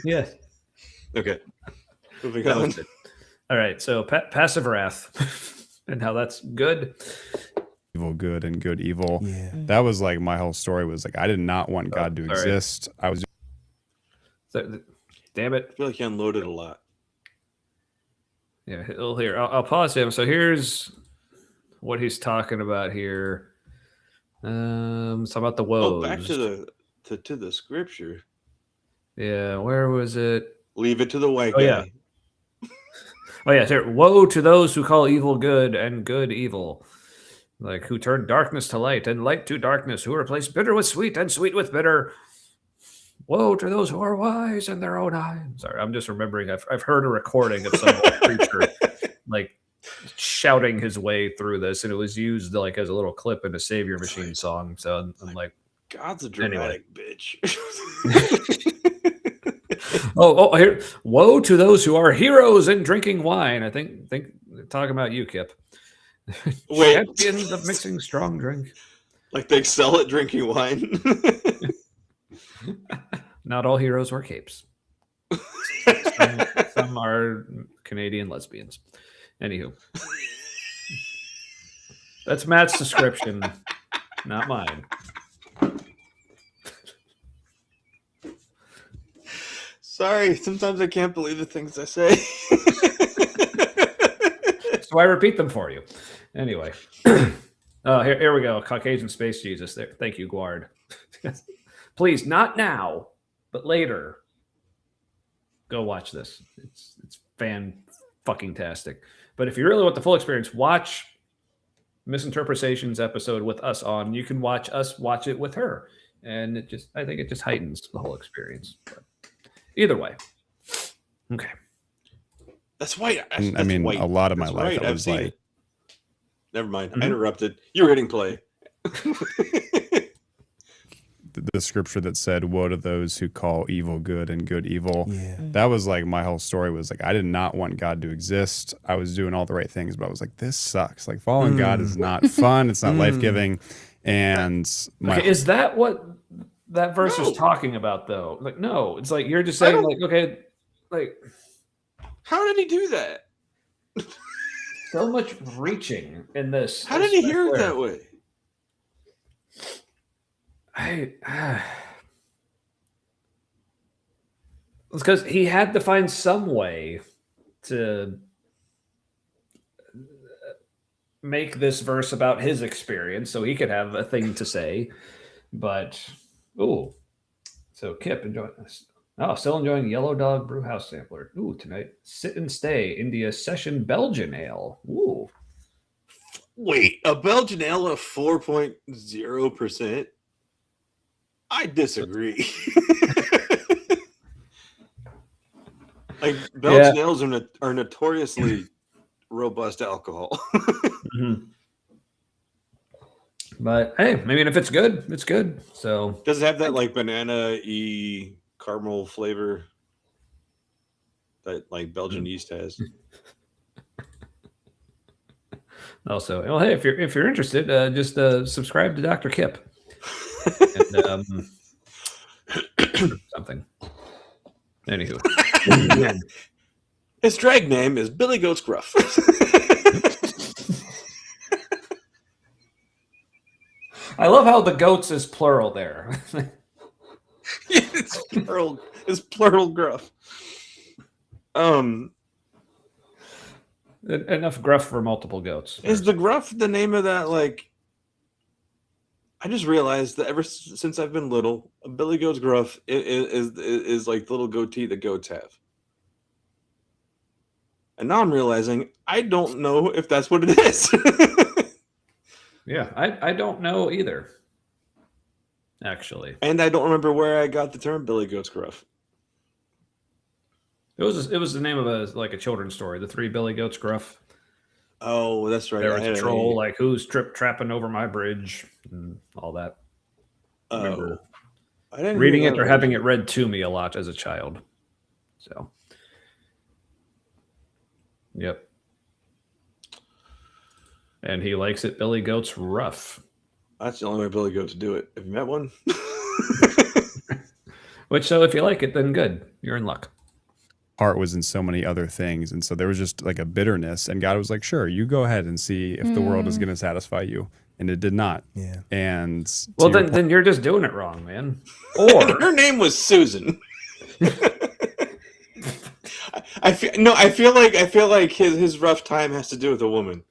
Yes. Okay. Moving on. All right. So passive wrath, and how that's good. Evil good and good evil. Yeah. That was like my whole story was like I did not want God to exist. I was. Damn it! I feel like he unloaded a lot. Yeah. Here, I'll pause him. So here's what he's talking about here. It's about the woes. Oh, back to the scripture. Yeah, where was it? Leave it to the white guy. Yeah. Oh yeah, here. Woe to those who call evil good and good evil, like who turn darkness to light and light to darkness, who replace bitter with sweet and sweet with bitter. Woe to those who are wise in their own eyes. Sorry, I'm just remembering. I've heard a recording of some old preacher like shouting his way through this, and it was used like as a little clip in a Savior Machine song. So I'm like, God's a dramatic bitch. oh, here. Woe to those who are heroes in drinking wine. I think talking about you, Kip. Wait. Champions of mixing strong drink. Like they excel at drinking wine. Not all heroes wear capes. Some are Canadian lesbians. Anywho. That's Matt's description not mine. Sorry, sometimes I can't believe the things I say. So I repeat them for you. Anyway. Here we go. Caucasian Space Jesus. There. Thank you, Guard. Please, not now, but later. Go watch this. It's fan-fucking-tastic. But if you really want the full experience, watch Misinterpretations episode with us on. You can watch us watch it with her. And I think it just heightens the whole experience. But either way. Okay. That's white. I mean, a lot of my life, I was like, never mind. I interrupted. You were hitting play. the scripture that said, "Woe to those who call evil good and good evil." Yeah. That was like my whole story. Was like, I did not want God to exist. I was doing all the right things, but I was like, this sucks. Like, following God is not fun. It's not life giving. And is that what that verse is talking about, though? Like, no, it's like you're just saying, like, okay, like, how did he do that? So much reaching in this. How did he hear it that way? It's because he had to find some way to make this verse about his experience so he could have a thing to say. But, so Kip enjoying this. Oh, still enjoying Yellow Dog Brewhouse Sampler. Ooh, tonight. Sit and Stay, India Session Belgian Ale. Ooh. Wait, a Belgian ale of 4.0%? I disagree. Like, Belgian ales are notoriously robust alcohol. But, hey, I mean, if it's good, it's good. So does it have that, like, banana-y caramel flavor that, like, Belgian yeast has? Also, well, hey, if you're interested, just subscribe to Dr. Kip. And, something. Anywho, his drag name is Billy Goat's Gruff. I love how the goats is plural there. It's plural. It's plural gruff. Enough gruff for multiple goats. Is the gruff the name of that? Like, I just realized that ever since I've been little, a Billy Goat's Gruff is like the little goatee that goats have. And now I'm realizing I don't know if that's what it is. Yeah, I don't know either. Actually, and I don't remember where I got the term Billy Goat's Gruff. It was the name of a children's story, The Three Billy Goats Gruff. Oh, that's right. There was a troll, like, who's trapping over my bridge and all that. I remember reading it or having it read to me a lot as a child. So, yep. And he likes it, Billy Goat's rough. That's the only way Billy Goats do it. Have you met one? Which, so if you like it, then good. You're in luck. Heart was in so many other things, and so there was just like a bitterness, and God was like, sure, you go ahead and see if the world is going to satisfy you, and it did not. Yeah. And well, then you're just doing it wrong, man. Or her name was Susan. I feel like his rough time has to do with a woman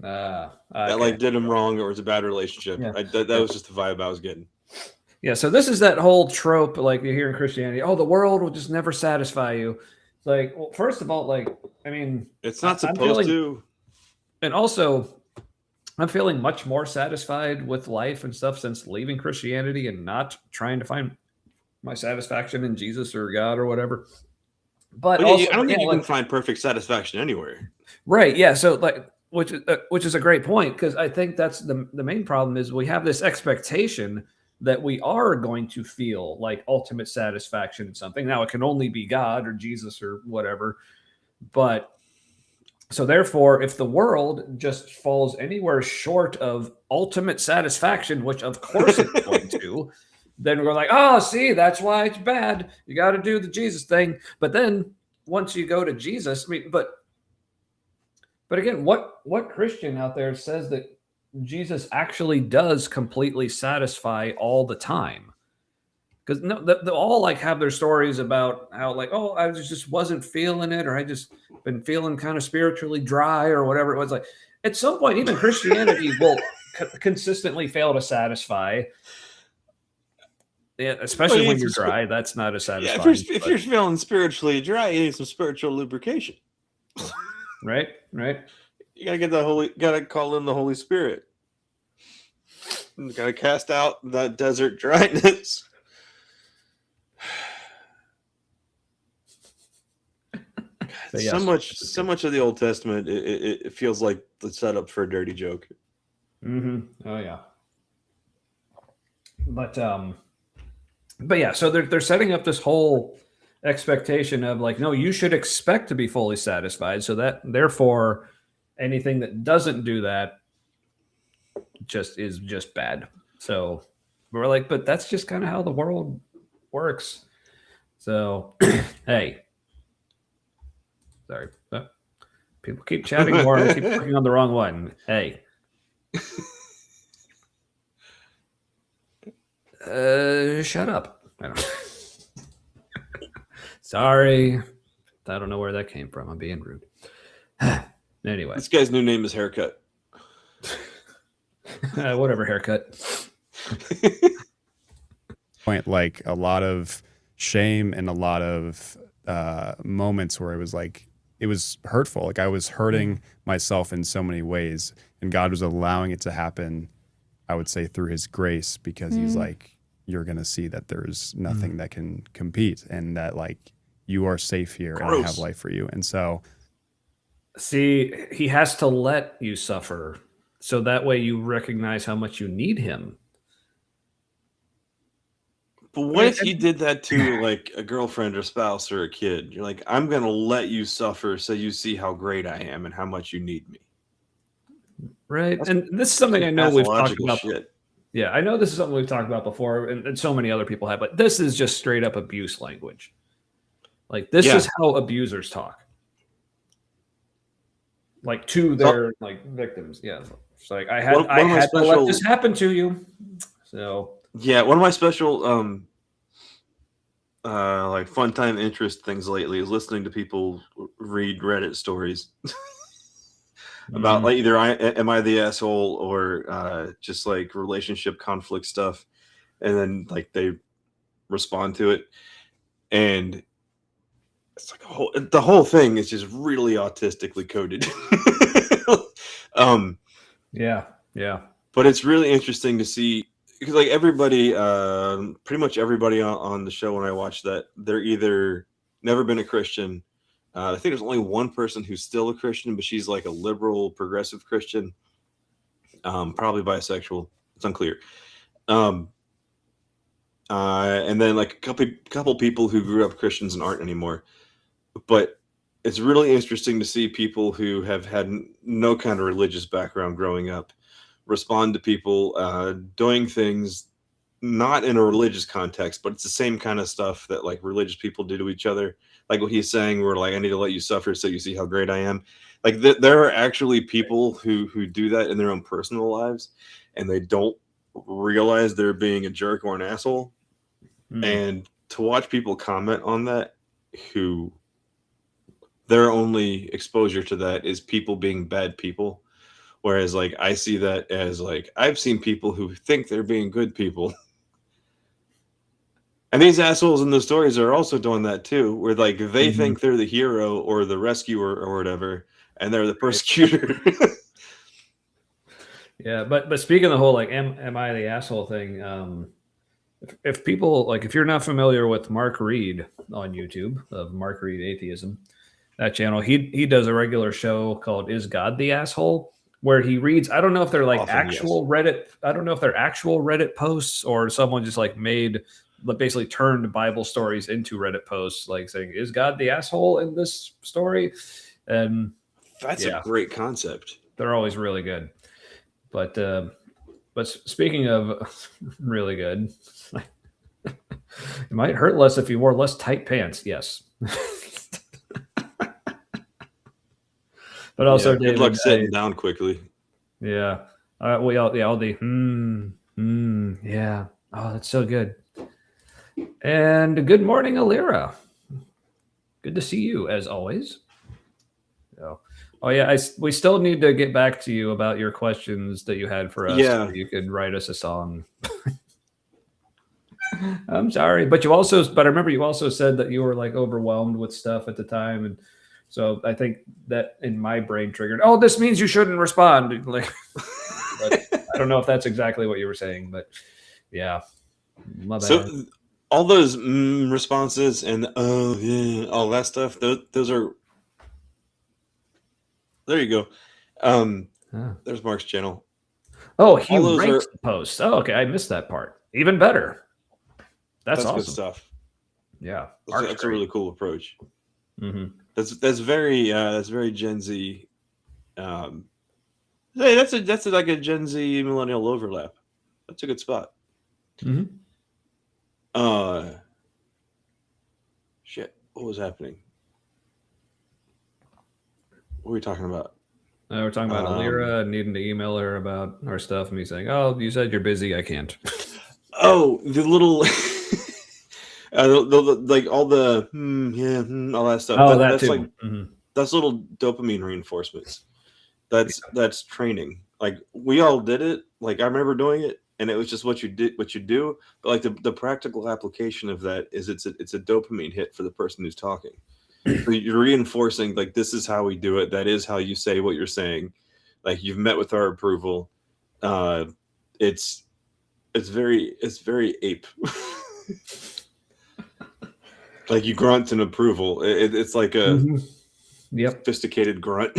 okay. that like did him wrong, or it was a bad relationship. Yeah. That was just the vibe I was getting. Yeah, so this is that whole trope, like you hear in Christianity. Oh, the world will just never satisfy you. It's like, well, first of all, like, I mean, it's not supposed to. And also, I'm feeling much more satisfied with life and stuff since leaving Christianity and not trying to find my satisfaction in Jesus or God or whatever. But also, also, I don't think you can find perfect satisfaction anywhere. Right? Yeah. So, like, which is a great point, because I think that's the main problem is we have this expectation that we are going to feel like ultimate satisfaction in something. Now, it can only be God or Jesus or whatever. But so therefore, if the world just falls anywhere short of ultimate satisfaction, which of course it's going to, then we're like, oh, see, that's why it's bad. You got to do the Jesus thing. But then once you go to Jesus, I mean, but again, what Christian out there says that Jesus actually does completely satisfy all the time. Because no, they all like have their stories about how like, oh, I just wasn't feeling it, or I just been feeling kind of spiritually dry, or whatever it was. Like at some point, even Christianity will consistently fail to satisfy. Yeah, especially when you're dry, that's not as Yeah, satisfying. if you're feeling spiritually dry, you need some spiritual lubrication. Right. You gotta call in the Holy Spirit. You gotta cast out that desert dryness. Yes, so much of the Old Testament, it feels like the setup for a dirty joke. Oh yeah. But yeah, so they're setting up this whole expectation of like, no, you should expect to be fully satisfied. So that therefore anything that doesn't do that is just bad. So we're like, but that's just kind of how the world works. So hey. Sorry. People keep chatting more. I keep clicking on the wrong one. Hey. Shut up. I don't. Sorry. I don't know where that came from. I'm being rude. Anyway. This guy's new name is Haircut. Whatever, Haircut. Point like a lot of shame and a lot of moments where it was like, it was hurtful. Like I was hurting myself in so many ways, and God was allowing it to happen, I would say, through his grace, because he's like, you're going to see that there's nothing that can compete, and that like you are safe here and I have life for you. And so see, he has to let you suffer so that way you recognize how much you need him. But what if he did that to like a girlfriend or spouse or a kid? You're like, I'm going to let you suffer so you see how great I am and how much you need me. Right. And this is something I know we've talked about. Shit. Yeah, I know this is something we've talked about before, and so many other people have, but this is just straight up abuse language. Like this is how abusers talk. Like to their like victims. Yeah. It's like I had to let this happen to you. So yeah, one of my special like fun time interest things lately is listening to people read Reddit stories about like either am I the asshole or just like relationship conflict stuff, and then like they respond to it, and it's like the whole thing is just really autistically coded. Yeah. But it's really interesting to see, because like everybody, pretty much everybody on the show when I watch that, they're either never been a Christian. I think there's only one person who's still a Christian, but she's like a liberal, progressive Christian, probably bisexual. It's unclear. And then like a couple people who grew up Christians and aren't anymore. But it's really interesting to see people who have had no kind of religious background growing up respond to people doing things not in a religious context, but it's the same kind of stuff that like religious people do to each other. Like what he's saying, we're like, I need to let you suffer so you see how great I am. Like there are actually people who do that in their own personal lives, and they don't realize they're being a jerk or an asshole. And to watch people comment on that, who their only exposure to that is people being bad people. Whereas like I see that as like I've seen people who think they're being good people. And these assholes in the stories are also doing that too, where like they think they're the hero or the rescuer or whatever, and they're the persecutor. Yeah, but speaking of the whole like am I the asshole thing, if people like if you're not familiar with Mark Reed on YouTube of Mark Reed Atheism, that channel, he does a regular show called Is God the Asshole? Where he reads, I don't know if they're like Reddit, I don't know if they're actual Reddit posts or someone just like basically turned Bible stories into Reddit posts, like saying, is God the asshole in this story? And that's a great concept. They're always really good. But speaking of really good, it might hurt less if you wore less tight pants. Yes. But also, good luck sitting down quickly. Yeah. We all the yeah. Oh, that's so good. And good morning, Alira. Good to see you as always. Oh yeah, we still need to get back to you about your questions that you had for us. Yeah. So you could write us a song. I'm sorry, but I remember you also said that you were like overwhelmed with stuff at the time, and so I think that in my brain triggered. Oh, this means you shouldn't respond. Like, but I don't know if that's exactly what you were saying, but yeah, my bad. So all those responses and all that stuff, those are. There you go. There's Mark's channel. Oh, he ranks the posts. Oh, okay, I missed that part. Even better. That's awesome. Good stuff. Yeah, that's a really cool approach. Mm-hmm. That's very Gen Z. Hey, that's like a Gen Z millennial overlap. That's a good spot. Mm-hmm. Shit. What was happening? What were we talking about? We're talking about Alira needing to email her about our stuff, and me saying, "Oh, you said you're busy. I can't." Oh, the little, like all the all that stuff. Oh, that's too. Like that's little dopamine reinforcements. That's training. Like we all did it. Like I remember doing it, and it was just what you do. But like the practical application of that is it's a dopamine hit for the person who's talking. So you're reinforcing like this is how we do it. That is how you say what you're saying. Like you've met with our approval. It's very ape. Like you grunt an approval. It's like a sophisticated grunt.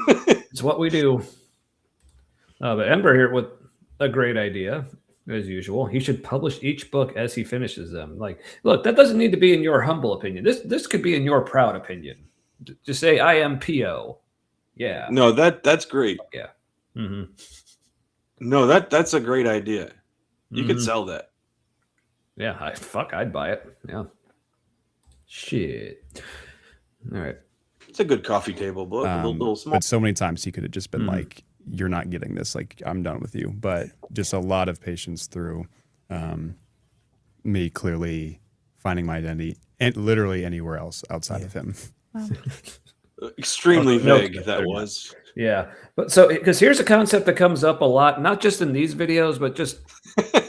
It's what we do. But Ember here with a great idea. As usual, he should publish each book as he finishes them. Like, look, that doesn't need to be in your humble opinion. This could be in your proud opinion. Just say, I am PO. Yeah. No, that's great. Yeah. Mm-hmm. No, that's a great idea. You could sell that. Yeah, I'd buy it. Yeah. Shit. All right. It's a good coffee table book. A little small. But so many times he could have just been like, you're not getting this. Like, I'm done with you. But just a lot of patience through me clearly finding my identity and literally anywhere else outside of him. Wow. Extremely vague that was. Yeah. But so, because here's a concept that comes up a lot, not just in these videos, but just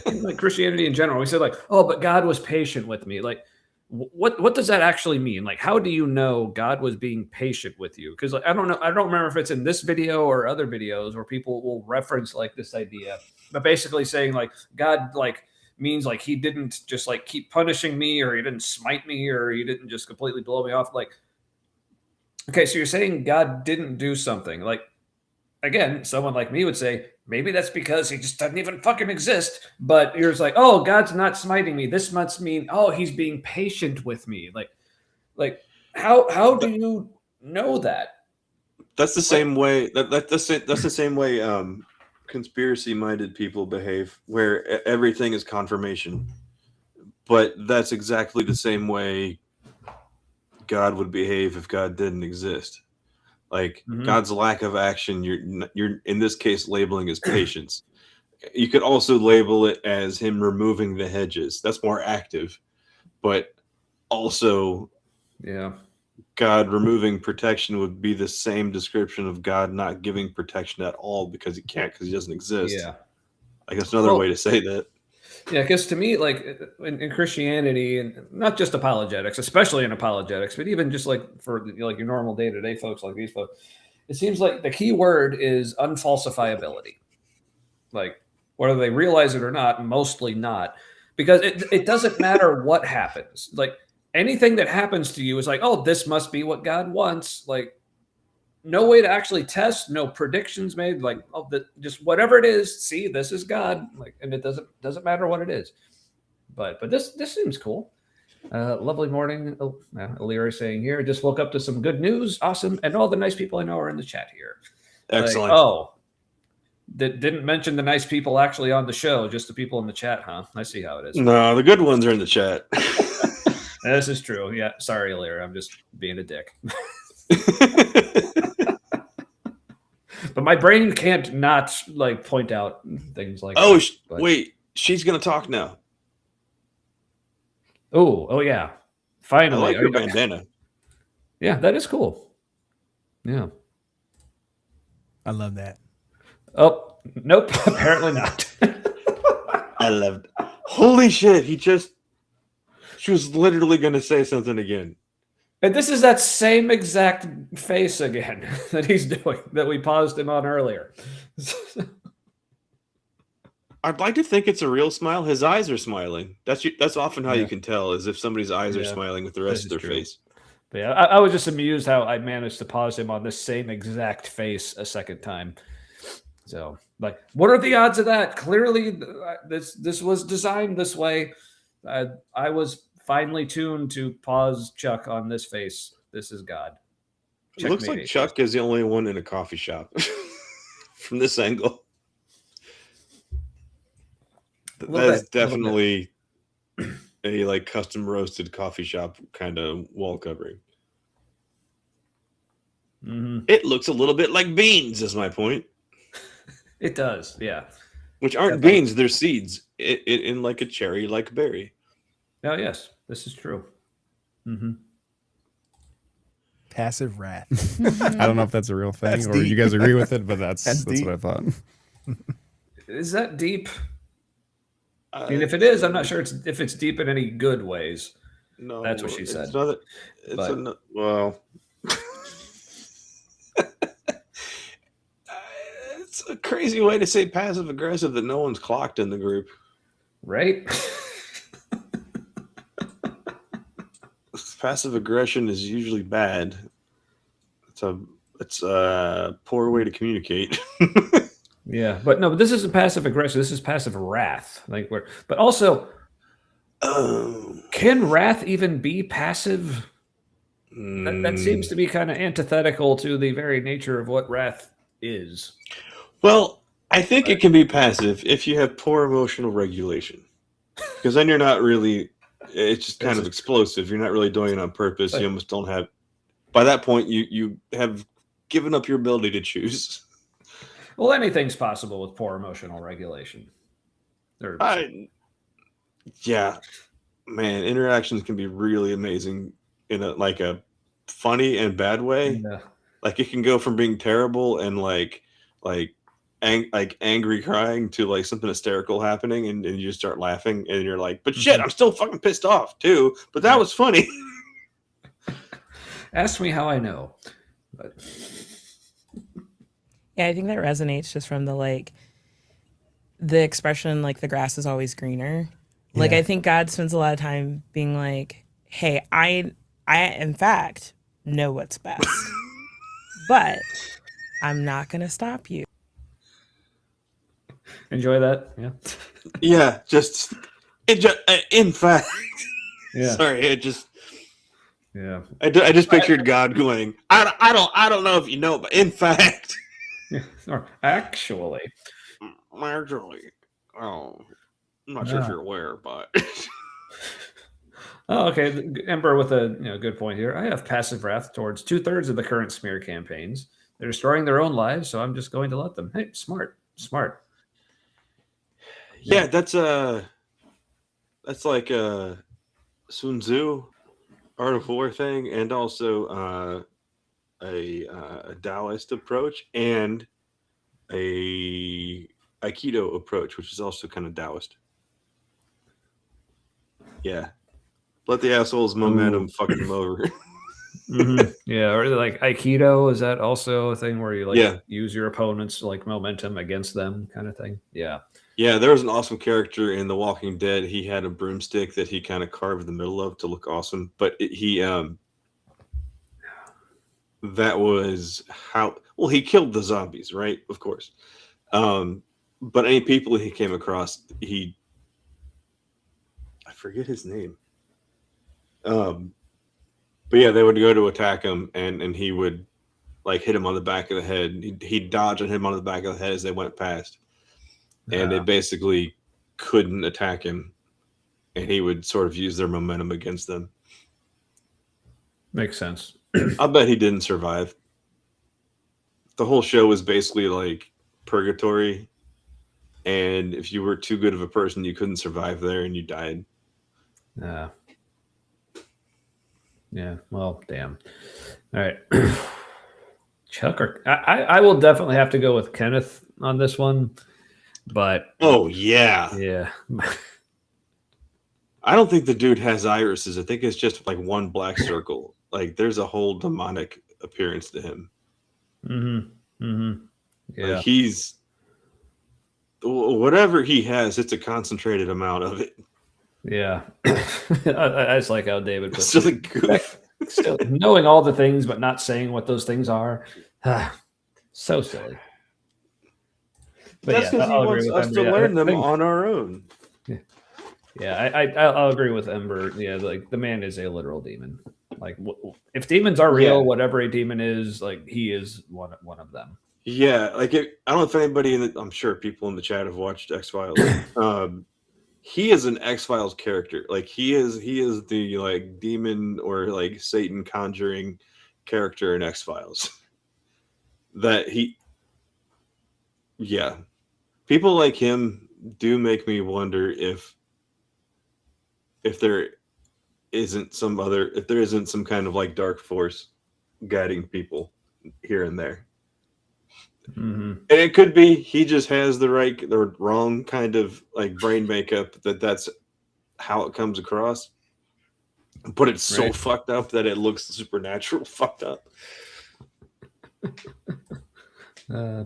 in like Christianity in general. We said like, oh, but God was patient with me. Like, what does that actually mean? Like, how do you know God was being patient with you? Because like, I don't know. I don't remember if it's in this video or other videos where people will reference like this idea, but basically saying like God like means like he didn't just like keep punishing me, or he didn't smite me, or he didn't just completely blow me off. Like, okay, so you're saying God didn't do something. Like, again, someone like me would say, maybe that's because he just doesn't even fucking exist. But you're just like, oh, God's not smiting me. This must mean, oh, he's being patient with me. Like how do you know that? That's the same way. That's the same way conspiracy-minded people behave, where everything is confirmation. But that's exactly the same way God would behave if God didn't exist. Like God's lack of action, you're in this case labeling as patience. You could also label it as him removing the hedges. That's more active, but also, God removing protection would be the same description of God not giving protection at all because he can't, because he doesn't exist. Yeah, I guess another way to say that. Yeah, because to me, like in Christianity, and not just apologetics, especially in apologetics, but even just like for like your normal day-to-day folks like these folks, it seems like the key word is unfalsifiability. Like whether they realize it or not, mostly not, because it doesn't matter what happens. Like anything that happens to you is like, oh, this must be what God wants. Like no way to actually test, no predictions made. Like, oh, just whatever it is. See, this is God. Like, and it doesn't matter what it is. But this seems cool. Lovely morning, Alira saying here. Just woke up to some good news. Awesome, and all the nice people I know are in the chat here. Excellent. Like, didn't mention the nice people actually on the show, just the people in the chat, huh? I see how it is. No, the good ones are in the chat. This is true. Yeah, sorry, Alira. I'm just being a dick. But my brain can't not like point out things like Oh, that. wait, she's gonna talk now. Oh yeah. I Finally. like her bandana. Yeah, that is cool. Yeah. I love that. Oh, nope. Apparently not. I loved. Holy shit! She was literally gonna say something again. And this is that same exact face again that he's doing that we paused him on earlier. I'd like to think it's a real smile. His eyes are smiling. That's often how you can tell, is if somebody's eyes are smiling with the rest of their face. But yeah, I was just amused how I managed to pause him on this same exact face a second time. So, like, what are the odds of that? Clearly, this was designed this way. I was finely tuned to pause Chuck on this face. This is God. It looks like Chuck is the only one in a coffee shop from this angle. That is definitely a like custom roasted coffee shop kind of wall covering. Mm-hmm. It looks a little bit like beans, is my point. It does, yeah. Which aren't beans, they're seeds in like a cherry-like berry. Oh, yes, this is true. Mm-hmm. Passive wrath. I don't know if that's a real thing or you guys agree with it, but that's what I thought. Is that deep? I mean, if it is, I'm not sure if it's deep in any good ways. No, that's what she said. Well, it's a crazy way to say passive aggressive that no one's clocked in the group, right? Passive aggression is usually bad. It's a poor way to communicate. Yeah, but no, but this isn't passive aggression. This is passive wrath. But also, can wrath even be passive? That seems to be kind of antithetical to the very nature of what wrath is. Well, I think it can be passive if you have poor emotional regulation, because then you're not really. It's just kind of explosive. You're not really doing it on purpose. You almost don't have. By that point, you have given up your ability to choose. Well, anything's possible with poor emotional regulation. Yeah, man, interactions can be really amazing in a funny and bad way. Yeah. Like it can go from being terrible and like angry crying to like something hysterical happening, and you just start laughing, and you're like, but shit, I'm still fucking pissed off too. But that was funny. Ask me how I know. But yeah, I think that resonates just from the expression, like the grass is always greener. Like, I think God spends a lot of time being like, hey, I in fact know what's best, but I'm not going to stop you. Enjoy that. Yeah. Yeah. In fact, yeah. Sorry. Yeah. I just pictured God going, I don't know if you know, but in fact. Or actually. Oh, I'm not sure if you're aware, but. Oh, okay. Ember with a good point here. I have passive wrath towards 2/3 of the current smear campaigns. They're destroying their own lives, so I'm just going to let them. Hey, smart. Yeah, that's like a Sun Tzu Art of War thing, and also a Taoist approach, and a Aikido approach, which is also kind of Taoist. Yeah. Let the assholes momentum fuck them over. Mm-hmm. Yeah, or like Aikido, is that also a thing where you use your opponent's like momentum against them kind of thing? Yeah. Yeah, there was an awesome character in The Walking Dead. He had a broomstick that he kind of carved the middle of to look awesome. But that was how he killed the zombies, right? Of course. But any people he came across, I forget his name. But yeah, they would go to attack him, and he would like hit him on the back of the head. He'd dodge and hit him on the back of the head as they went past. And they basically couldn't attack him, and he would sort of use their momentum against them. Makes sense. I bet he didn't survive. the whole show was basically like purgatory, and if you were too good of a person, you couldn't survive there, and you died. Yeah. Well, damn. All right. Chuck, or I will definitely have to go with Kenneth on this one, but oh yeah, I don't think the dude has irises. I think it's just like one black circle. Like there's a whole demonic appearance to him. Yeah, like he's whatever he has, it's a concentrated amount of it. Yeah. I just like how David puts Still a goof. Still, knowing all the things but not saying what those things are. So silly. But that's because he wants us to learn them on our own. I'll agree with Ember. Yeah, like the man is a literal demon. Like if demons are real, whatever a demon is, like he is one of them. Yeah, like I don't know if anybody I'm sure people in the chat have watched X-Files. He is an X-Files character. Like he is the like demon or like Satan conjuring character in X-Files. People like him do make me wonder if there isn't some kind of like dark force guiding people here and there. And it could be he just has the wrong kind of like brain makeup that's how it comes across, but it's so fucked up that it looks supernatural fucked up. Hey,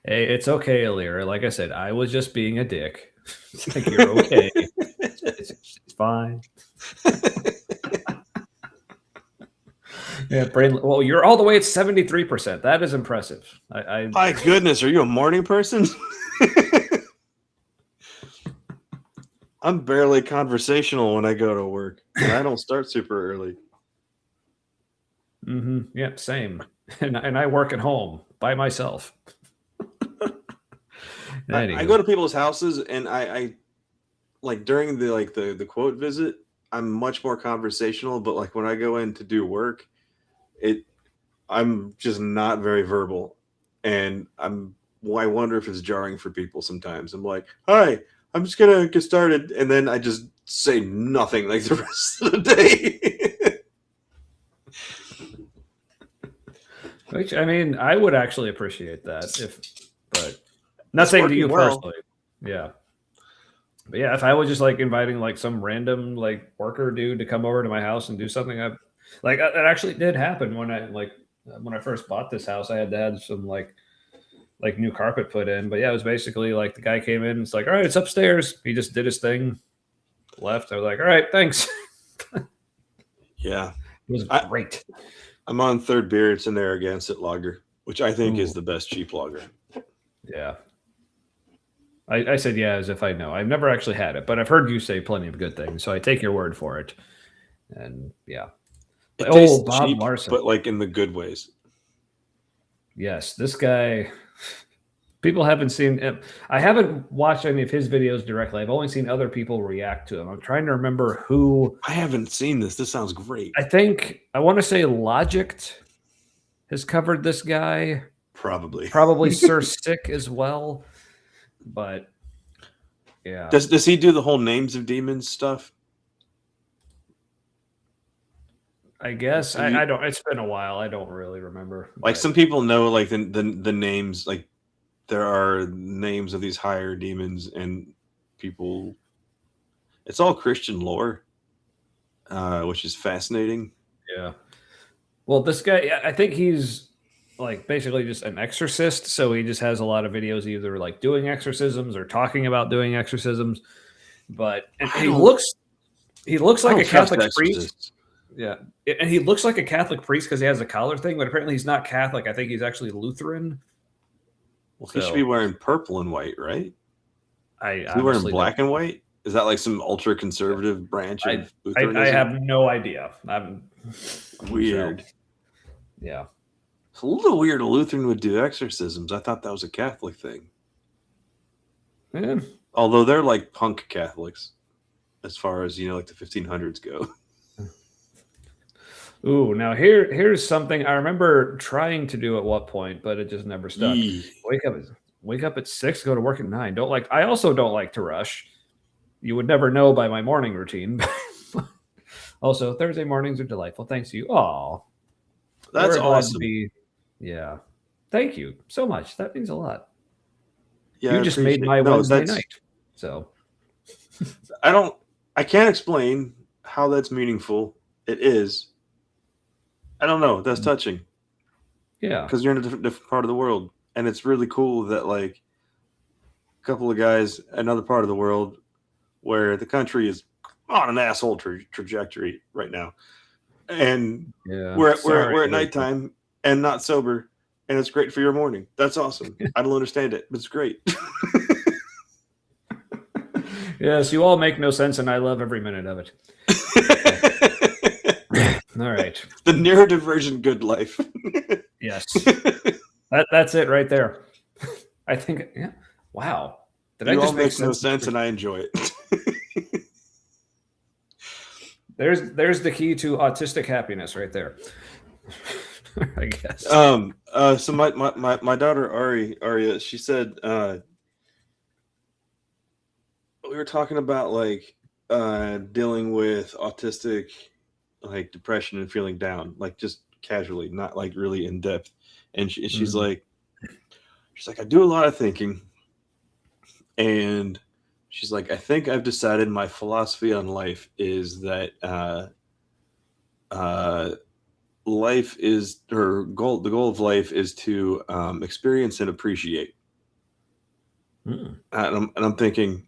it's okay, Alira. Like I said, I was just being a dick. It's like you're okay. It's fine. Yeah, brain. Well, you're all the way at 73%. That is impressive. My goodness, are you a morning person? I'm barely conversational when I go to work, and I don't start super early. Yep, same. And I work at home by myself. I go to people's houses, and I like during the quote visit, I'm much more conversational. But like when I go in to do work, I'm just not very verbal, and I wonder if it's jarring for people sometimes. I'm like, "Hi, I'm just gonna get started," and then I just say nothing like the rest of the day. Which I mean, I would actually appreciate that but not saying to you personally. Yeah. But yeah, if I was just like inviting like some random like worker dude to come over to my house and do something, it actually did happen when I first bought this house. I had to have some like new carpet put in. But yeah, it was basically like the guy came in. It's like, all right, it's upstairs. He just did his thing, left. I was like, all right, thanks. Yeah, it was great. I'm on third beer. It's an Narragansett lager, which I think is the best cheap lager. Yeah. I said yeah as if I know. I've never actually had it, but I've heard you say plenty of good things, so I take your word for it. And yeah. Bob cheap, Larson. But like in the good ways. Yes, this guy, people haven't seen him. I haven't watched any of his videos directly. I've only seen other people react to him. I'm trying to remember who. I haven't seen this. This sounds great. I want to say Logic has covered this guy. Probably Sir Sick as well. But yeah. Does he do the whole names of demons stuff? I guess I don't. It's been a while. I don't really remember. Like some people know, like the names. Like there are names of these higher demons, and people. It's all Christian lore, which is fascinating. Yeah. Well, this guy, I think he's like basically just an exorcist. So he just has a lot of videos, either like doing exorcisms or talking about doing exorcisms. But he looks like a Catholic priest. Yeah, and he looks like a Catholic priest because he has a collar thing, but apparently he's not Catholic. I think he's actually Lutheran. Well, he should be wearing purple and white, right? Is he wearing black and white? Is that like some ultra conservative branch of Lutheranism? I have no idea. I'm weird. Yeah, it's a little weird. A Lutheran would do exorcisms. I thought that was a Catholic thing. Yeah. Although they're like punk Catholics, as far as like the 1500s go. Ooh, now here's something I remember trying to do at what point, but it just never stuck. Yee. Wake up at 6, go to work at 9. I also don't like to rush. You would never know by my morning routine. Also, Thursday mornings are delightful. Thanks to you. Oh, That's awesome. Yeah. Thank you so much. That means a lot. Yeah, You just made my Wednesday night. So I can't explain how that's meaningful. It is. I don't know. That's touching. Yeah. Because you're in a different part of the world. And it's really cool that like a couple of guys, another part of the world where the country is on an asshole trajectory right now. And we're at nighttime and not sober. And it's great for your morning. That's awesome. I don't understand it, but it's great. Yes, you all make no sense, and I love every minute of it. All right. The narrative version, good life. Yes. That's it right there. I think, yeah. Wow. Did I just make no sense, and I enjoy it. There's the key to autistic happiness right there. I guess. So my daughter Aria, she said we were talking about like dealing with autistic like depression and feeling down, like just casually, not like really in depth. And she's like, I do a lot of thinking, and she's like, I think I've decided my philosophy on life is that life is her goal. The goal of life is to experience and appreciate. And I'm thinking,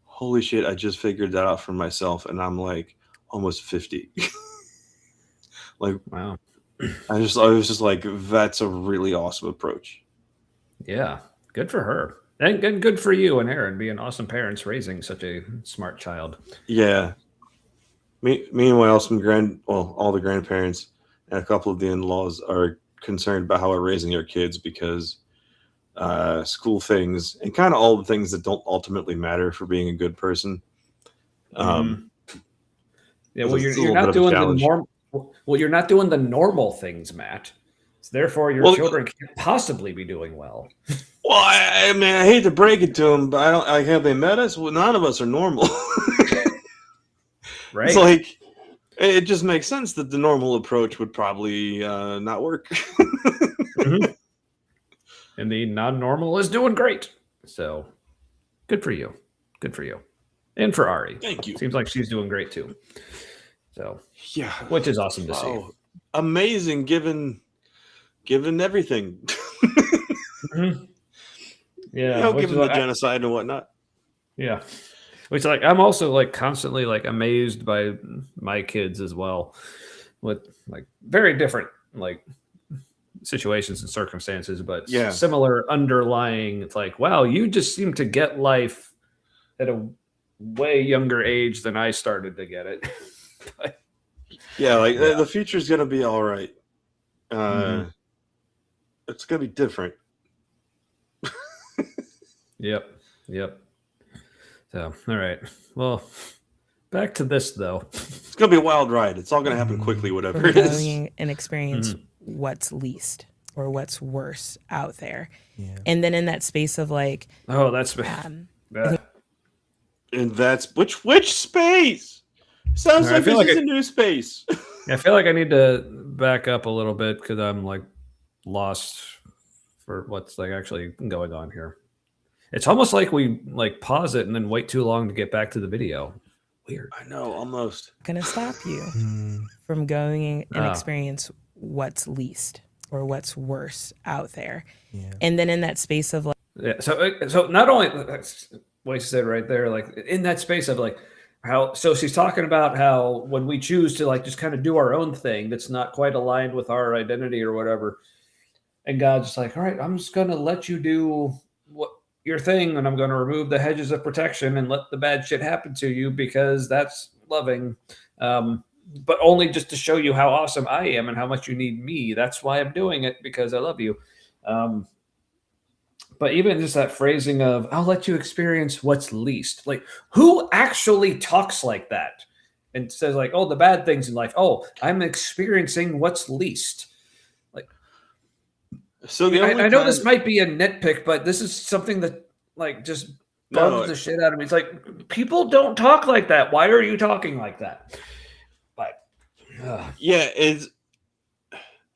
holy shit, I just figured that out for myself, and I'm like almost 50. Like, wow. I was just like, that's a really awesome approach. Yeah, good for her. And good for you and Aaron being awesome parents raising such a smart child. Yeah. Meanwhile, all the grandparents and a couple of the in-laws are concerned about how we're raising our kids because school things and kind of all the things that don't ultimately matter for being a good person. Yeah, well, you're not doing the normal. Well, you're not doing the normal things, Matt. So therefore, your children can't possibly be doing well. Well, I mean, I hate to break it to them, but have they met us? Well, none of us are normal. Right. It's like, it just makes sense that the normal approach would probably not work. And the non-normal is doing great. So good for you. Good for you. And for Ari. Thank you. Seems like she's doing great too. So yeah, which is awesome to see. Amazing given everything. Yeah. Given the genocide and whatnot. Yeah. Which like I'm also like constantly like amazed by my kids as well, with like very different like situations and circumstances, but similar underlying. It's like, wow, you just seem to get life at a way younger age than I started to get it. The future's gonna be all right. It's gonna be different. Yep. So, all right. Well, back to this though. It's gonna be a wild ride. It's all gonna happen quickly, whatever it is. And experience what's least or what's worse out there, and then in that space of like, that's and that's which space? Sounds like this is a new space. I feel like I need to back up a little bit because I'm like lost for what's like actually going on here. It's almost like we like pause it and then wait too long to get back to the video. Weird. I know, almost. Gonna stop you from going and experience what's least or what's worse out there, and then in that space of like, So not only what you said right there, like in that space of like how. So she's talking about how when we choose to like just kind of do our own thing that's not quite aligned with our identity or whatever, and God's just like, all right, I'm just gonna let you do what your thing, and I'm going to remove the hedges of protection and let the bad shit happen to you because that's loving, but only just to show you how awesome I am and how much you need me. That's why I'm doing it, because I love you. But even just that phrasing of I'll let you experience what's least, like who actually talks like that and says like, oh, the bad things in life. Oh, I'm experiencing what's least. Like, So I know this might be a nitpick, but this is something that like just bugs the shit out of me. It's like, people don't talk like that. Why are you talking like that? But yeah,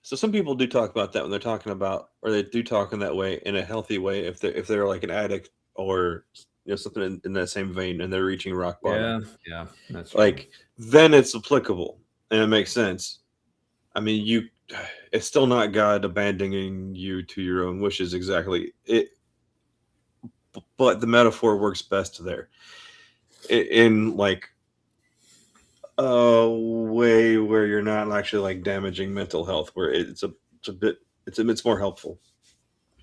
so some people do talk about that when they're talking about, or they do talk in that way, in a healthy way, if they're like an addict or something in that same vein, and they're reaching rock bottom. Yeah, that's like then it's applicable and it makes sense. I mean, it's still not God abandoning you to your own wishes exactly. But the metaphor works best there. In like a way where you're not actually like damaging mental health, where it's more helpful.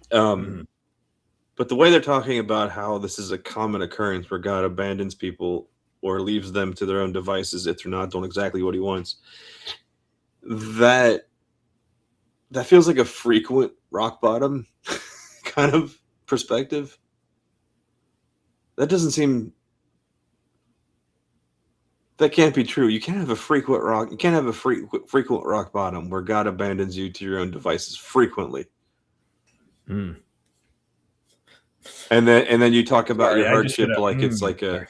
But the way they're talking about how this is a common occurrence where God abandons people or leaves them to their own devices if they're not doing exactly what he wants, that feels like a frequent rock bottom kind of perspective. That doesn't seem. That can't be true. You can't have a frequent rock bottom where God abandons you to your own devices frequently. And then you talk about your hardship like it's like a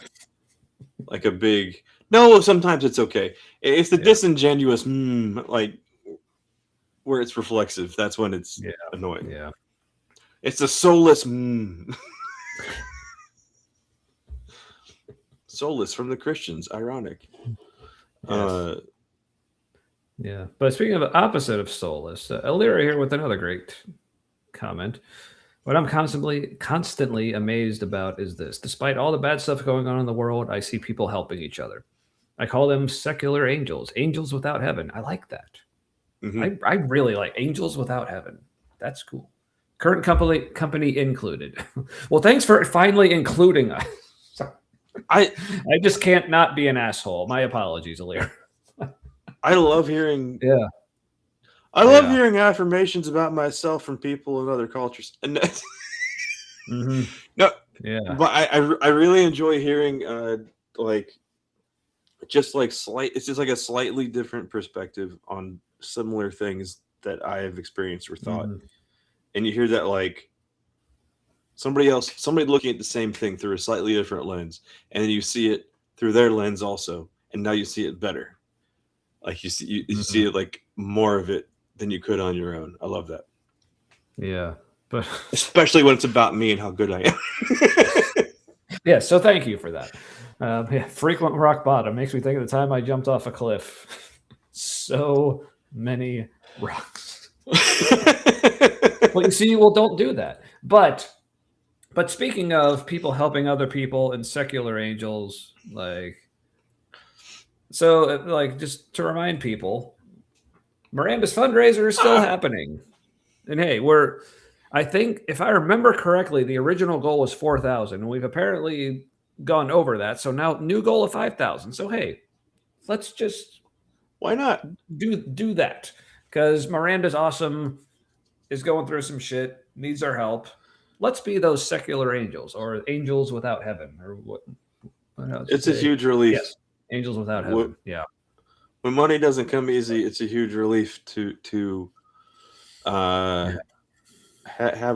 big. No, sometimes it's okay. It's the disingenuous like where it's reflexive. That's when it's annoying. Yeah, it's the soulless soulless from the Christians. Ironic. Yes. Yeah, but speaking of the opposite of soulless, Alira here with another great comment. What I'm constantly amazed about is this. Despite all the bad stuff going on in the world, I see people helping each other. I call them secular angels without heaven. I like that. Mm-hmm. I really like angels without heaven. That's cool. Current company included. Well, thanks for finally including us. I just can't not be an asshole. My apologies, Alira. I love hearing I love hearing affirmations about myself from people in other cultures. And but I really enjoy hearing it's just like a slightly different perspective on similar things that I have experienced or thought. And you hear that like somebody looking at the same thing through a slightly different lens, and then you see it through their lens also, and now you see it better. Like you see it like more of it than you could on your own. I love that. Yeah, but especially when it's about me and how good I am. Yeah, so thank you for that. Frequent rock bottom makes me think of the time I jumped off a cliff. So many rocks. Well, you see, don't do that. But speaking of people helping other people and secular angels, just to remind people, Miranda's fundraiser is still happening. And hey, I think if I remember correctly, the original goal was 4,000, and we've apparently gone over that. So now new goal of 5,000. So hey, let's just why not do that? Because Miranda's awesome, is going through some shit, needs our help. Let's be those secular angels or angels without heaven or what it's a huge relief. Yes. Angels without heaven. When money doesn't come easy, it's a huge relief to have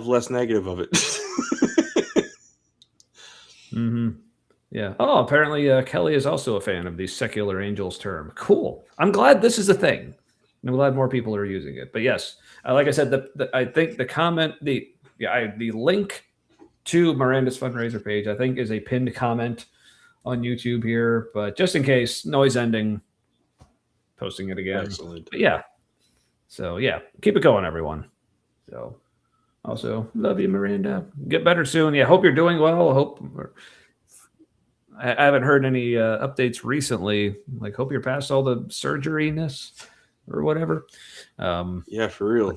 less negative of it. Yeah. Oh, apparently Kelly is also a fan of the secular angels term. Cool. I'm glad this is a thing. I'm glad more people are using it. But yes, like I said, I think the comment, the link to Miranda's fundraiser page, I think, is a pinned comment on YouTube here. But just in case, noise ending, posting it again. Excellent. But yeah. So yeah, keep it going, everyone. So also love you, Miranda. Get better soon. Yeah, hope you're doing well. I haven't heard any updates recently. Like, hope you're past all the surgeryness or whatever. Yeah, for real.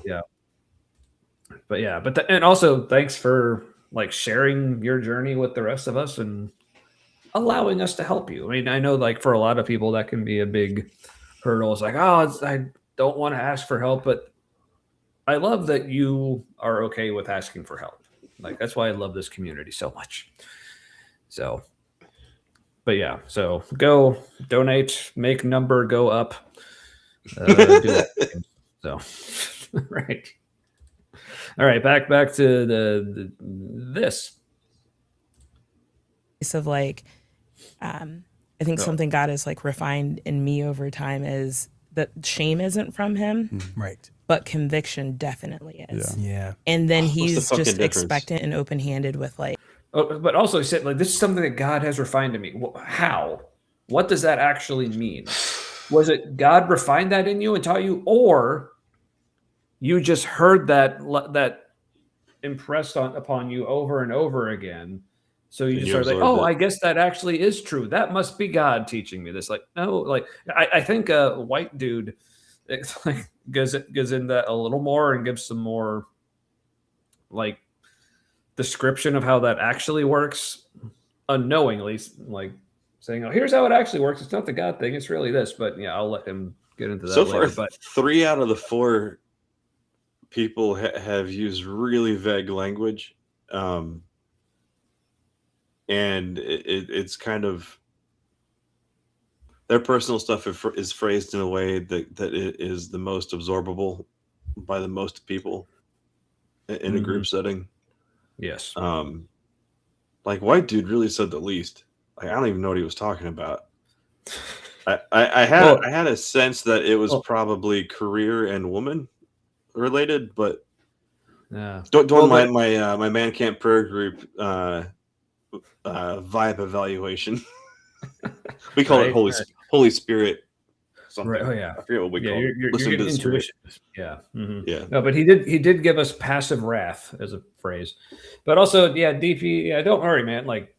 And also thanks for like sharing your journey with the rest of us and allowing us to help you. I mean, I know like for a lot of people that can be a big hurdle. It's like, I don't want to ask for help, but I love that you are okay with asking for help. Like, that's why I love this community so much. So But yeah, so go donate, make number go up. Do that. So, right. All right, back to this. Of like, I think something God has like refined in me over time is that shame isn't from him, Right. but conviction definitely is. Yeah. And then the he's fucking just difference? expectant and open-handed with like, But also he said, like, this is something that God has refined in me. How? What does that actually mean? Was it God refined that in you and taught you, or you just heard that impressed upon you over and over again? So you just started like, oh, I guess that actually is true. That must be God teaching me this. Like, no, like I think a white dude like goes in that a little more and gives some more like description of how that actually works, unknowingly, like saying, "Oh, here's how it actually works. It's not the God thing. It's really this." But yeah, I'll let him get into that So later. far, But 3 out of the 4 people have used really vague language, and it's kind of their personal stuff is phrased in a way that it is the most absorbable by the most people in a group setting. yes, Like white dude really said the least. Like I don't even know what he was talking about. I had a sense that it was probably career and woman related, but doing my man camp prayer group vibe evaluation. We call it Holy Spirit. Something. Right. Oh yeah. I forget what we call it. You're Listen to the Spirit. Yeah. Mm-hmm. Yeah. No, but he did give us passive wrath as a phrase, but also DP. Yeah, don't worry, man. Like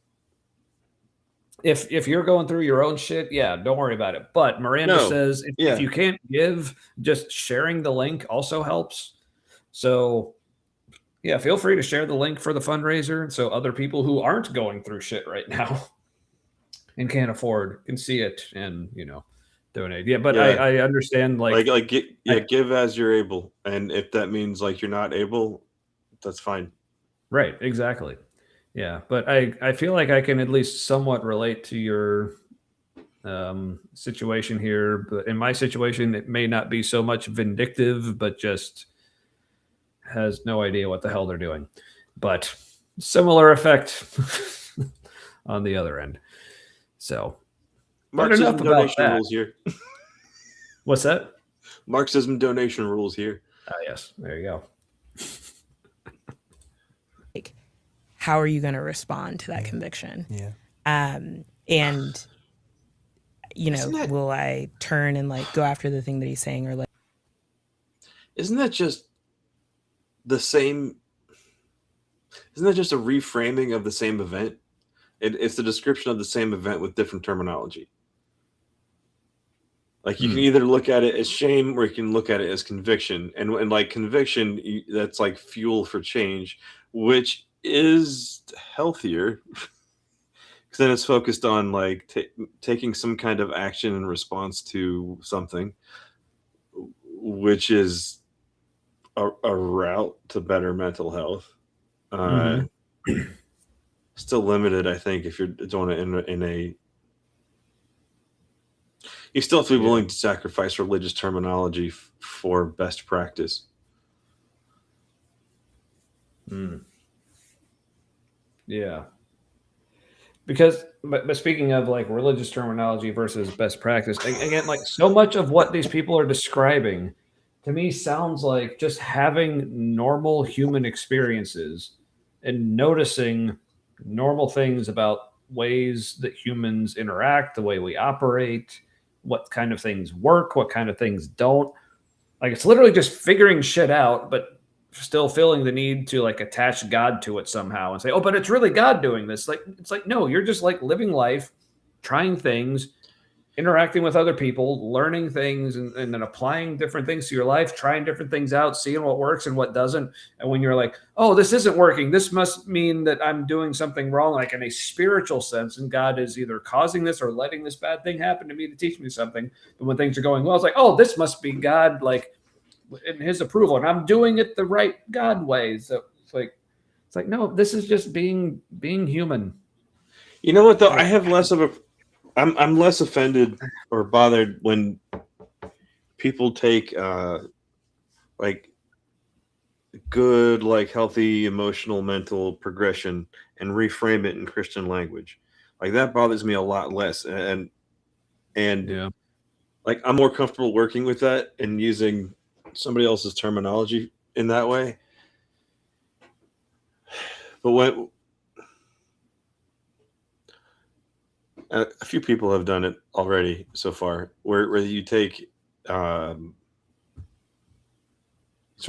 if you're going through your own shit, yeah, don't worry about it. But Miranda says if you can't give, just sharing the link also helps. So yeah, feel free to share the link for the fundraiser so other people who aren't going through shit right now and can't afford can see it and donate. Yeah, but I understand give as you're able, and if that means like you're not able, that's fine. Right, exactly. Yeah, but I feel like I can at least somewhat relate to your situation here. But in my situation, it may not be so much vindictive, but just has no idea what the hell they're doing. But similar effect on the other end. So, Marxism donation rules here. What's that? Marxism donation rules here. Yes, there you go. like, how are you going to respond to that conviction? Yeah. And will I turn and like go after the thing that he's saying, or like? Isn't that just the same? Isn't that just a reframing of the same event? It's the description of the same event with different terminology. Like you can either look at it as shame or you can look at it as conviction. And like conviction, that's like fuel for change, which is healthier because then it's focused on like taking some kind of action in response to something, which is a route to better mental health. Still limited, I think, if you're doing it in a. You still have to be willing to sacrifice religious terminology for best practice. Yeah. Because, but speaking of like religious terminology versus best practice, again, like so much of what these people are describing to me sounds like just having normal human experiences and noticing normal things about ways that humans interact, the way we operate, what kind of things work, what kind of things don't. Like it's literally just figuring shit out, but still feeling the need to like attach God to it somehow and say, oh, but it's really God doing this. Like, it's like, no, you're just like living life, trying things, interacting with other people, learning things, and then applying different things to your life, trying different things out, seeing what works and what doesn't. And when you're like, oh, this isn't working, this must mean that I'm doing something wrong, like in a spiritual sense, and God is either causing this or letting this bad thing happen to me to teach me something. But when things are going well, it's like, oh, this must be God, like in his approval, and I'm doing it the right God way. So it's like, no, this is just being human. You know what though? I have less of a I'm less offended or bothered when people take like good, like healthy emotional mental progression and reframe it in Christian language. Like that bothers me a lot less. And Yeah. like I'm more comfortable working with that and using somebody else's terminology in that way. But when a few people have done it already so far, where you take sort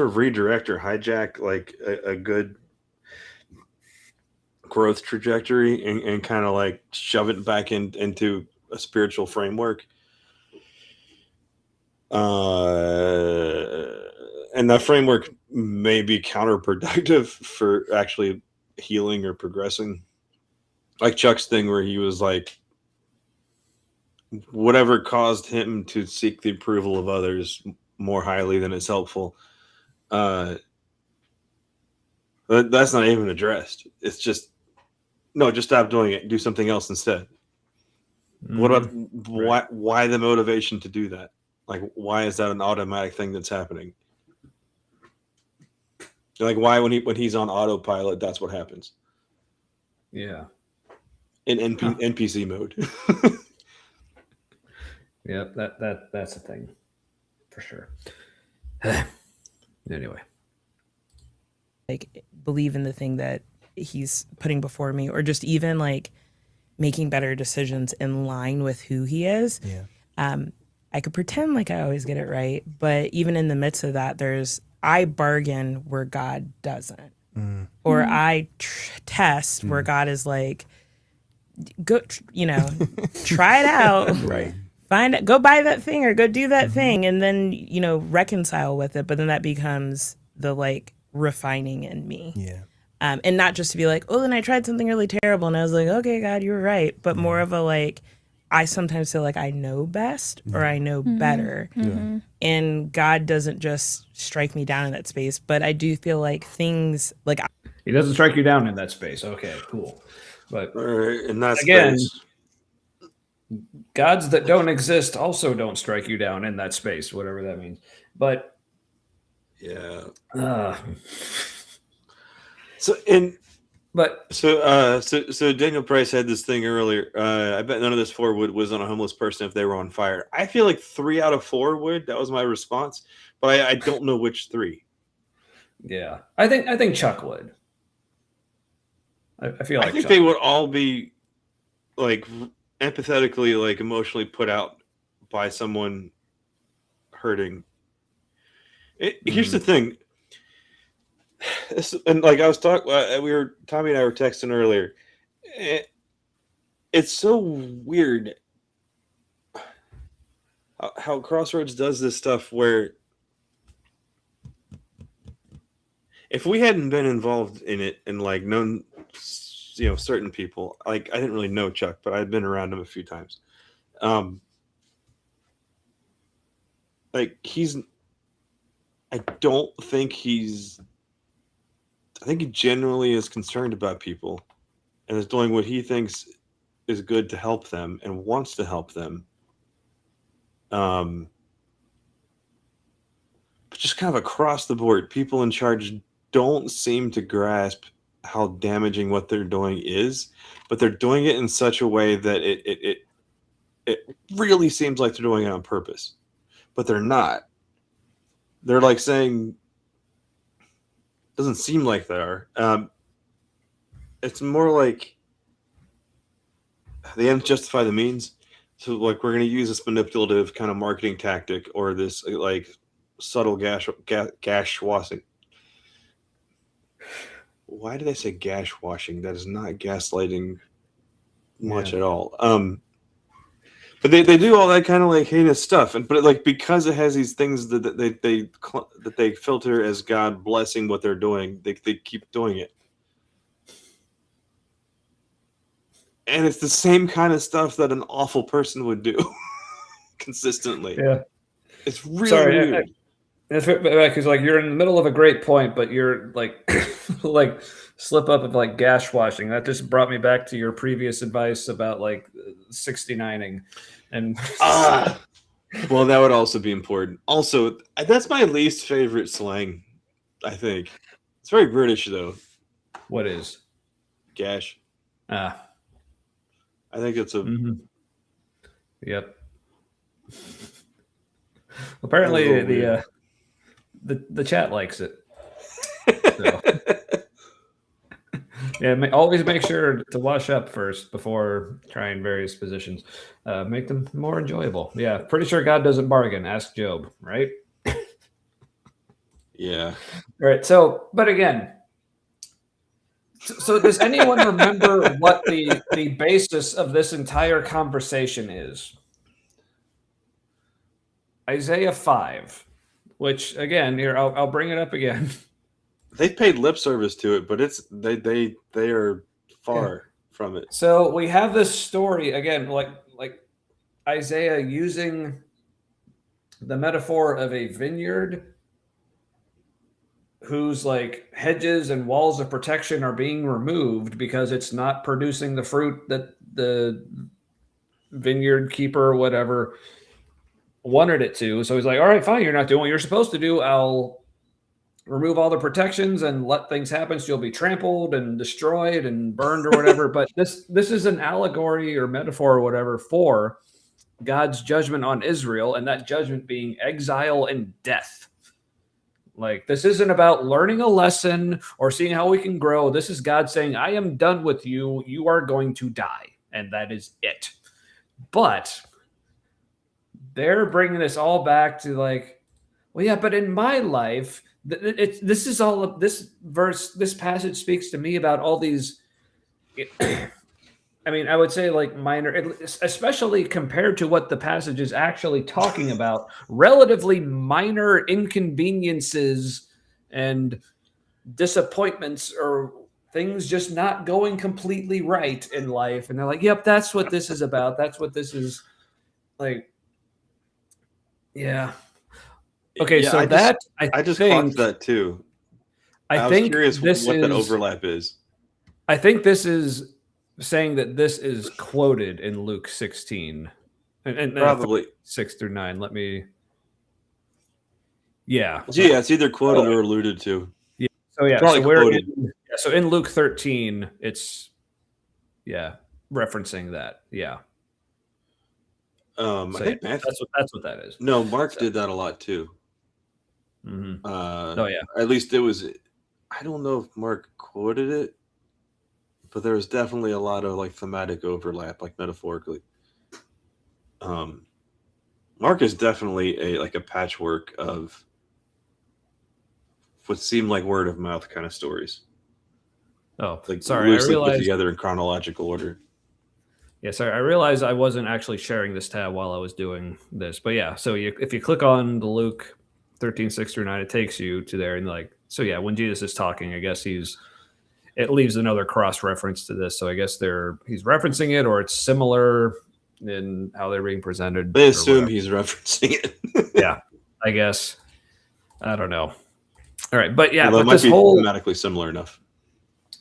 of redirect or hijack like a good growth trajectory and kind of like shove it back into a spiritual framework. And that framework may be counterproductive for actually healing or progressing. Like Chuck's thing where he was like, whatever caused him to seek the approval of others more highly than is helpful. That's not even addressed. It's just, no, just stop doing it. Do something else instead. What about why the motivation to do that? Like, why is that an automatic thing that's happening? Like, why when he's on autopilot, that's what happens. Yeah. In NPC mode. Yeah, that's a thing for sure. Anyway, like believe in the thing that he's putting before me, or just even like making better decisions in line with who he is. Yeah. I could pretend like I always get it right, but even in the midst of that, I bargain where God doesn't, or I test where God is like, go, try it out, Right. Find it, go buy that thing or go do that thing, and then reconcile with it. But then that becomes the like refining in me. Yeah. And not just to be like, oh, and I tried something really terrible, and I was like, okay, God, you were right. But more of a like, I sometimes feel like I know best or I know better. Mm-hmm. And God doesn't just strike me down in that space, but I do feel like things like he doesn't strike you down in that space. Okay, cool. But in that again, space, gods that don't exist also don't strike you down in that space, whatever that means. But yeah. So Daniel Price had this thing earlier. I bet none of this 4 was on a homeless person if they were on fire. I feel like 3 out of 4 would. That was my response, but I don't know which 3. Yeah, I think Chuck would. I feel like I think Chuck they would all be like empathetically, like emotionally put out by someone hurting. Here's the thing. And like I was talking, Tommy and I were texting earlier. It's so weird how Crossroads does this stuff where if we hadn't been involved in it and like known, certain people, like I didn't really know Chuck, but I'd been around him a few times. Like I think he genuinely is concerned about people and is doing what he thinks is good to help them and wants to help them. But just kind of across the board, people in charge don't seem to grasp how damaging what they're doing is, but they're doing it in such a way that it really seems like they're doing it on purpose, but they're not. They're like saying, doesn't seem like they are. It's more like the ends justify the means. So like we're going to use this manipulative kind of marketing tactic or this like subtle gash washing. Why did I say gash washing? That is not gaslighting much at all. But they do all that kind of like heinous stuff, but like because it has these things that they filter as God blessing what they're doing, they keep doing it, and it's the same kind of stuff that an awful person would do consistently. Yeah, it's really weird. Because like you're in the middle of a great point, but you're like like slip up of like gash washing. That just brought me back to your previous advice about like 69ing and well, that would also be important. Also, that's my least favorite slang, I think. It's very British though. What is gash? I think it's a Yep. Apparently the chat likes it. So. Yeah, always make sure to wash up first before trying various positions. Make them more enjoyable. Yeah, pretty sure God doesn't bargain. Ask Job, right? Yeah. All right. So, but again, so does anyone remember what the basis of this entire conversation is? Isaiah 5, which again, here I'll bring it up again. They've paid lip service to it, but it's they are far from it. So we have this story again, like Isaiah using the metaphor of a vineyard whose like hedges and walls of protection are being removed because it's not producing the fruit that the vineyard keeper or whatever wanted it to. So he's like, all right, fine, you're not doing what you're supposed to do. I'll remove all the protections and let things happen. So you'll be trampled and destroyed and burned or whatever. But this is an allegory or metaphor or whatever for God's judgment on Israel, and that judgment being exile and death. Like, this isn't about learning a lesson or seeing how we can grow. This is God saying, I am done with you. You are going to die. And that is it. But they're bringing this all back to like, well, yeah, but in my life, this is all of this verse, this passage speaks to me about all these. I mean, I would say like minor, especially compared to what the passage is actually talking about, relatively minor inconveniences and disappointments or things just not going completely right in life. And they're like, yep, that's what this is about. That's what this is like. Yeah. Okay, yeah, so I just caught that too. I was curious what that overlap is. I think this is saying that this is quoted in Luke 16 and probably 6-9. Let me. Yeah. Yeah, it's either quoted or alluded to. Yeah. So yeah. So in Luke 13, it's referencing that. Yeah. I think that's what that is. No, Mark did that a lot too. Mm-hmm. At least it was. I don't know if Mark quoted it, but there was definitely a lot of like thematic overlap, like metaphorically. Mark is definitely a patchwork of what seemed like word of mouth kind of stories. Oh, like sorry, I realized put together in chronological order. Yeah, sorry, I realized I wasn't actually sharing this tab while I was doing this, but yeah. So if you click on the Luke 13, 6-9, it takes you to there, and like, so yeah, when Jesus is talking, I guess it leaves another cross reference to this. So I guess he's referencing it, or it's similar in how they're being presented. They assume he's referencing it. Yeah, I guess. I don't know. All right, but yeah, well, but this be whole thematically similar enough.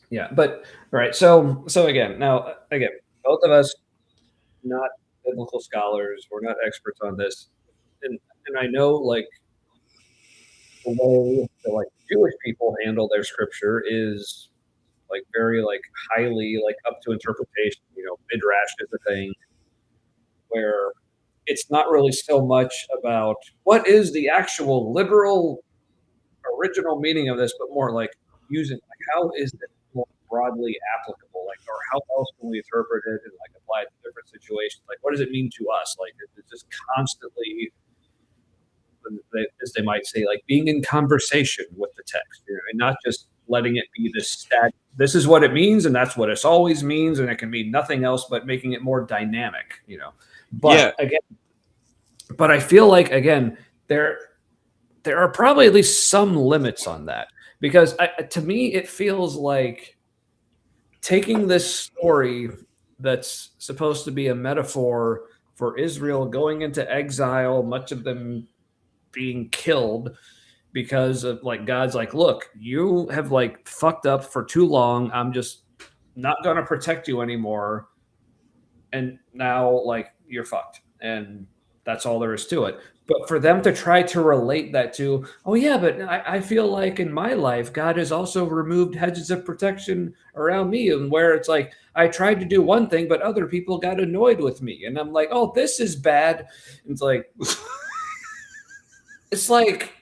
Yeah, but all right. So again, both of us not biblical scholars. We're not experts on this, and I know like the way that like Jewish people handle their scripture is like very like highly like up to interpretation. Midrash is a thing where it's not really so much about what is the actual literal original meaning of this, but more like using like how is it more broadly applicable, like, or how else can we interpret it and like apply it to different situations? Like, what does it mean to us? Like, it's just constantly, as they might say, like being in conversation with the text, and not just letting it be this stat. This is what it means, and that's what it always means, and it can mean nothing else, but making it more dynamic, But again, but I feel like again there are probably at least some limits on that, because to me it feels like taking this story that's supposed to be a metaphor for Israel going into exile, much of them being killed, because of like God's like, look, you have like fucked up for too long. I'm just not going to protect you anymore. And now like you're fucked. And that's all there is to it. But for them to try to relate that to, oh yeah, but I feel like in my life, God has also removed hedges of protection around me. And where it's like, I tried to do one thing, but other people got annoyed with me. And I'm like, oh, this is bad. And it's like,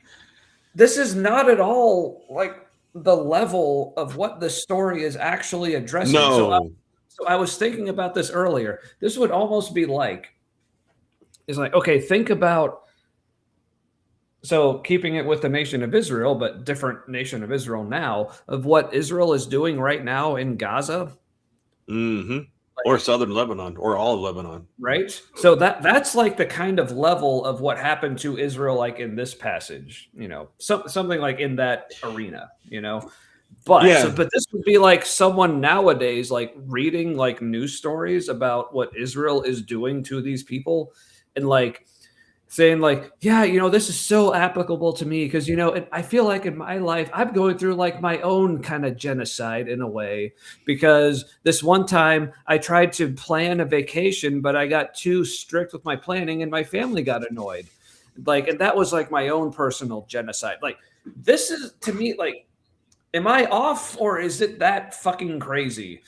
this is not at all like the level of what the story is actually addressing. No. So I was thinking about this earlier. This would almost be like, it's like, okay, think about, so keeping it with the nation of Israel, but different nation of Israel now, of what Israel is doing right now in Gaza. Mm-hmm. Or southern Lebanon, or all of Lebanon. Right? So that's like the kind of level of what happened to Israel, like in this passage, something like in that arena, But Yeah. but this would be like someone nowadays like reading like news stories about what Israel is doing to these people and like saying like, yeah, this is so applicable to me because, I feel like in my life, I'm going through like my own kind of genocide in a way, because this one time I tried to plan a vacation, but I got too strict with my planning and my family got annoyed. Like, and that was like my own personal genocide. Like, this is to me, like, am I off or is it that fucking crazy?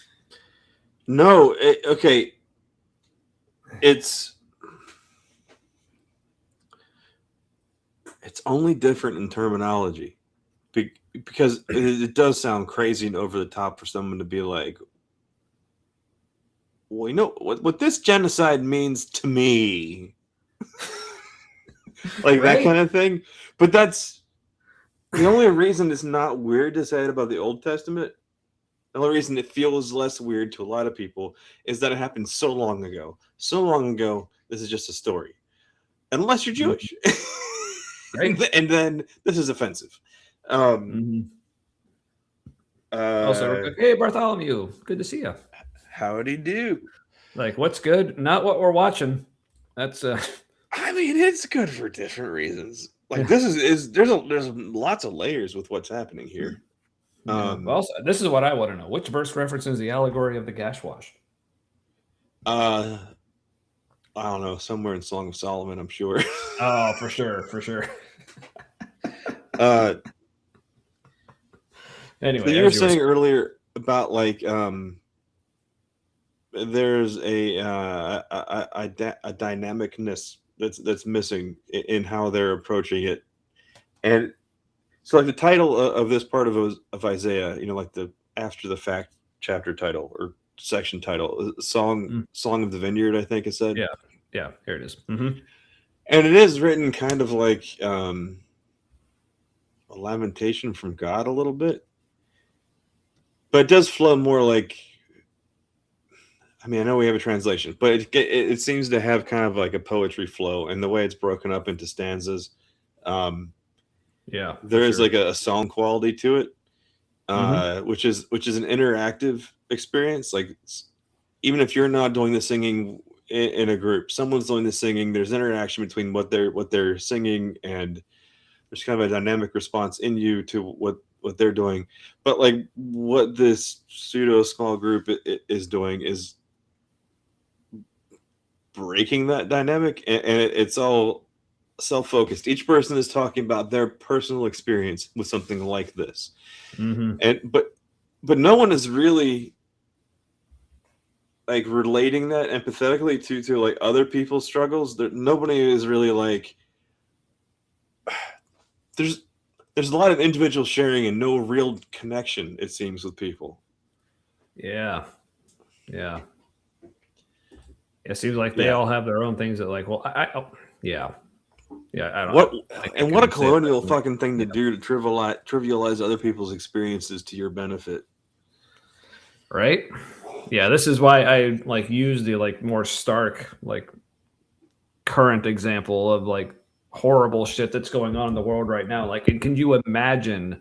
No. Okay. It's only different in terminology because it does sound crazy and over the top for someone to be like, well, what this genocide means to me. Like Right? that kind of thing. But that's the only reason it's not weird to say it about the Old Testament. The only reason it feels less weird to a lot of people is that it happened so long ago. So long ago, this is just a story. Unless you're Jewish. Right. And then this is offensive. Also, hey, Bartholomew, good to see you. Howdy do. Like, what's good? Not what we're watching. That's I mean, it's good for different reasons. Like this is there's lots of layers with what's happening here. Well, this is what I want to know. Which verse references the allegory of the gash wash? I don't know, somewhere in Song of Solomon, I'm sure. Oh, for sure. Anyway, so you were saying earlier about like there's a dynamicness that's missing in how they're approaching it, and so like the title of this part of Isaiah, like the after the fact chapter title or section title, song of the Vineyard, I think it said. Yeah, here it is. Mm-hmm. And it is written kind of like a lamentation from God a little bit, but it does flow more like, I mean, I know we have a translation, but it seems to have kind of like a poetry flow, and the way it's broken up into stanzas. There is like a song quality to it, which is an interactive experience. Like even if you're not doing the singing in a group, someone's doing the singing. There's interaction between what they're singing, and there's kind of a dynamic response in you to what they're doing. But like what this pseudo small group is doing is breaking that dynamic, and it's all self-focused. Each person is talking about their personal experience with something like this, and but no one is really like relating that empathetically to like other people's struggles. Nobody is really like, there's a lot of individual sharing and no real connection, it seems, with people. Yeah. It seems like they all have their own things that like, well, I don't know. What a colonial fucking thing to do, to trivialize other people's experiences to your benefit. Right? Yeah, this is why I like use the like more stark, like current example of like horrible shit that's going on in the world right now. Like, and can you imagine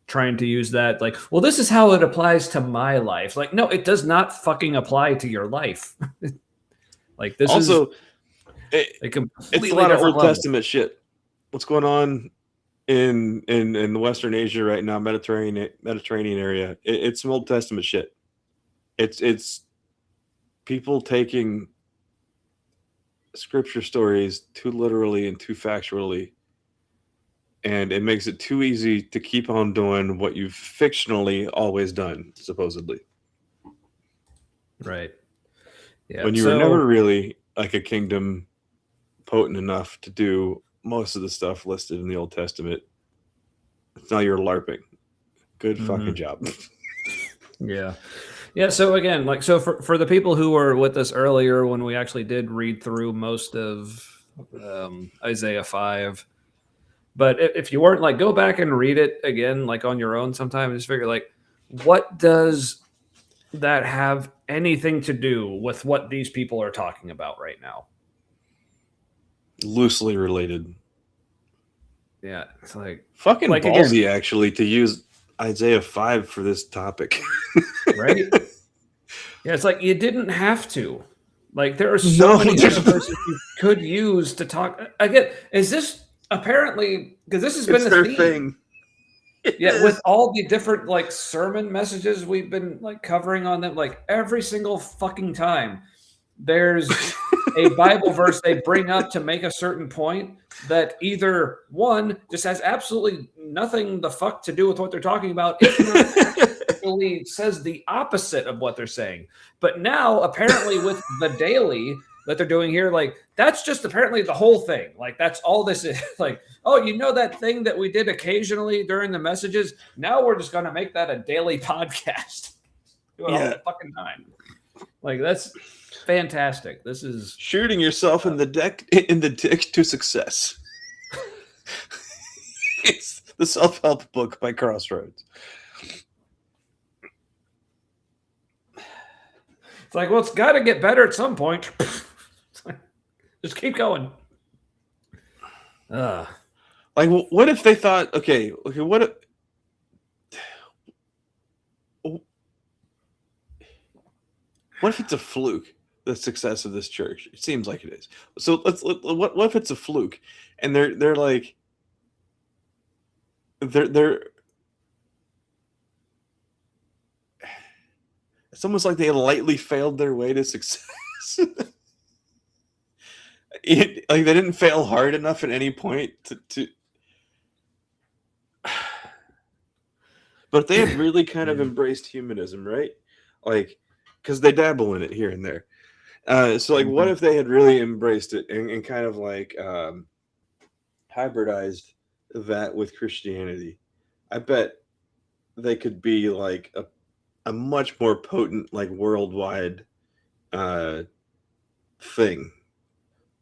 trying to use that? Like, well, this is how it applies to my life. Like, no, it does not fucking apply to your life. Like, this also, is a completely it's a lot of Old level. Testament shit. What's going on in the Western Asia right now, Mediterranean area. It's some Old Testament shit. It's people taking scripture stories too literally and too factually, and it makes it too easy to keep on doing what you've fictionally always done, supposedly. Right. Yeah. When you were never really like a kingdom potent enough to do most of the stuff listed in the Old Testament. Now you're LARPing. Good fucking job. Yeah. Yeah. So again, like, so for the people who were with us earlier when we actually did read through most of Isaiah 5, but if you weren't, like, go back and read it again, like on your own sometime, and just figure, like, what does that have anything to do with what these people are talking about right now? Loosely related. Yeah, it's like fucking like ballsy, again, actually, to use Isaiah 5 for this topic. right? Yeah, it's like you didn't have to. Like, there are so many other verses you could use to talk. Again, is this apparently, because this has been the theme. Thing. Yeah, with all the different like sermon messages we've been like covering on them, like every single fucking time there's a Bible verse they bring up to make a certain point that either one just has absolutely nothing the fuck to do with what they're talking about, if not actually says the opposite of what they're saying. But now apparently with the daily that they're doing here, like, that's just apparently the whole thing. Like, that's all this is. Like, oh, you know that thing that we did occasionally during the messages? Now we're just going to make that a daily podcast. Do it all the fucking time. Like, that's fantastic. This is shooting yourself in the dick to success. It's the self-help book by Crossroads. It's like, well, it's got to get better at some point. Just keep going. Like, what if they thought, okay, what if it's a fluke, the success of this church? It seems like it is. So what if it's a fluke, and they're like, they're it's almost like they lightly failed their way to success. Like, they didn't fail hard enough at any point to but they had really kind of embraced humanism, right? Like, because they dabble in it here and there. So like, what if they had really embraced it and kind of like hybridized that with Christianity? I bet they could be like a much more potent, like, worldwide thing.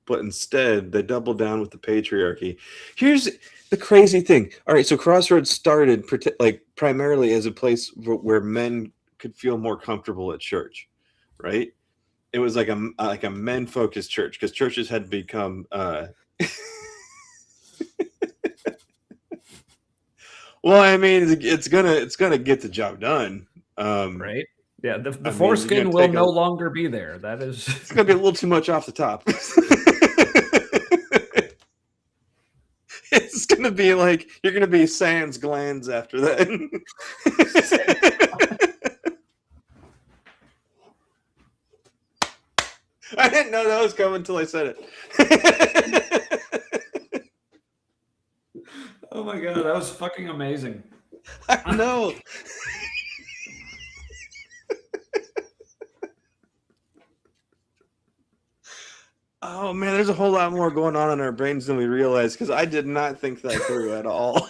But instead, they double down with the patriarchy. Here's the crazy thing. All right, so Crossroads started like primarily as a place where men could feel more comfortable at church, right? It was like a men-focused church, because churches had become well, I mean, it's gonna get the job done, right? Yeah, the foreskin will no longer be there. That is, it's gonna be a little too much off the top. It's gonna be like you're gonna be sans glands after that. I didn't know that was coming until I said it. Oh my god, that was fucking amazing. I know. Oh man, there's a whole lot more going on in our brains than we realize, because I did not think that through at all.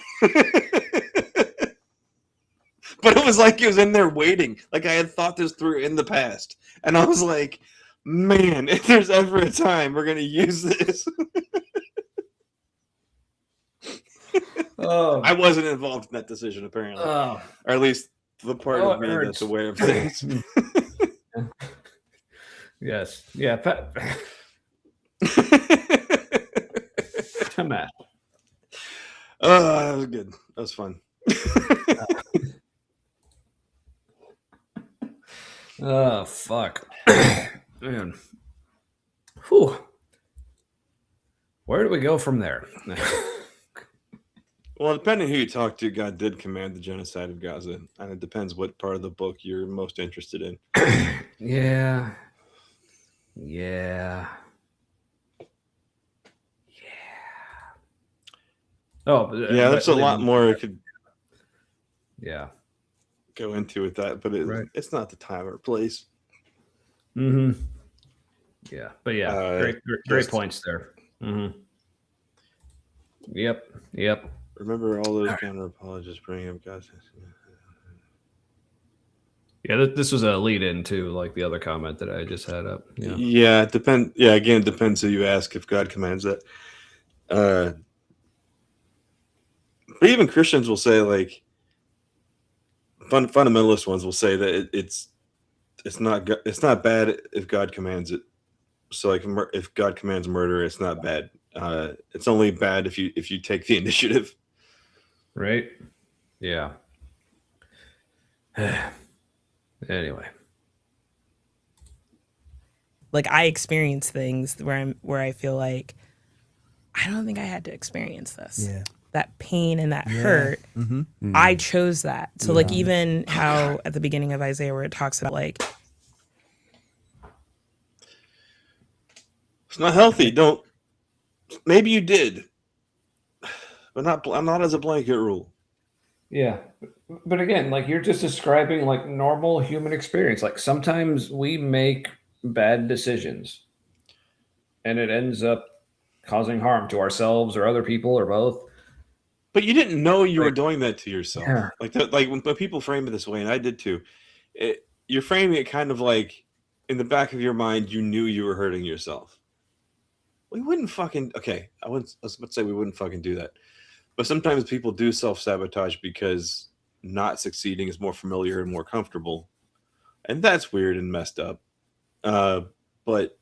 But it was like it was in there waiting. Like I had thought this through in the past. And I was like, man, if there's ever a time we're going to use this. I wasn't involved in that decision, apparently. Or at least the part of me that's aware of things. Yes. Yeah. Matt. Oh, that was good. That was fun. Oh, fuck. Man. Whew. Where do we go from there? Well, depending who you talk to, God did command the genocide of Gaza, and it depends what part of the book you're most interested in. Yeah. Yeah. Oh, Yeah, there's a lot more I could Yeah. go into with that, but it's not the time or place. Mm-hmm. Yeah, but yeah, great just- points there. Mm-hmm. Yep. Remember all those counter apologists bringing up Gaza. Yeah, this was a lead in to like the other comment that I just had up. Yeah, it depends. Yeah, again, it depends who you ask if God commands that. But even Christians will say, like, fundamentalist ones will say that it's not bad if God commands it. So, like, if God commands murder, it's not bad. It's only bad if you take the initiative. Right? Yeah. Anyway. Like I experience things where I feel like I don't think I had to experience this. Yeah. That pain and that hurt. Mm-hmm. I chose that. So like even how at the beginning of Isaiah where it talks about like It's not healthy. Don't. Maybe you did, but not as a blanket rule. Yeah. But again, like you're just describing like normal human experience. Like sometimes we make bad decisions and it ends up causing harm to ourselves or other people or both. But you didn't know you were doing that to yourself. Yeah. Like that, like when people frame it this way, and I did too. You're framing it kind of like in the back of your mind, you knew you were hurting yourself. We wouldn't fucking okay. I was about to say we wouldn't fucking do that. But sometimes people do self-sabotage because not succeeding is more familiar and more comfortable. And that's weird and messed up. But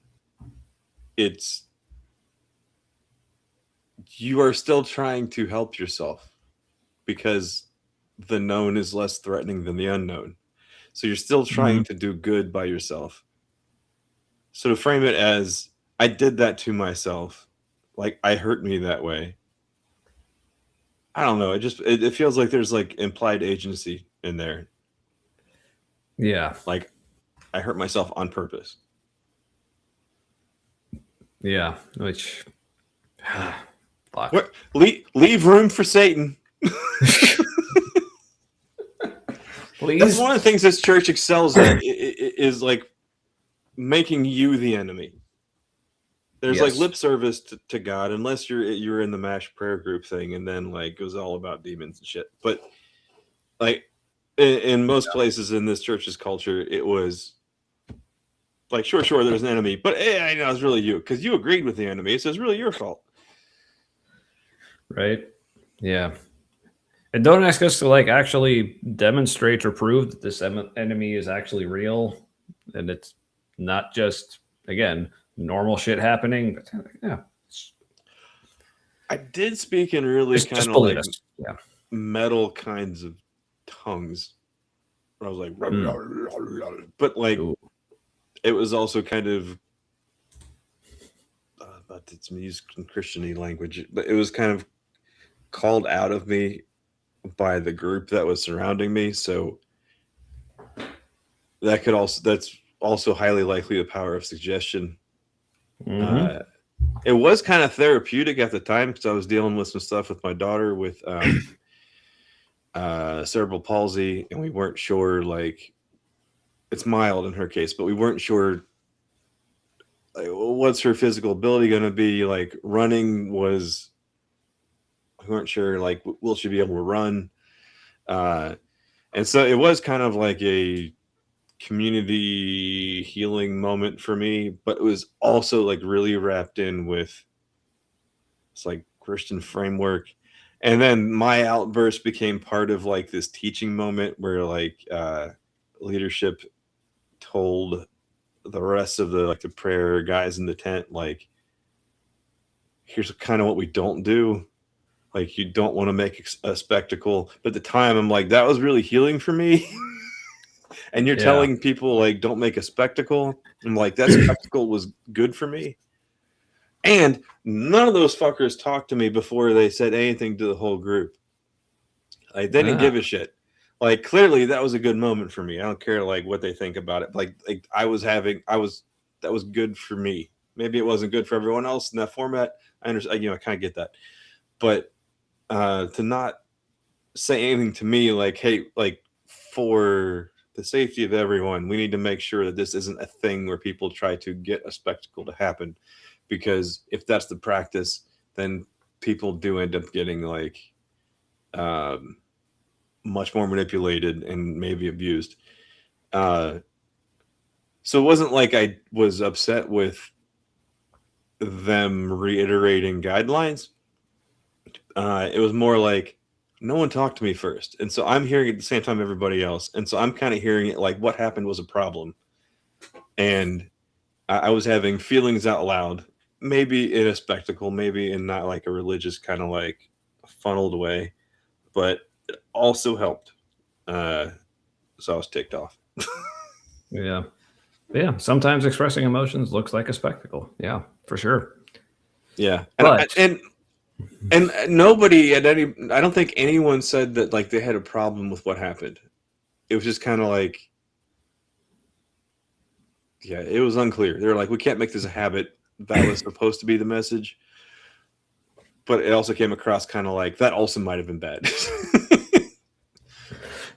you are still trying to help yourself because the known is less threatening than the unknown. So you're still trying to do good by yourself. So to frame it as I did that to myself, like I hurt me that way. I don't know. It feels like there's like implied agency in there. Yeah. Like I hurt myself on purpose. Yeah. Which fuck. What? Leave room for Satan. Please. That's one of the things this church excels at is like making you the enemy. There's like lip service to God, unless you're in the MASH prayer group thing, and then like it was all about demons and shit. But like in most places in this church's culture, it was like sure, there's an enemy, but hey, I know it's really you because you agreed with the enemy, so it's really your fault. Right? Yeah. And don't ask us to like actually demonstrate or prove that this enemy is actually real, and it's not just again normal shit happening. But yeah, I did speak in really kind of like metal kinds of tongues. I was like, but like it was also kind of about it's used in Christian-y language, but it was kind of called out of me by the group that was surrounding me. So that's also highly likely the power of suggestion. It was kind of therapeutic at the time because I was dealing with some stuff with my daughter with cerebral palsy, and we weren't sure, like it's mild in her case, but we weren't sure like what's her physical ability going to be. Like running was, we weren't sure, like will she be able to run? And so it was kind of like a community healing moment for me, but it was also like really wrapped in with it's like Christian framework. And then my outburst became part of like this teaching moment where like leadership told the rest of the prayer guys in the tent, like, here's kind of what we don't do. Like, you don't want to make a spectacle. But at the time, I'm like, that was really healing for me. And you're telling people, like, don't make a spectacle. I'm like, that spectacle was good for me. And none of those fuckers talked to me before they said anything to the whole group. Like they didn't give a shit. Like clearly that was a good moment for me. I don't care like what they think about it. Like that was good for me. Maybe it wasn't good for everyone else in that format. I understand, I kind of get that. But to not say anything to me like, hey, like for the safety of everyone, we need to make sure that this isn't a thing where people try to get a spectacle to happen. Because if that's the practice, then people do end up getting like much more manipulated and maybe abused. So it wasn't like I was upset with them reiterating guidelines. It was more like no one talked to me first. And so I'm hearing it at the same time everybody else. And so I'm kind of hearing it like what happened was a problem. And I was having feelings out loud, maybe in a spectacle, maybe in not like a religious kind of like funneled way, but it also helped. So I was ticked off. Yeah. Yeah. Sometimes expressing emotions looks like a spectacle. Yeah, for sure. Yeah. But, and nobody at any, I don't think anyone said that like they had a problem with what happened. It was just kind of like, yeah, it was unclear. They were like, we can't make this a habit. That was supposed to be the message. But it also came across kind of like that also might have been bad.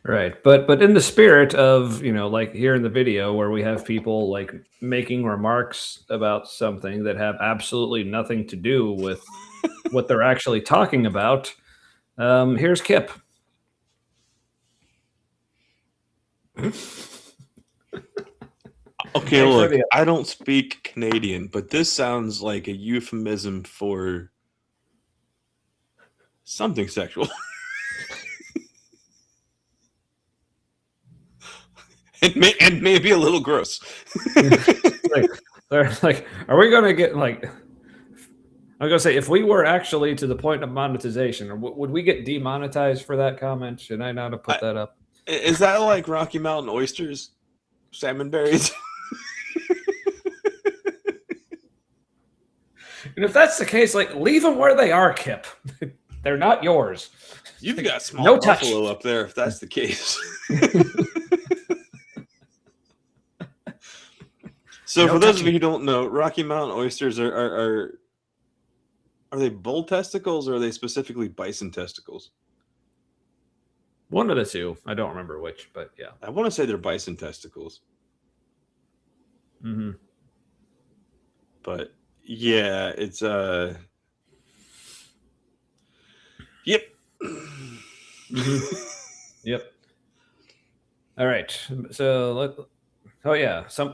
right. But in the spirit of, like here in the video where we have people like making remarks about something that have absolutely nothing to do with what they're actually talking about, here's Kip. Okay, look, I don't speak Canadian, but this sounds like a euphemism for something sexual. and maybe a little gross. like, are we going to get like, I'm going to say, if we were actually to the point of monetization, would we get demonetized for that comment? Should I not have put that up? Is that like Rocky Mountain oysters? Salmon berries? And if that's the case, like leave them where they are, Kip. They're not yours. You've got small buffalo up there if that's the case. So for those of you who don't know, Rocky Mountain oysters are they bull testicles or are they specifically bison testicles? One of the two. I don't remember which, but yeah. I want to say they're bison testicles. Mm-hmm. But yeah, it's yep. Mm-hmm. Yep. All right. So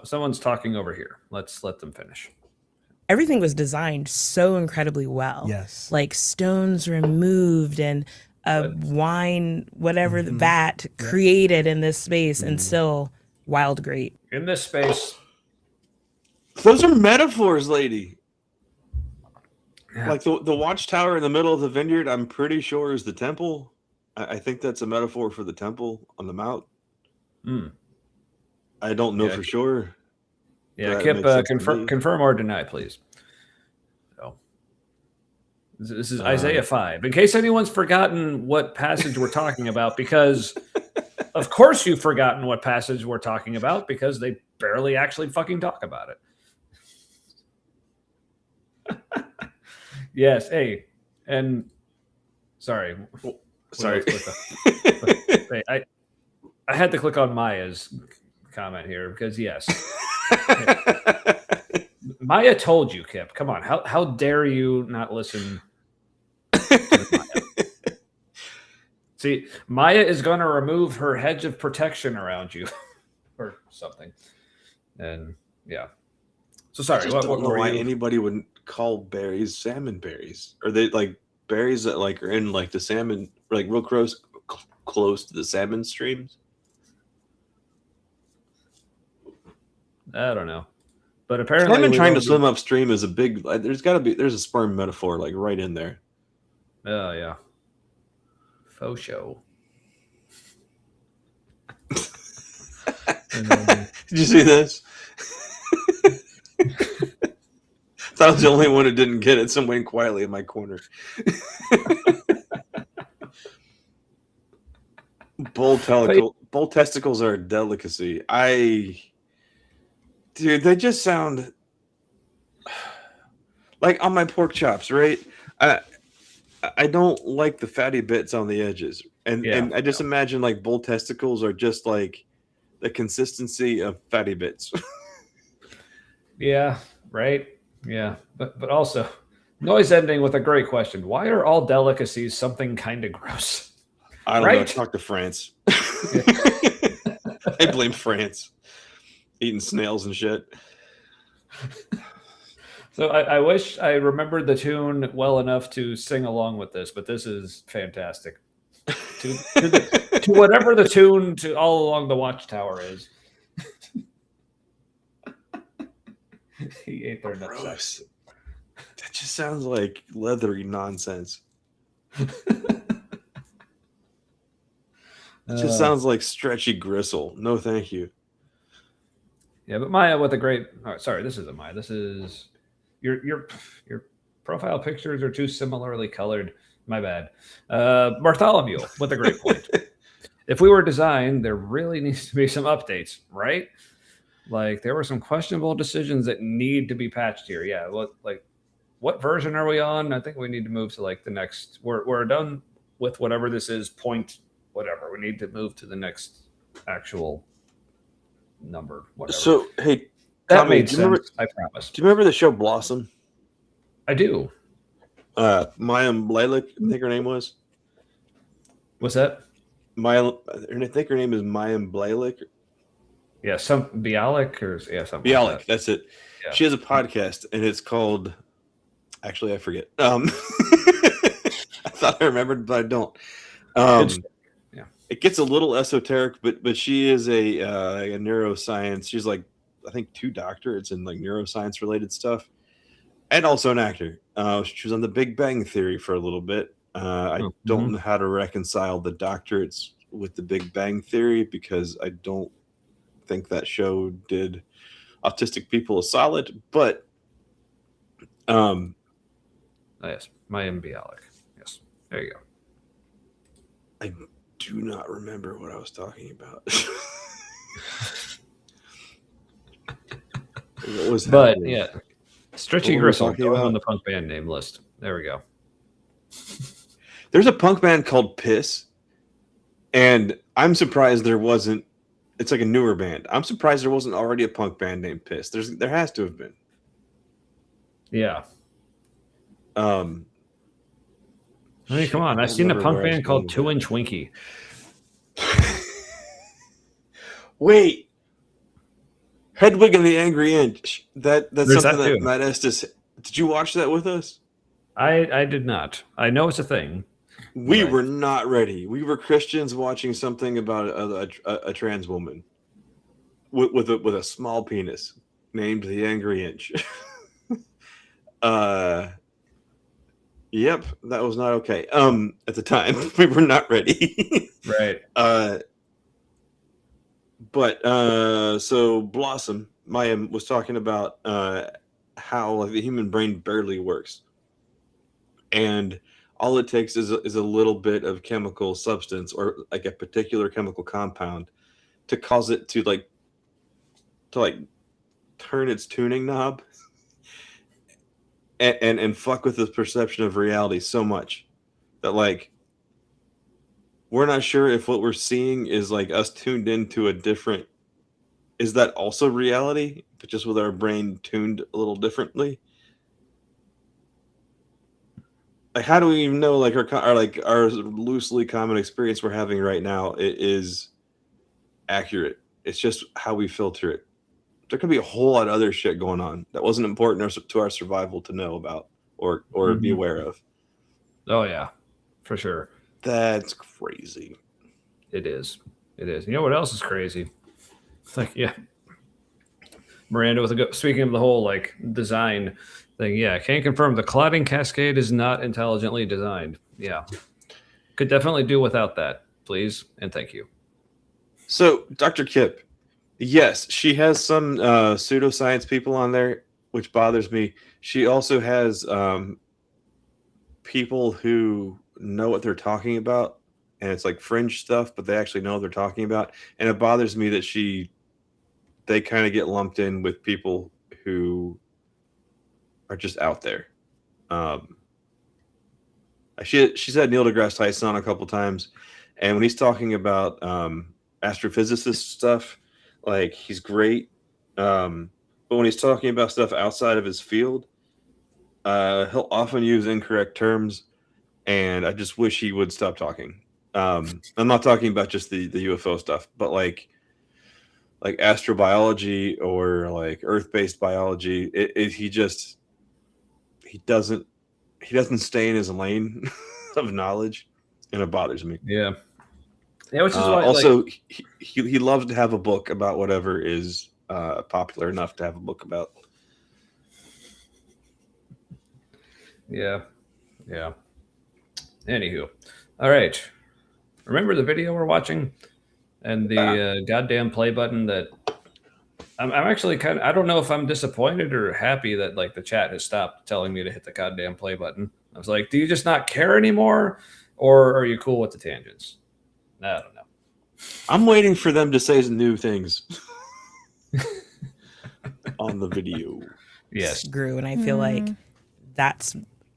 someone's talking over here. Let's let them finish. Everything was designed so incredibly well. Yes. Like stones removed and a wine, whatever the vat created in this space, and still wild great. In this space. Those are metaphors, lady. Yeah. Like the watchtower in the middle of the vineyard, I'm pretty sure is the temple. I think that's a metaphor for the temple on the mount. I don't know for sure. Yeah, Kip, confirm or deny, please. So, this is Isaiah 5. In case anyone's forgotten what passage we're talking about, because of course you've forgotten what passage we're talking about, because they barely actually fucking talk about it. Yes, hey, and sorry. Hey, I had to click on Maya's comment here because yes. Maya told you, Kip. Come on. How dare you not listen to Maya? See, Maya is going to remove her hedge of protection around you or something. And yeah. So sorry. I just don't know why anybody would call berries salmon berries. Are they like berries that like are in like the salmon, like real close to the salmon streams? I don't know. But apparently salmon trying to swim upstream is a big, there's a sperm metaphor like right in there. Oh yeah. Faux show. Did you see this? I was the only one who didn't get it, so I'm waiting quietly in my corner. Bull testicles are a delicacy. Dude, they just sound like on my pork chops, right? I don't like the fatty bits on the edges, and I just imagine like bull testicles are just like the consistency of fatty bits. Yeah, right. Yeah, but also noise ending with a great question. Why are all delicacies something kind of gross? I don't know. Talk to France. I blame France. Eating snails and shit. So I wish I remembered the tune well enough to sing along with this, but this is fantastic. To whatever the tune to All Along the Watchtower is. He ate their nuts. That just sounds like leathery nonsense. It just sounds like stretchy gristle. No, thank you. Yeah, but Maya with a great. Oh, sorry, this isn't Maya. This is your profile pictures are too similarly colored. My bad. Bartholomew with a great point. If we were designed, there really needs to be some updates, right? Like there were some questionable decisions that need to be patched here. Yeah, what version are we on? I think we need to move to like the next. We're done with whatever this is. Point whatever. We need to move to the next actual number. Whatever. So hey, that Tommy, made sense. I promise. Do you remember the show Blossom? I do. Maya Blalock, I think her name was. What's that? Maya, I think her name is Maya Blalock. Yeah, some Bialik or something. Bialik, like that. That's it. Yeah. She has a podcast, and it's called. Actually, I forget. I thought I remembered, but I don't. Yeah, it gets a little esoteric, but she is a neuroscience. She's like, I think 2 doctorates in like neuroscience related stuff, and also an actor. She was on The Big Bang Theory for a little bit. I don't know how to reconcile the doctorates with The Big Bang Theory because I don't think that show did autistic people a solid, but yes, Maya Bialik. Yes, there you go. I do not remember what I was talking about. What was but happening? Yeah, Stretchy Gristle on the punk band name list. There we go. There's a punk band called Piss, and I'm surprised there wasn't. It's like a newer band. I'm surprised there wasn't already a punk band named Piss. There has to have been. Yeah. I mean, come on. I've seen a punk band called 2-Inch Winky. Wait. Hedwig and the Angry Inch. That's something that Matt Estes. Did you watch that with us? I did not. I know it's a thing. We were not ready. We were Christians watching something about a trans woman with a small penis named the Angry Inch. Yep, that was not okay. At the time, we were not ready. Right. But so Blossom, Maya was talking about how like the human brain barely works, and all it takes is a little bit of chemical substance or like a particular chemical compound to cause it to turn its tuning knob and fuck with the perception of reality so much that like we're not sure if what we're seeing is like us tuned into a different. Is that also reality, but just with our brain tuned a little differently? Like, how do we even know like our loosely common experience we're having right now is accurate? It's just how we filter it. There could be a whole lot of other shit going on that wasn't important to our survival to know about or be aware of. Oh yeah, for sure. That's crazy. It is. It is. You know what else is crazy? It's like, yeah. Miranda with speaking of the whole like design thing, yeah, can't confirm the clotting cascade is not intelligently designed. Yeah. Could definitely do without that, please, and thank you. So, Dr. Kip, yes, she has some pseudoscience people on there, which bothers me. She also has people who know what they're talking about and it's like fringe stuff, but they actually know what they're talking about. And it bothers me that they kind of get lumped in with people who are just out there. She's had Neil deGrasse Tyson on a couple times, and when he's talking about astrophysicist stuff, like he's great. But when he's talking about stuff outside of his field, he'll often use incorrect terms, and I just wish he would stop talking. I'm not talking about just the UFO stuff, but like astrobiology or like earth-based biology. He doesn't stay in his lane of knowledge, and it bothers me. Yeah, which is why also he loves to have a book about whatever is popular enough to have a book about. Yeah. Anywho, all right. Remember the video we're watching and the goddamn play button that I'm actually I don't know if I'm disappointed or happy that like the chat has stopped telling me to hit the goddamn play button. I was like, do you just not care anymore, or are you cool with the tangents? I don't know. I'm waiting for them to say some new things on the video. Yes, Grew, and I feel like that's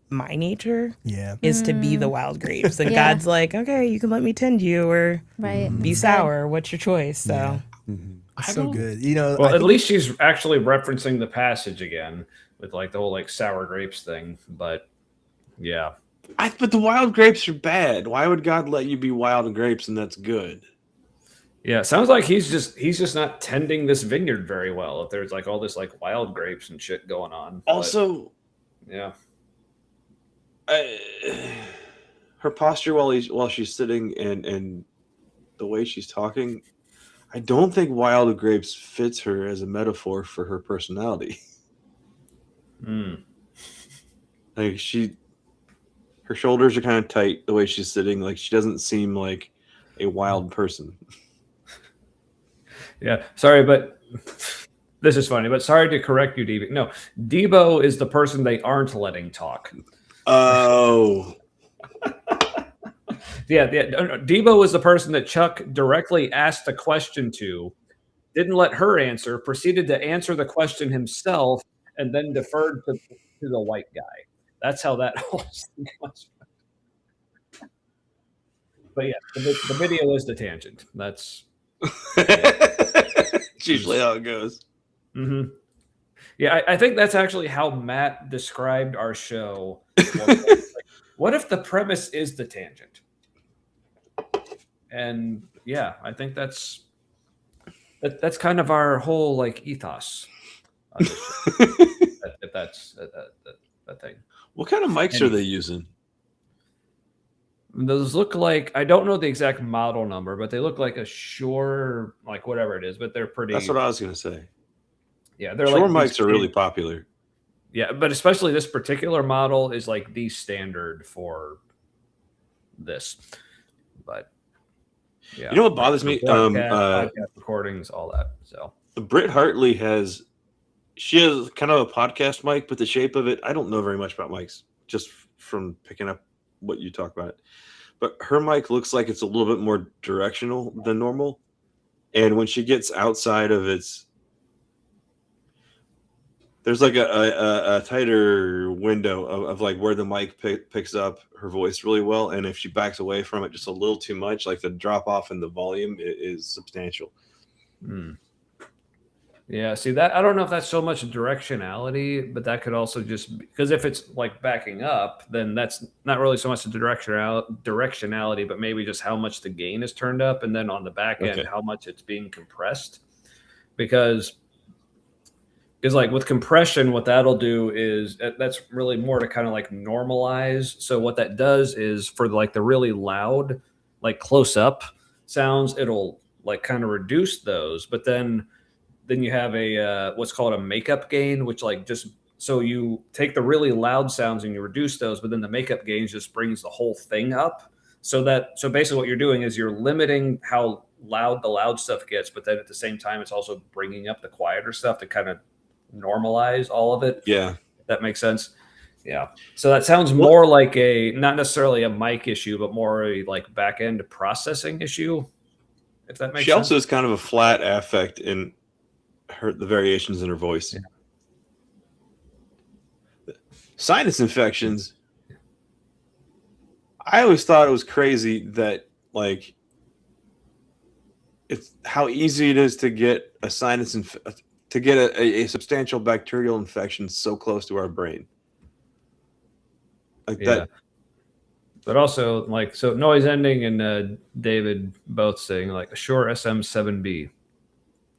my nature. Yeah, is to be the wild grapes. And Yeah. God's like, okay, you can let me tend you, or Right. be sour. What's your choice? So. Yeah. So good. You know, well, at least she's actually referencing the passage again with like the whole like sour grapes thing. But yeah, But the wild grapes are bad. Why would God let you be wild grapes and that's good? yeah, sounds like he's just not tending this vineyard very well. If there's like all this like wild grapes and shit going on. Also, yeah, her posture while she's sitting and the way she's talking, I don't think wild grapes fits her as a metaphor for her personality. Like her shoulders are kind of tight the way she's sitting. Like she doesn't seem like a wild person. yeah. Sorry, but this is funny. But sorry to correct you, Debo. No, Debo is the person they aren't letting talk. Oh. Yeah. Debo is the person that Chuck directly asked a question to, didn't let her answer, proceeded to answer the question himself, and then deferred to the white guy. That's how that whole thing was. But yeah, the video is the tangent. That's It's usually how it goes. Mm-hmm. Yeah, I think that's actually how Matt described our show. What if the premise is the tangent? And yeah, I think that's kind of our whole like ethos. If that's that thing. What kind of mics are they using? Those look like, I don't know the exact model number, but they look like a Shure, like whatever it is, but they're pretty. That's what I was going to say. Yeah, they're Shure like mics are really popular. Yeah, but especially this particular model is like the standard for this. But yeah, you know what bothers me? Podcast recordings, all that. So Britt Hartley has kind of a podcast mic, but the shape of it, I don't know very much about mics, just from picking up what you talk about it. But her mic looks like it's a little bit more directional than normal, and when she gets outside of there's like a tighter window of like where the mic picks up her voice really well, and if she backs away from it just a little too much, like the drop off in the volume is substantial. Yeah, see that, I don't know if that's so much directionality, but that could also just because if it's like backing up, then that's not really so much the directionality, but maybe just how much the gain is turned up, and then on the back end how much it's being compressed. Because like with compression, what that'll do is that's really more to kind of like normalize. So what that does is for like the really loud, like close up sounds, it'll like kind of reduce those, but then you have a what's called a makeup gain, which like just so you take the really loud sounds and you reduce those, but then the makeup gain just brings the whole thing up. So basically what you're doing is you're limiting how loud the loud stuff gets, but then at the same time it's also bringing up the quieter stuff to kind of normalize all of it. Yeah, that makes sense. Yeah. So that sounds more like not necessarily a mic issue, but more a like back end processing issue. If that makes She sense. also has kind of a flat affect in the variations in her voice. Yeah. Sinus infections. I always thought it was crazy that like it's how easy it is to get a to get a substantial bacterial infection so close to our brain. Like that. But also like so noise ending and David both saying like a Shure SM7B.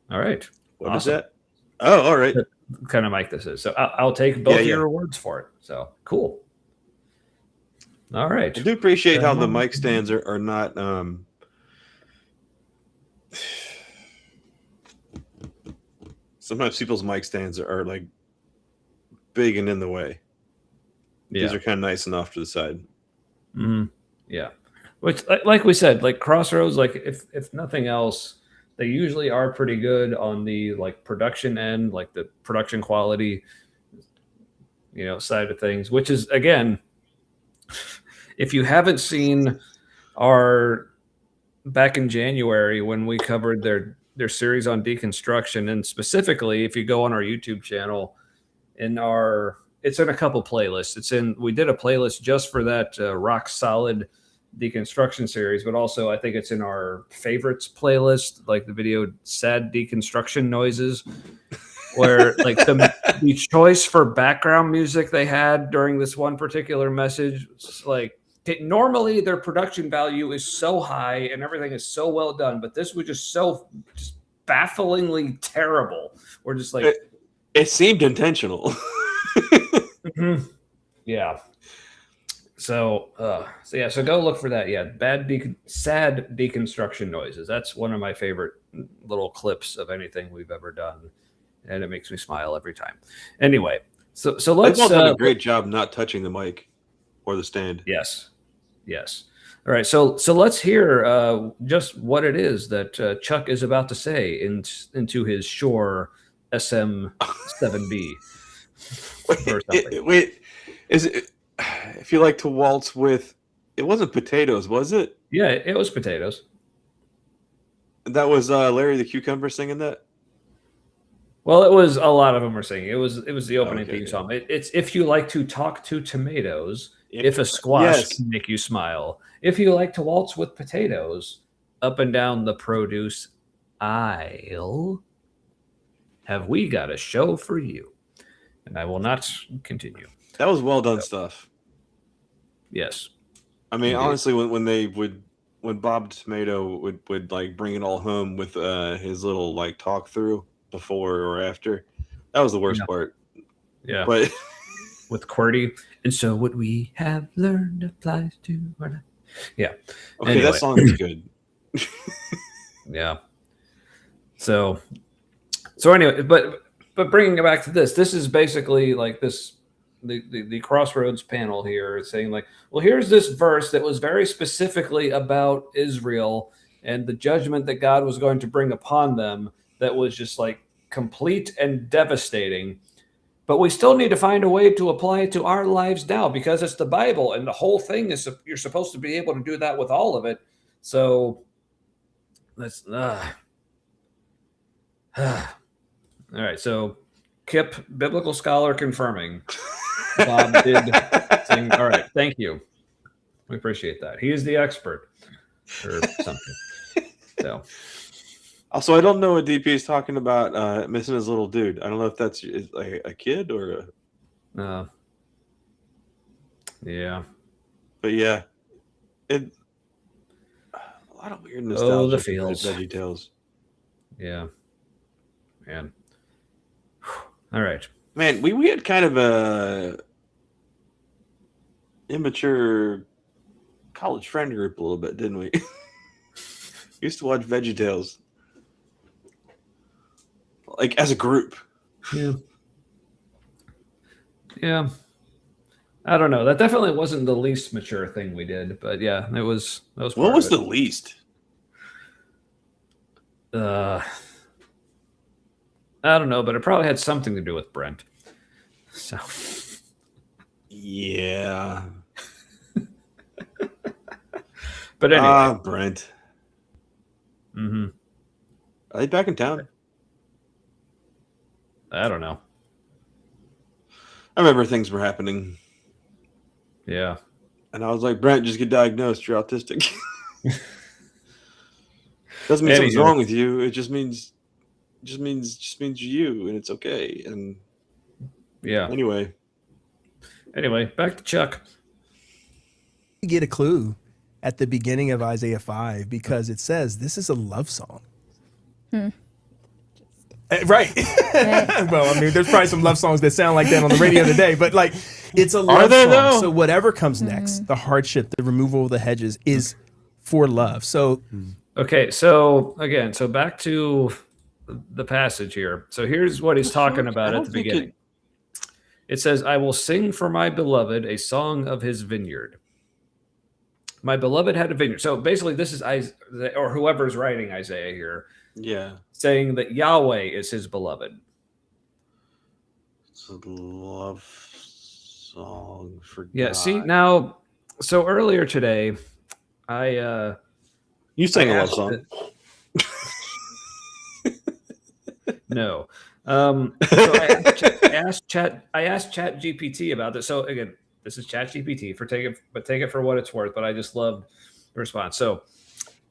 All right. What is that? Oh, all right. What kind of mic this is. So I'll take both your words for it. So cool. All right. I do appreciate how the mic stands are not sometimes people's mic stands are like big and in the way. These are kind of nice and off to the side. Mm-hmm. Yeah. Which like we said, like Crossroads, like if nothing else, they usually are pretty good on the like production end, like the production quality, side of things, which is again, if you haven't seen our back in January when we covered their series on deconstruction, and specifically if you go on our YouTube channel, it's in a couple playlists. We did a playlist just for that rock solid deconstruction series, but also I think it's in our favorites playlist, like the video sad deconstruction noises, where like the choice for background music they had during this one particular message, like normally their production value is so high and everything is so well done, but this was just bafflingly terrible. We're just like it seemed intentional. Mm-hmm. Yeah. So go look for that. Yeah, sad deconstruction noises. That's one of my favorite little clips of anything we've ever done, and it makes me smile every time. Anyway, so let's. They've done a great job not touching the mic or the stand. Yes. All right, so let's hear just what it is that Chuck is about to say into his Shure SM7B. Wait, is it? If you like to waltz with, it wasn't potatoes, was it? Yeah, it was potatoes. That was Larry the Cucumber singing that. Well, it was a lot of them were singing. It was the opening theme song. It's if you like to talk to tomatoes, if a squash can make you smile, if you like to waltz with potatoes, up and down the produce aisle, have we got a show for you? And I will not continue. That was well done stuff. Yes. I mean, honestly, when Bob Tomato would like bring it all home with his little like talk through before or after, that was the worst part. Yeah. But with QWERTY, and so what we have learned applies to our life. Yeah. Okay, anyway. That song is good. Yeah. So anyway, but bringing it back to this is basically like this. The Crossroads panel here is saying like, well, here's this verse that was very specifically about Israel and the judgment that God was going to bring upon them that was just like complete and devastating. But we still need to find a way to apply it to our lives now because it's the Bible and the whole thing is you're supposed to be able to do that with all of it. So let's all right. So Kip, biblical scholar confirming. Bob did sing. All right. Thank you. We appreciate that. He is the expert or something. So. Also, I don't know what DP is talking about missing his little dude. I don't know if that's like a kid or a... Yeah. But yeah. A lot of weird nostalgia. Oh, the feels. Veggie Tales. Yeah. Man. All right. Man, we had kind of a immature college friend group a little bit, didn't we? We used to watch Veggie Tales. Like as a group. Yeah. Yeah. I don't know. That definitely wasn't the least mature thing we did, but yeah, that was what was the least? I don't know, but it probably had something to do with Brent. So Yeah. But anyway. Brent. Mm-hmm. Are they back in town? I don't know. I remember things were happening. Yeah. And I was like, Brent, just get diagnosed. You're autistic. Doesn't mean something's wrong with you. It just means you, and it's okay. And yeah. Anyway, back to Chuck. You get a clue at the beginning of Isaiah 5 because it says this is a love song. Right. Well, I mean, there's probably some love songs that sound like that on the radio today, but like it's a love song. Though? So whatever comes next, the hardship, the removal of the hedges is for love. So okay, so again, back to the passage here. So here's what he's talking about at the beginning. It says, I will sing for my beloved a song of his vineyard. My beloved had a vineyard. So basically this is Isaiah, or whoever's writing Isaiah here. Yeah. Saying that Yahweh is his beloved. It's a love song for Yeah, God. see, now, so earlier today, You sang a love song. No. So I asked ChatGPT about this. So again, this is ChatGPT take it for what it's worth, but I just loved the response. So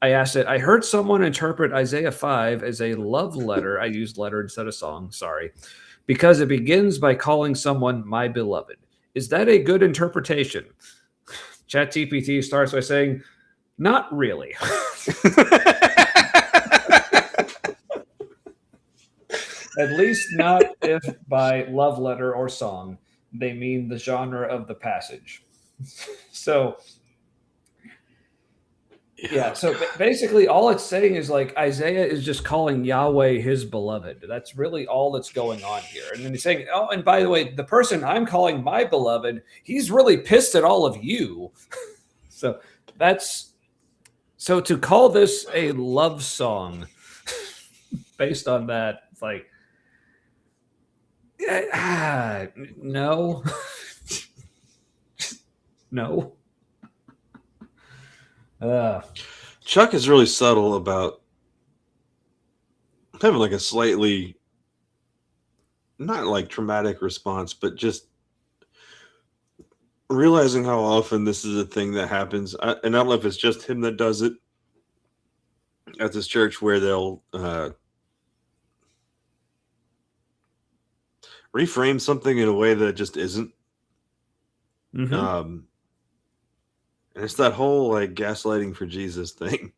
I asked it, I heard someone interpret Isaiah 5 as a love letter. I used letter instead of song, sorry, because it begins by calling someone my beloved. Is that a good interpretation? ChatGPT starts by saying, not really. At least not if by love letter or song they mean the genre of the passage. So, yeah. So basically, all it's saying is like Isaiah is just calling Yahweh his beloved. That's really all that's going on here. And then he's saying, oh, and by the way, the person I'm calling my beloved, he's really pissed at all of you. So to call this a love song based on that, it's like, no. No. Chuck is really subtle about having like a slightly, not like traumatic response, but just realizing how often this is a thing that happens. And I don't know if it's just him that does it at this church where they'll reframe something in a way that just isn't. Mm-hmm. And it's that whole like gaslighting for Jesus thing.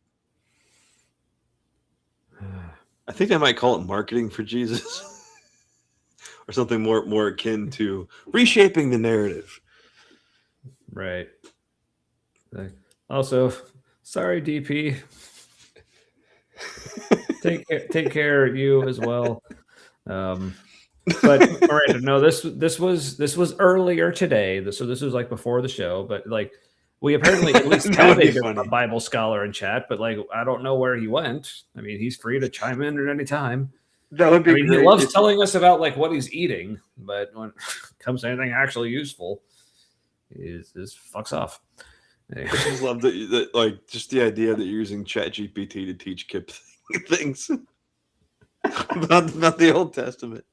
I think they might call it marketing for Jesus or something more akin to reshaping the narrative. Right. Also, sorry, DP. Take care of you as well. But Miranda, no, this was earlier today. So this was like before the show, but like we apparently at least had a Bible scholar in chat, but like I don't know where he went. I mean, he's free to chime in at any time. That would be great. He loves telling us about like what he's eating, but when it comes to anything actually useful, he fucks off. I just love that like just the idea that you're using ChatGPT to teach Kip things about the Old Testament.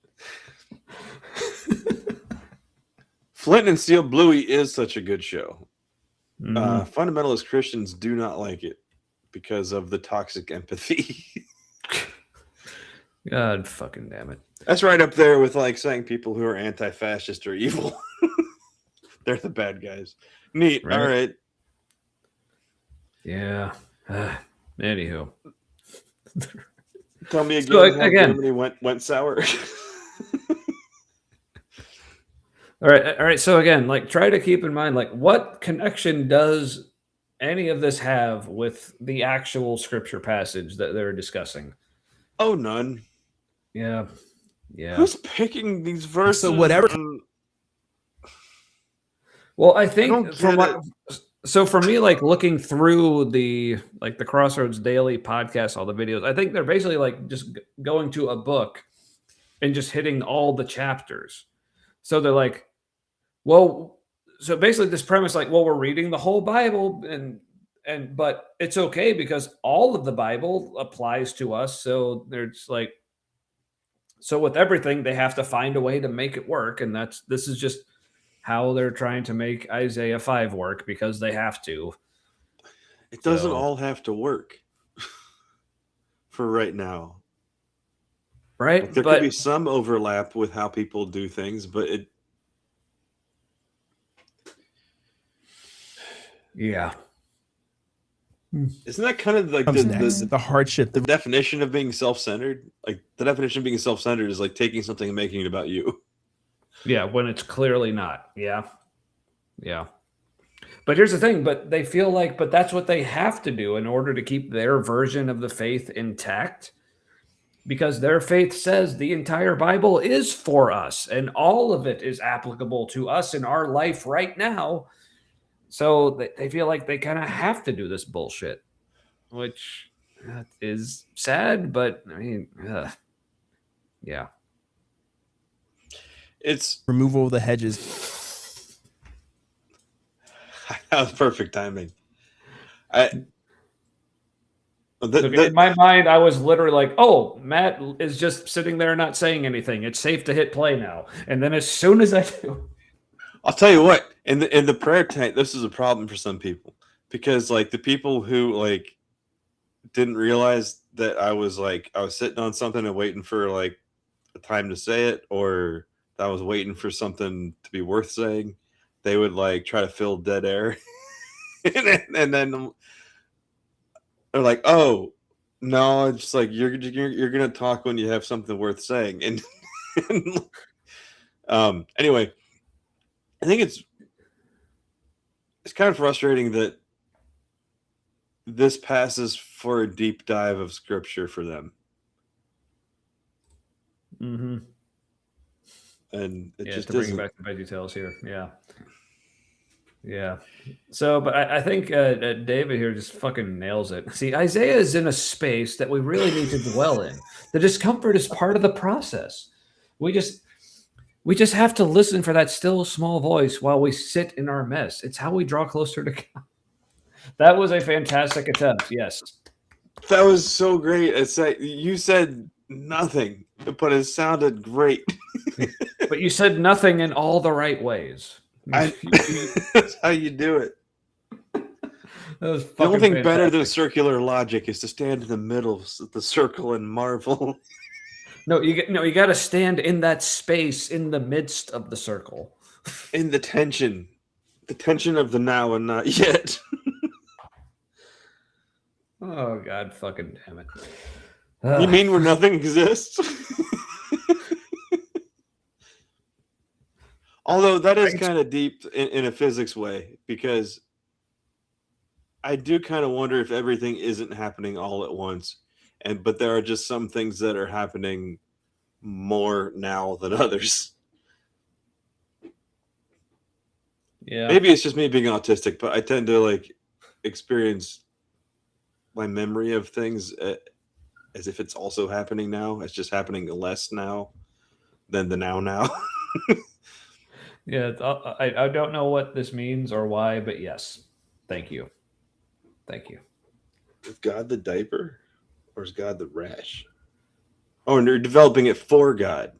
Flint and Steel Bluey is such a good show. Fundamentalist Christians do not like it because of the toxic empathy. God fucking damn it. That's right up there with like saying people who are anti-fascist are evil. They're the bad guys. Neat. Right. All right. Yeah. Anywho. Tell me again how Germany went sour. All right. So again, like try to keep in mind, like what connection does any of this have with the actual scripture passage that they're discussing? Oh, none. Yeah. Who's picking these verses? So whatever. Well, I think for me, like looking through the Crossroads Daily podcast, all the videos, I think they're basically like just going to a book and just hitting all the chapters. So they're like, well, so basically this premise, like, well, we're reading the whole Bible, but it's okay because all of the Bible applies to us. So there's like, so with everything, they have to find a way to make it work, and this is just how they're trying to make Isaiah 5 work because they have to. It doesn't all have to work for right now. Right? Like, there could be some overlap with how people do things, but it. Yeah. Isn't that kind of like the hardship? The definition of being self-centered? Like, the definition of being self-centered is like taking something and making it about you. Yeah, when it's clearly not. Yeah. Yeah. But here's the thing, but they feel like, but that's what they have to do in order to keep their version of the faith intact. Because their faith says the entire Bible is for us and all of it is applicable to us in our life right now. So they feel like they kind of have to do this bullshit, which is sad, but I mean, yeah. It's removal of the hedges. That was perfect timing. In my mind, I was literally like, oh, Matt is just sitting there not saying anything. It's safe to hit play now. And then as soon as I do, I'll tell you what, in the prayer tank, this is a problem for some people because like the people who like didn't realize that I was sitting on something and waiting for like a time to say it, or that I was waiting for something to be worth saying, they would like try to fill dead air. and then they're like, oh no, it's like you're gonna talk when you have something worth saying. And anyway, I think it's kind of frustrating that this passes for a deep dive of scripture for them. Mm-hmm. And it just to bring back the veggie tales here. Yeah. So, but I think David here just fucking nails it. See, Isaiah is in a space that we really need to dwell in. The discomfort is part of the process. We just have to listen for that still small voice while we sit in our mess. It's how we draw closer to God. That was a fantastic attempt. Yes. That was so great. It's like you said nothing, but it sounded great. But you said nothing in all the right ways. That's how you do it. The only thing better than circular logic is to stand in the middle of the circle and marvel. No, you got to stand in that space in the midst of the circle. In the tension of the now and not yet. Oh God, fucking damn it! You mean where nothing exists? Although that is kind of deep in a physics way, because I do kind of wonder if everything isn't happening all at once, but there are just some things that are happening more now than others. Yeah, maybe it's just me being autistic, but I tend to like experience my memory of things as if it's also happening now. It's just happening less now than the now. Yeah, I don't know what this means or why, but yes, thank you. Is God the diaper, or is God the rash? Oh, and you're developing it for God.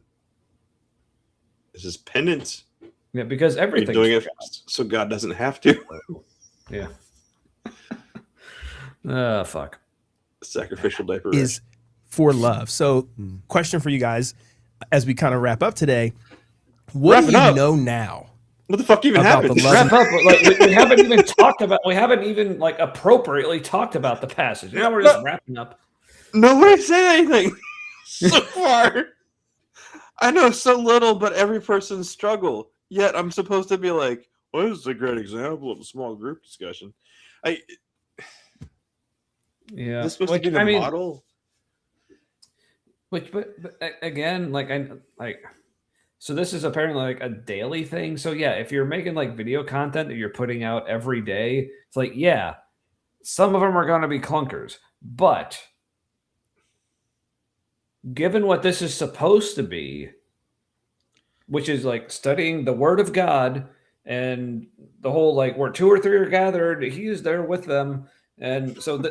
This is penance. Yeah, because everything's doing it so God doesn't have to. Yeah. Fuck. Sacrificial diaper is for love. So, question for you guys as we kind of wrap up today. What do you know now? What the fuck even happened? Wrap up. Like, we haven't even talked about. We haven't even like appropriately talked about the passage. Now we're just wrapping up. Nobody said anything so far. I know so little, but every person's struggle. Yet I'm supposed to be like, well, this is a great example of a small group discussion. Yeah. This is supposed to be the model. But again, so this is apparently like a daily thing. So yeah, if you're making like video content that you're putting out every day, it's like, yeah, some of them are going to be clunkers, but given what this is supposed to be, which is like studying the Word of God and the whole like where 2 or 3 are gathered, he is there with them, and so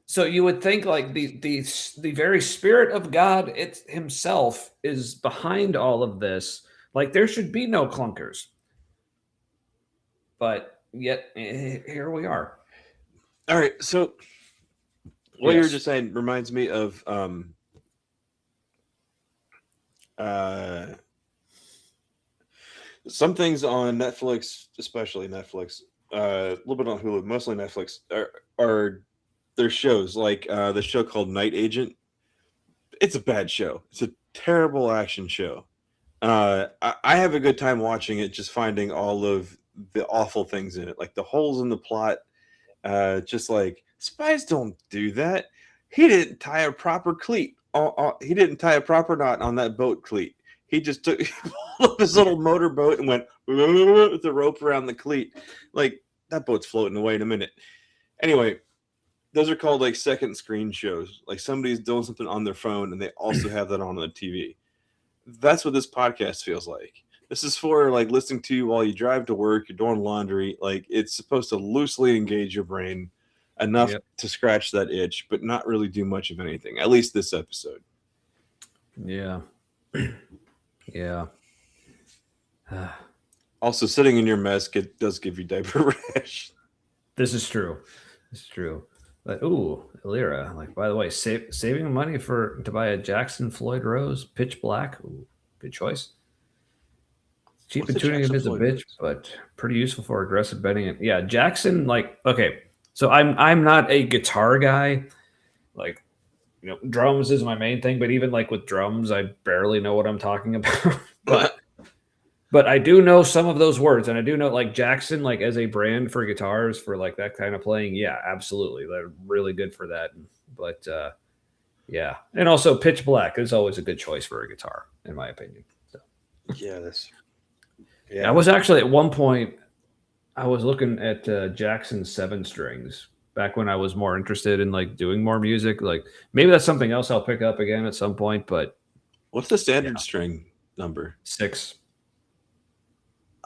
so you would think like the very spirit of God himself is behind all of this. Like there should be no clunkers, but yet here we are. All right, so what you were Yes. just saying reminds me of some things on Netflix, especially Netflix, a little bit on Hulu, mostly Netflix, are their shows like the show called Night Agent. It's a bad show. It's a terrible action show. I have a good time watching it, just finding all of the awful things in it, like the holes in the plot. Just like spies don't do that. He didn't tie a proper cleat. He didn't tie a proper knot on that boat cleat. He just took pulled up his little motorboat and went with the rope around the cleat. Like that boat's floating away in a minute. Anyway, those are called like second screen shows. Like somebody's doing something on their phone and they also have that on the TV. That's what this podcast feels like. This is for like listening to you while you drive to work, you're doing laundry. Like it's supposed to loosely engage your brain enough to scratch that itch, but not really do much of anything. At least this episode. Yeah. Yeah. Also, sitting in your mess does give you diaper rash. This is true. It's true. But ooh, Lyra. Like by the way, saving money to buy a Jackson Floyd Rose Pitch Black. Ooh, good choice. Cheap and tuning him is a bitch, but pretty useful for aggressive betting. Yeah, Jackson. Like okay, so I'm not a guitar guy. Like drums is my main thing, but even like with drums, I barely know what I'm talking about. But I do know some of those words, and I do know like Jackson, like as a brand for guitars for like that kind of playing. Yeah, absolutely, they're really good for that. But yeah, and also Pitch Black is always a good choice for a guitar, in my opinion. So. Yeah, I was actually at one point, I was looking at Jackson 7 strings back when I was more interested in like doing more music. Like maybe that's something else I'll pick up again at some point. But what's the standard string number? 6.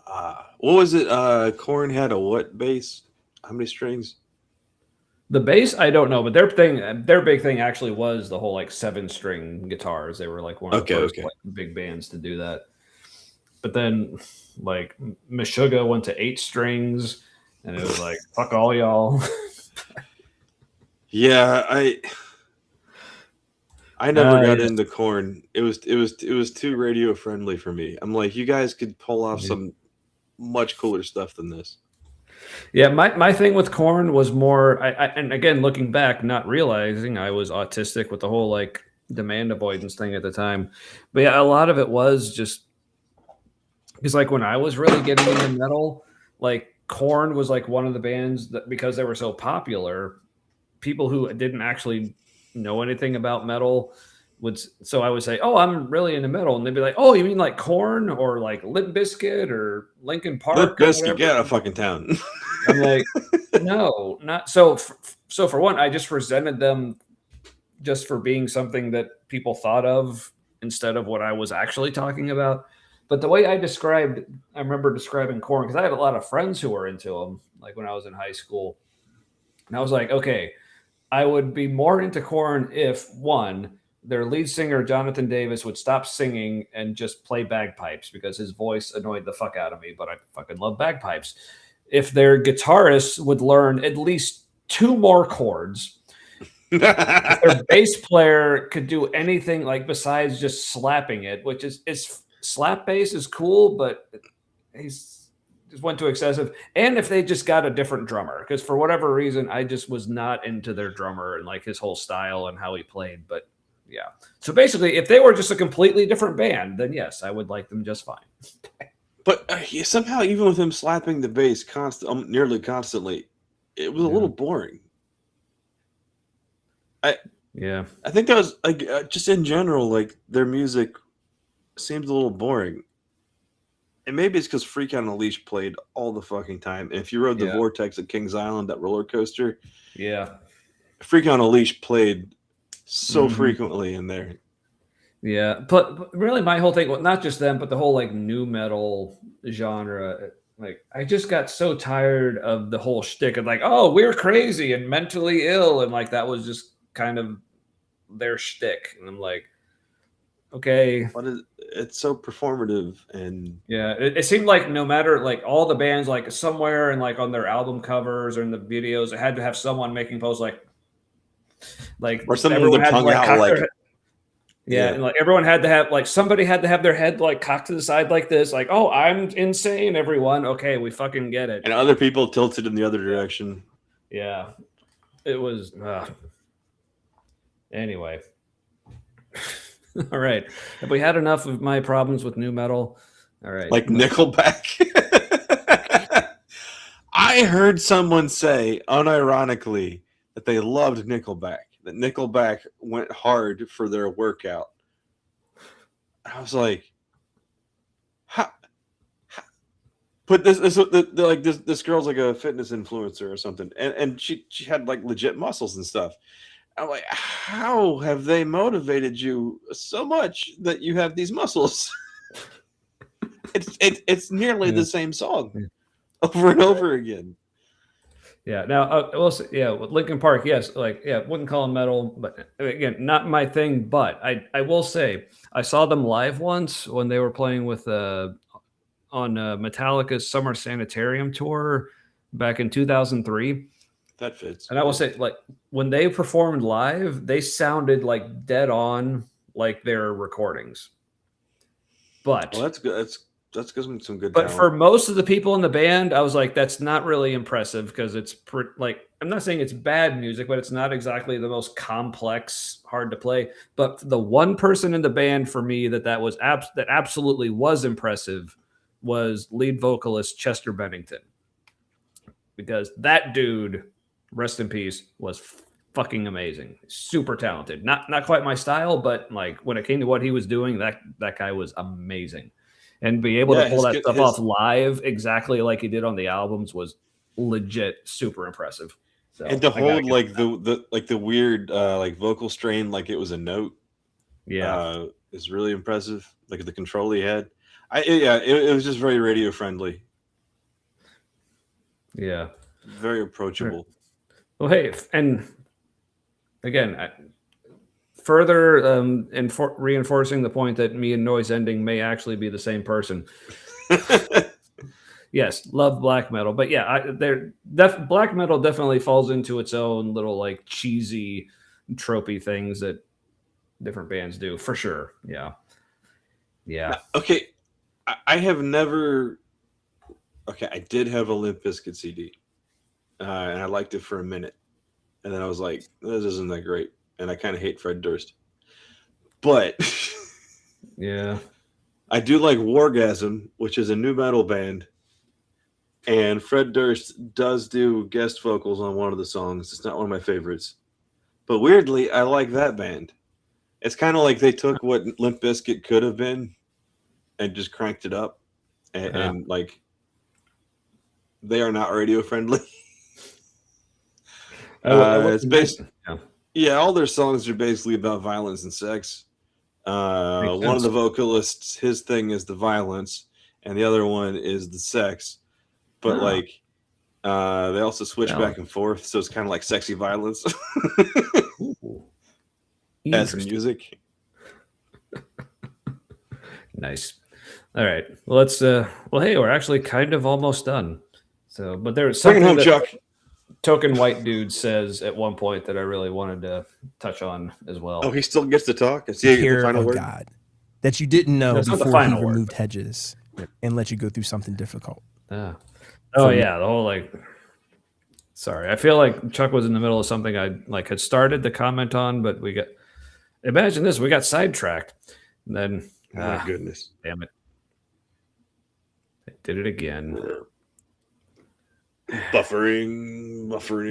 What was it? Korn had a what bass? How many strings? The bass, I don't know, but their big thing actually was the whole like 7-string guitars. They were like one of the first like, big bands to do that. But then like Meshuggah went to 8 strings, and it was like fuck all y'all. Yeah, I never got into Korn. It was too radio friendly for me. I'm like, you guys could pull off some much cooler stuff than this. Yeah, my thing with Korn was more and again looking back, not realizing I was autistic with the whole like demand avoidance thing at the time. But yeah, a lot of it was just because like when I was really getting into metal, like Korn was like one of the bands that because they were so popular, people who didn't actually know anything about metal so I would say, oh, I'm really into metal, and they'd be like, oh, you mean like Korn or like Limp Bizkit or Linkin Park? Limp Bizkit, get out of fucking town. I'm like, no, not so. So for one, I just resented them just for being something that people thought of instead of what I was actually talking about. But the way I remember describing Korn because I had a lot of friends who were into them, like when I was in high school, and I was like, okay, I would be more into Korn if one, their lead singer, Jonathan Davis, would stop singing and just play bagpipes because his voice annoyed the fuck out of me, but I fucking love bagpipes. If their guitarist would learn at least 2 more chords, if their bass player could do anything like besides just slapping it, which is slap bass is cool, but he's just went too excessive. And if they just got a different drummer, because for whatever reason, I just was not into their drummer and like his whole style and how he played. But yeah. So basically, if they were just a completely different band, then yes, I would like them just fine. But somehow, even with him slapping the bass nearly constantly, it was a little boring. I think that was like just in general, like their music seems a little boring. And maybe it's because Freak on a Leash played all the fucking time. And if you rode the Vortex at Kings Island, that roller coaster, yeah, Freak on a Leash played so frequently in there. Yeah, but really, my whole thing, well, not just them, but the whole like new metal genre. Like, I just got so tired of the whole shtick of like, oh, we're crazy and mentally ill, and like that was just kind of their shtick. And I'm like, okay, It's so performative and yeah. It seemed like no matter like all the bands, like somewhere and like on their album covers or in the videos, it had to have someone making posts like or something with everyone their had to tongue like out cock like their yeah, and like everyone had to have like somebody had to have their head like cocked to the side like this, like, oh, I'm insane, everyone. Okay, we fucking get it. and other people tilted in the other direction. Yeah. It was anyway. All right. Have we had enough of my problems with new metal? All right. Like Nickelback. I heard someone say unironically that they loved Nickelback. That Nickelback went hard for their workout. I was like, how but this girl's like a fitness influencer or something, and she had like legit muscles and stuff. I'm like, how have they motivated you so much that you have these muscles? It's nearly the same song over and over again. Yeah. Now, I will say, yeah, with Linkin Park, yes, like, yeah, wouldn't call them metal, but again, not my thing. But I will say, I saw them live once when they were playing with on Metallica's Summer Sanitarium tour back in 2003. That fits. And I will say, like, when they performed live, they sounded like dead on like their recordings. But Well, that's good. That's some good but talent. for most of the people in the band, I was like, that's not really impressive because it's like, I'm not saying it's bad music, but it's not exactly the most complex, hard to play. But the one person in the band for me that was that absolutely was impressive was lead vocalist Chester Bennington, because that dude, rest in peace, was fucking amazing, super talented. Not quite my style, but like when it came to what he was doing, that guy was amazing. And be able to pull that stuff off live exactly like he did on the albums was legit super impressive. So, and to hold like the weird like vocal strain like it was a note, is really impressive. Like the control he had, it was just very radio friendly. Yeah, very approachable. Well, hey, and again, further reinforcing the point that me and Noise Ending may actually be the same person. Yes, love black metal, but yeah, black metal definitely falls into its own little like cheesy, tropey things that different bands do for sure. Yeah. Okay, I have never. Okay, I did have a Limp Bizkit CD, and I liked it for a minute, and then I was like, "This isn't that great." And I kind of hate Fred Durst. But yeah, I do like Wargasm, which is a new metal band. And Fred Durst does do guest vocals on one of the songs. It's not one of my favorites. But weirdly, I like that band. It's kind of like they took what Limp Bizkit could have been and just cranked it up. And like, they are not radio friendly. It's based. Yeah, all their songs are basically about violence and sex. One of the vocalists, his thing is the violence, and the other one is the sex. But like, they also switch back and forth, so it's kind of like sexy violence as music. Nice. All right. Well, let's. Well, hey, we're actually kind of almost done. So, but there's something home, Chuck. Token White Dude says at one point that I really wanted to touch on as well. Oh, he still gets to talk? Is he care the final of word? God that you didn't know That's before he removed hedges and let you go through something difficult. Oh, yeah. The whole like, sorry. I feel like Chuck was in the middle of something I like had started to comment on, but imagine this, we got sidetracked. And then, oh my goodness. Damn it. I did it again. Buffering.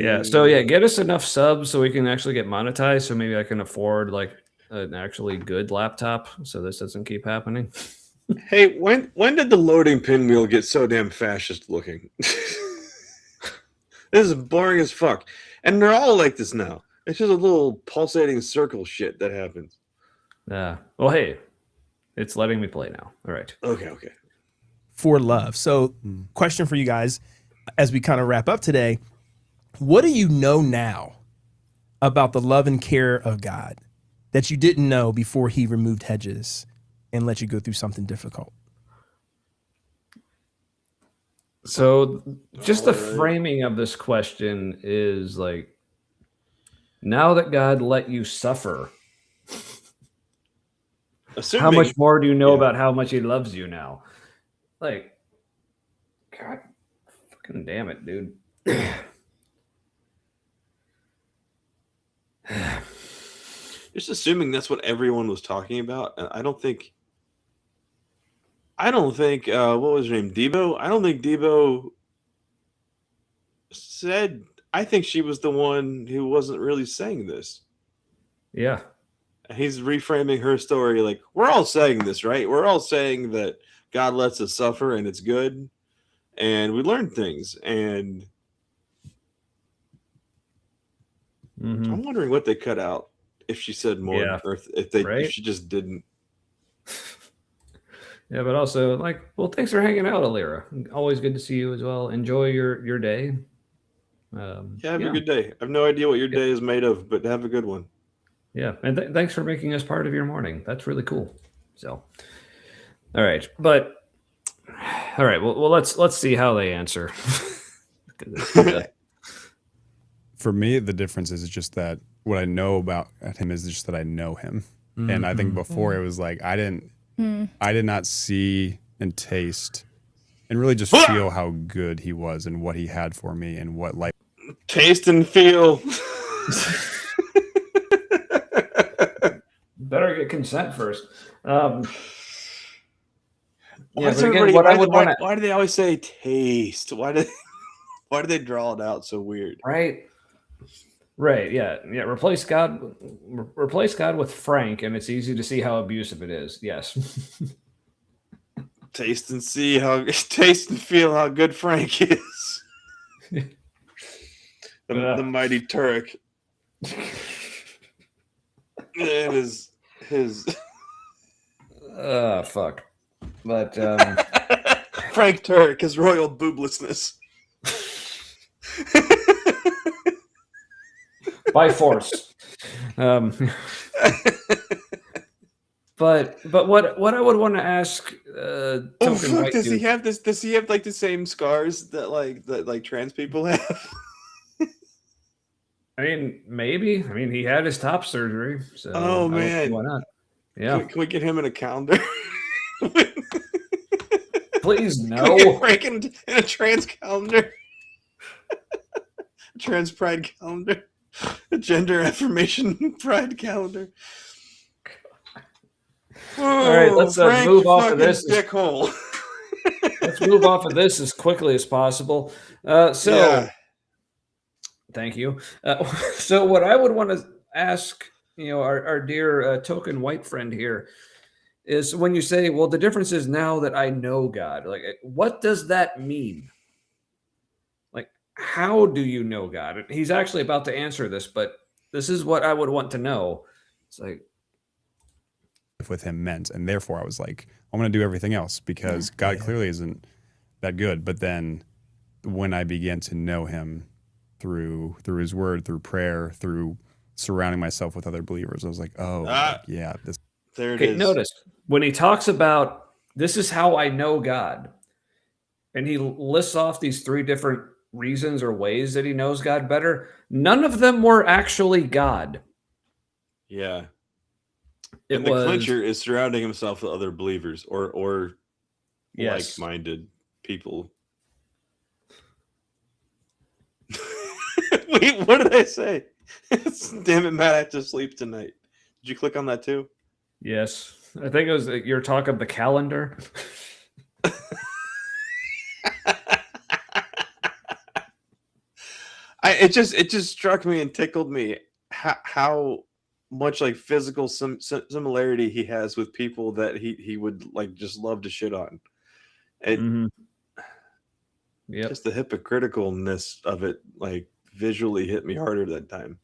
Yeah. So yeah, get us enough subs so we can actually get monetized. So maybe I can afford like an actually good laptop, so this doesn't keep happening. Hey, when did the loading pinwheel get so damn fascist looking? This is boring as fuck, and they're all like this now. It's just a little pulsating circle shit that happens. Well, hey, it's letting me play now. All right. Okay. For love. So, question for you guys as we kind of wrap up today. What do you know now about the love and care of God that you didn't know before he removed hedges and let you go through something difficult? So just the framing of this question is like, now that God let you suffer, how much more do you know about how much he loves you now? Like, God, fucking damn it, dude. Just assuming that's what everyone was talking about. And I don't think what was her name? Debo? I don't think Debo said, I think she was the one who wasn't really saying this. Yeah. He's reframing her story like, we're all saying this, right? We're all saying that God lets us suffer and it's good and we learn things. And I'm wondering what they cut out if she said more or if she just didn't. Yeah, but also like, well, thanks for hanging out, Alira. Always good to see you as well. Enjoy your day. Have a good day. I have no idea what your day is made of, but have a good one. Yeah, and thanks for making us part of your morning. That's really cool. So, all right, well, let's see how they answer. For me, the difference is just that what I know about him is just that I know him, and I think before it was like I did not see and taste and really just feel how good he was and what he had for me and what life. Taste and feel. Better get consent first. Why do they always say taste? Why do they draw it out so weird? Right. Yeah. Replace God with Frank, and it's easy to see how abusive it is. Yes. Taste and feel how good Frank is. The mighty Turek. And his fuck. But Frank Turek, his royal booblessness. By force. But what I would want to ask does he have like the same scars that trans people have? I mean, maybe. I mean, he had his top surgery, so oh man, why not? Yeah, can we get him in a calendar? Please no. Frank in a trans calendar, a trans pride calendar, a gender affirmation pride calendar. All right, let's move off of this. Dickhole. Let's move off of this as quickly as possible. Thank you. So what I would want to ask, our dear token white friend here is when you say, well, the difference is now that I know God, like, what does that mean? Like, how do you know God? He's actually about to answer this, but this is what I would want to know. It's like, with him meant, and therefore I was like, I'm going to do everything else because God clearly isn't that good. But then when I began to know him through his word, through prayer, through surrounding myself with other believers, I was like, there it is. Notice when he talks about this is how I know God, and he lists off these 3 different reasons or ways that he knows God better, none of them were actually God. Yeah. And the clincher is surrounding himself with other believers or like-minded people. Wait, what did I say? Damn it, Matt, I have to sleep tonight. Did you click on that too? Yes. I think it was your talk of the calendar. It just struck me and tickled me how much like physical similarity he has with people that he would like just love to shit on. And just the hypocriticalness of it like visually hit me harder that time.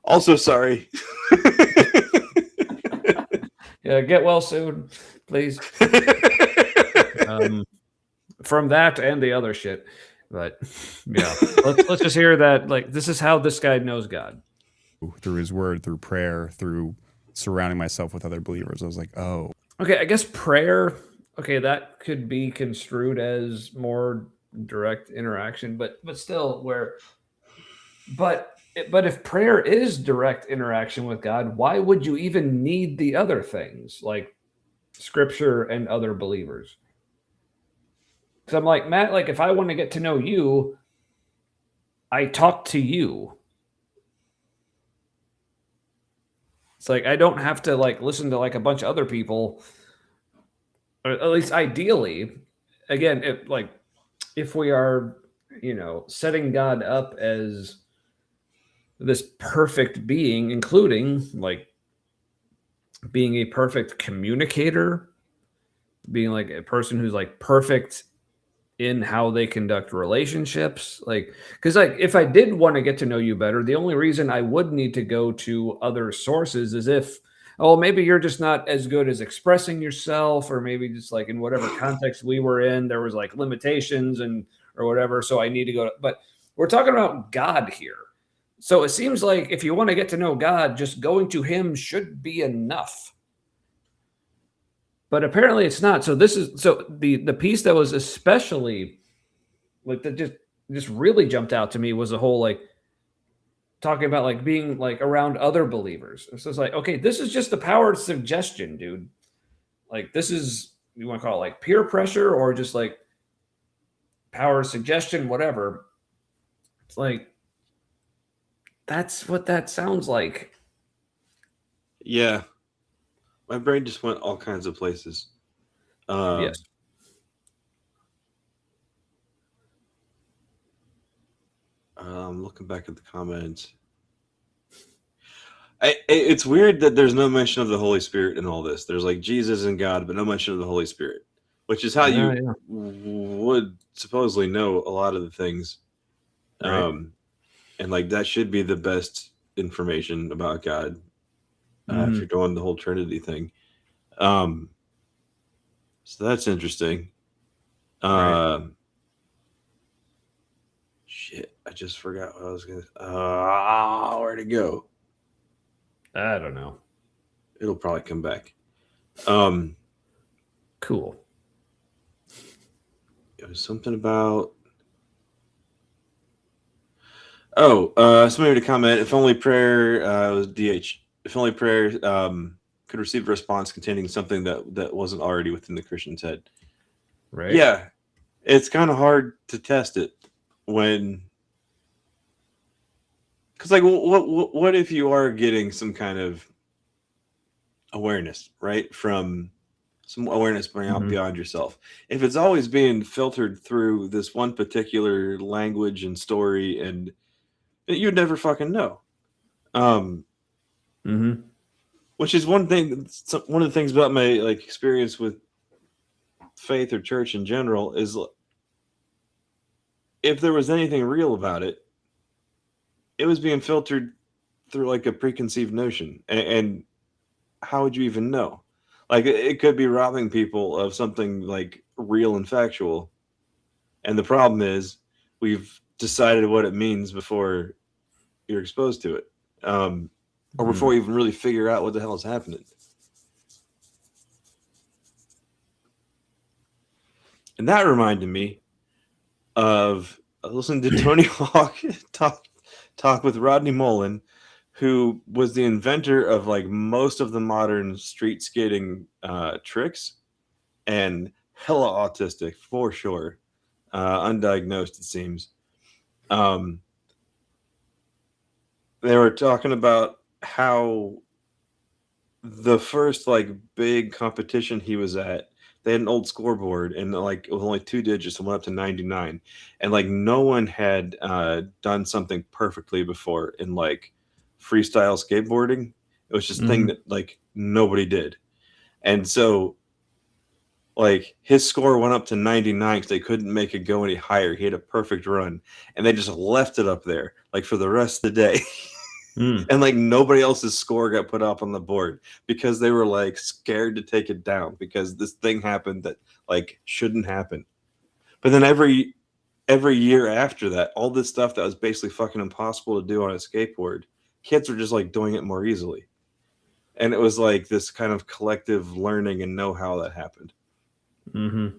Also, sorry. Yeah, get well soon, please. From that and the other shit. But yeah, let's just hear that. Like, this is how this guy knows God. Through his word, through prayer, through surrounding myself with other believers. I was like, oh. Okay, I guess prayer, okay, that could be construed as more direct interaction, but still but if prayer is direct interaction with God, why would you even need the other things like scripture and other believers? Because I'm like, Matt, like if I want to get to know you, I talk to you. It's like I don't have to like listen to like a bunch of other people. Or at least ideally, again, if we are, setting God up as this perfect being, including like being a perfect communicator, being like a person who's like perfect in how they conduct relationships, like because like if I did want to get to know you better, the only reason I would need to go to other sources is if, oh, maybe you're just not as good as expressing yourself, or maybe just like in whatever context we were in, there was like limitations and or whatever, so I need to go but we're talking about God here. So it seems like if you want to get to know God, just going to him should be enough. But apparently it's not. So this is the piece that was especially like that just really jumped out to me was the whole like talking about like being like around other believers. So it's like, okay, this is just the power of suggestion, dude. Like this is, you want to call it like peer pressure or just like power of suggestion, whatever. It's like that's what that sounds like. Yeah. My brain just went all kinds of places. Yes. I'm looking back at the comments. It's weird that there's no mention of the Holy Spirit in all this. There's like Jesus and God, but no mention of the Holy Spirit, which is how you would supposedly know a lot of the things. Right. And like that should be the best information about God. If you're doing the whole Trinity thing. So that's interesting. Shit, I just forgot what I was gonna. Where'd it go? I don't know. It'll probably come back. Cool. It was something about. Somebody made a comment. If only prayer was DH. If only prayer could receive a response containing something that wasn't already within the Christian's head. Right. Yeah, it's kind of hard to test it when, because like, what if you are getting some kind of awareness, right, from some awareness beyond yourself? If it's always being filtered through this one particular language and story, and you'd never fucking know. Which is one of the things about my like experience with faith or church in general is if there was anything real about it, it was being filtered through like a preconceived notion. And how would you even know? Like it could be robbing people of something like real and factual. And the problem is we've decided what it means before you're exposed to it. Or before you even really figure out what the hell is happening. And that reminded me of listening to Tony Hawk talk with Rodney Mullen, who was the inventor of like most of the modern street skating tricks, and hella autistic for sure, undiagnosed it seems. They were talking about how the first like big competition he was at, they had an old scoreboard and like it was only 2 digits and went up to 99, and like no one had done something perfectly before in like freestyle skateboarding. It was just a thing that like nobody did, and so like his score went up to 99 because they couldn't make it go any higher. He had a perfect run and they just left it up there like for the rest of the day. And like nobody else's score got put up on the board because they were like scared to take it down because this thing happened that like shouldn't happen. But then every year after that, all this stuff that was basically fucking impossible to do on a skateboard, kids were just like doing it more easily. And it was like this kind of collective learning and know-how that happened. Mm-hmm.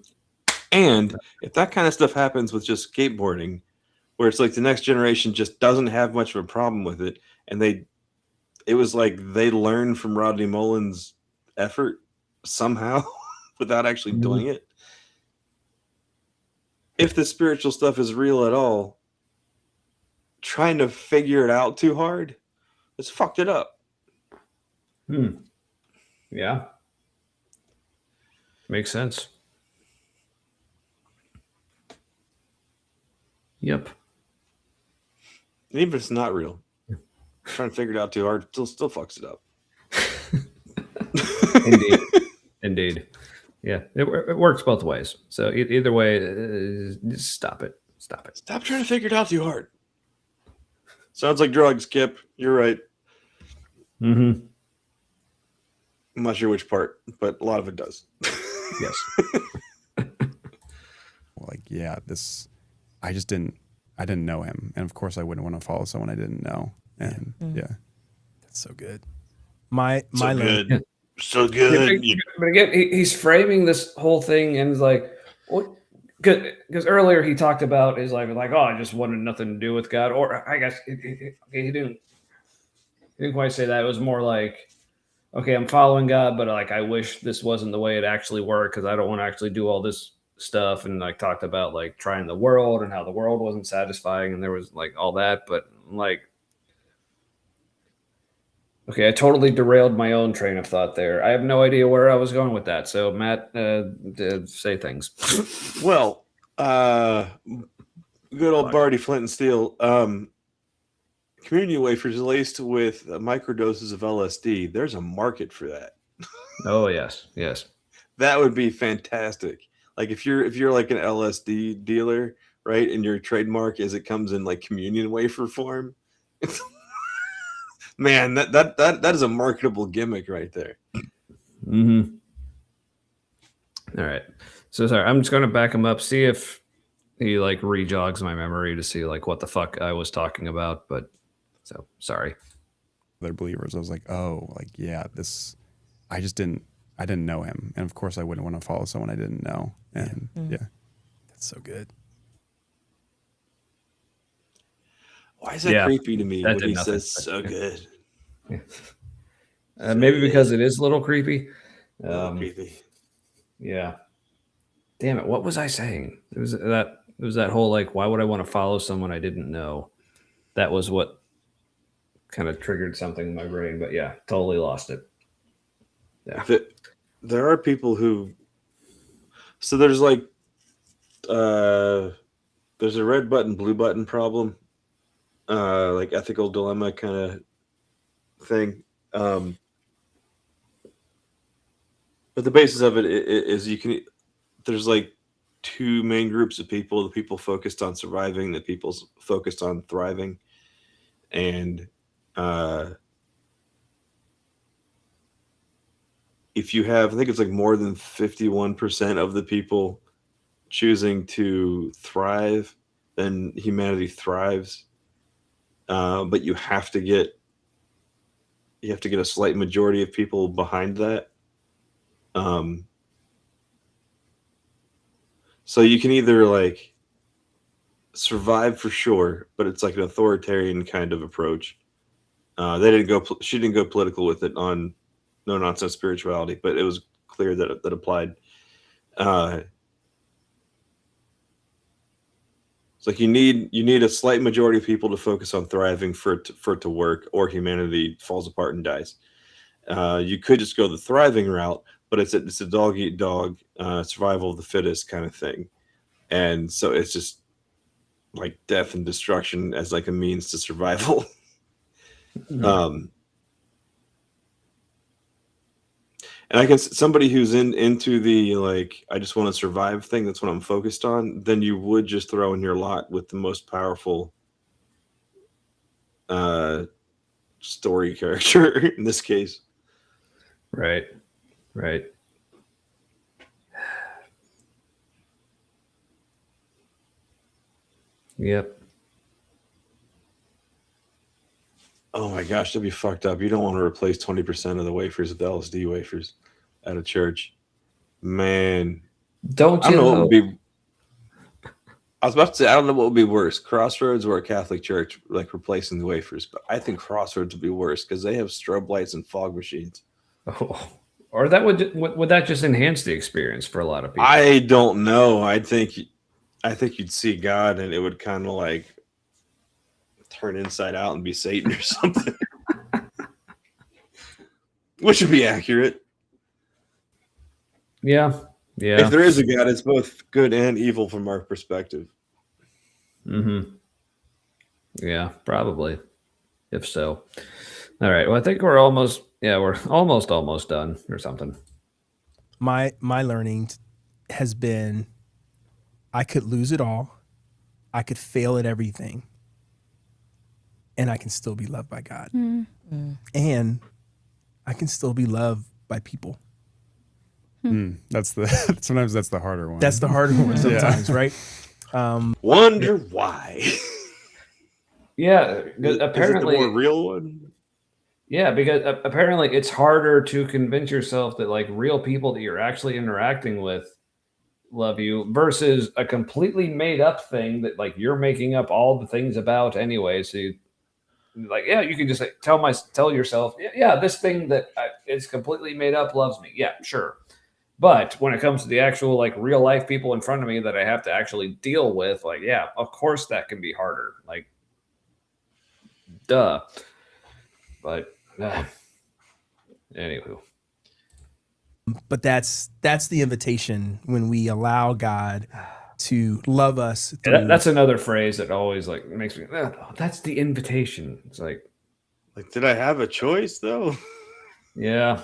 And if that kind of stuff happens with just skateboarding, where it's like the next generation just doesn't have much of a problem with it, and it was like they learned from Rodney Mullen's effort somehow without actually doing it. If the spiritual stuff is real at all, trying to figure it out too hard, it's fucked it up. Yeah. Makes sense. Yep. And even if it's not real, trying to figure it out too hard still fucks it up. Indeed. Yeah, it works both ways. So either way, just stop it. Stop trying to figure it out too hard. Sounds like drugs, Kip. You're right. Mm-hmm. I'm not sure which part, but a lot of it does. Yes. Like, yeah, I didn't know him, and of course I wouldn't want to follow someone I didn't know. And yeah, That's so good. My so learning- good. So good. But again, he's framing this whole thing and is like, because earlier he talked about his life, like, oh, I just wanted nothing to do with God, or I guess he didn't quite say that. It was more like, okay, I'm following God, but like I wish this wasn't the way it actually worked because I don't want to actually do all this stuff. And like talked about like trying the world and how the world wasn't satisfying, and there was like all that, but like. Okay, I totally derailed my own train of thought there. I have no idea where I was going with that. So, Matt, say things. Well, good old Barty Flint and Steel. Communion wafers laced with microdoses of LSD. There's a market for that. Oh, yes. That would be fantastic. Like if you're like an LSD dealer, right, and your trademark is it comes in like communion wafer form. Man, that is a marketable gimmick right there. Mm-hmm. All right. So sorry, I'm just going to back him up, see if he like rejogs my memory to see like what the fuck I was talking about. But so sorry. Other believers, I was like, oh, like yeah, I didn't know him, and of course I wouldn't want to follow someone I didn't know. And yeah, that's so good. Why is that creepy to me when he says so good? Maybe because it is a little creepy. Creepy. Yeah. Damn it. What was I saying? It was that whole like, why would I want to follow someone I didn't know? That was what kind of triggered something in my brain. But yeah, totally lost it. Yeah. There are people who. So there's like, there's a red button, blue button problem. Like ethical dilemma kind of thing. But the basis of it is there's like two main groups of people: the people focused on surviving, the people focused on thriving. And if you have, I think it's like more than 51% of the people choosing to thrive, then humanity thrives. But you have to get a slight majority of people behind that. So you can either like survive for sure, but it's like an authoritarian kind of approach. She didn't go political with it on No Nonsense Spirituality, but it was clear that that applied. It's like you need a slight majority of people to focus on thriving for it to work, or humanity falls apart and dies. You could just go the thriving route, but it's a dog eat dog, survival of the fittest kind of thing, and so it's just like death and destruction as like a means to survival. And I guess somebody who's into the like I just want to survive thing, that's what I'm focused on, then you would just throw in your lot with the most powerful story character in this case. Right. Yep. Oh my gosh, that'd be fucked up. You don't want to replace 20% of the wafers with LSD wafers at a church. Man. Don't I you don't know what know? would be. I was about to say, I don't know what would be worse, Crossroads or a Catholic church, like replacing the wafers. But I think Crossroads would be worse because they have strobe lights and fog machines. Oh. Or that would that just enhance the experience for a lot of people? I don't know. I think you'd see God and it would kind of like turn inside out and be Satan or something, which would be accurate. Yeah. If there is a God, it's both good and evil from our perspective. Mm-hmm. Yeah, probably. If so. All right. Well, I think we're almost done or something. My learning has been I could lose it all. I could fail at everything. And I can still be loved by God. And I can still be loved by people. Sometimes that's the harder one. That's the harder one sometimes, right? Wonder why. Yeah, Is apparently it the more real one? Yeah, because apparently it's harder to convince yourself that like real people that you're actually interacting with love you versus a completely made up thing that like you're making up all the things about anyway. So you, like, yeah, you can just like, tell yourself, yeah, this thing that is completely made up loves me. Yeah, sure. But when it comes to the actual like real life people in front of me that I have to actually deal with, like, yeah, of course that can be harder. Like, duh. But anywho. But that's the invitation when we allow God to love us. That's another phrase that always like makes me. Oh, that's the invitation. It's like, did I have a choice though? Yeah.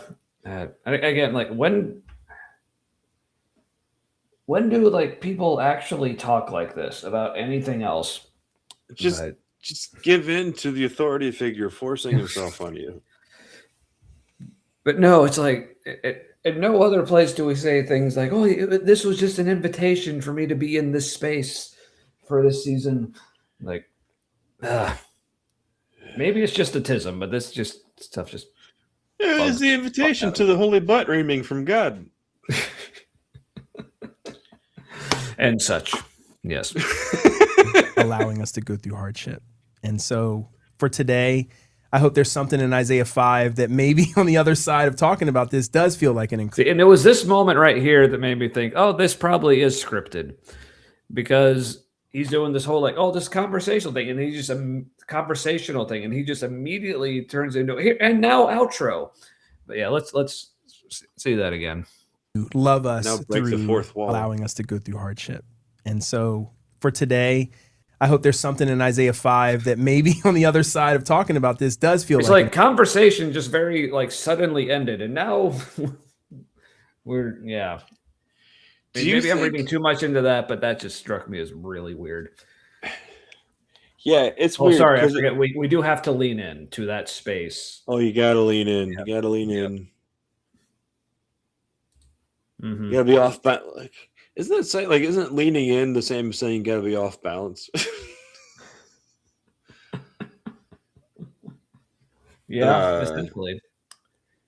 Again, like when do like people actually talk like this about anything else? Just give in to the authority figure forcing himself on you. But no, it's like at no other place do we say things like, "Oh, this was just an invitation for me to be in this space for this season." Like, maybe it's just autism, but this stuff just. Yeah, it's the invitation to the holy butt reaming from God, and such. Yes, allowing us to go through hardship, and so for today. I hope there's something in Isaiah 5 that maybe on the other side of talking about this does feel like an increase. And it was this moment right here that made me think, oh, this probably is scripted because he's doing this whole like, oh, this conversational thing. And he's just a conversational thing. And he just immediately turns into here and now outro. But yeah, let's see that again. Love us now break through the fourth wall. Allowing us to go through hardship. And so for today, I hope there's something in Isaiah 5 that maybe on the other side of talking about this does feel it's like conversation just very like suddenly ended. And now we're, yeah. Maybe I'm reading too much into that, but that just struck me as really weird. Yeah, it's weird. Sorry, I forget. We do have to lean in to that space. Oh, you got to lean in. Yep. You got to lean in. Mm-hmm. You got to be off balance. Like, isn't leaning in the same as saying you got to be off balance? Yeah, essentially.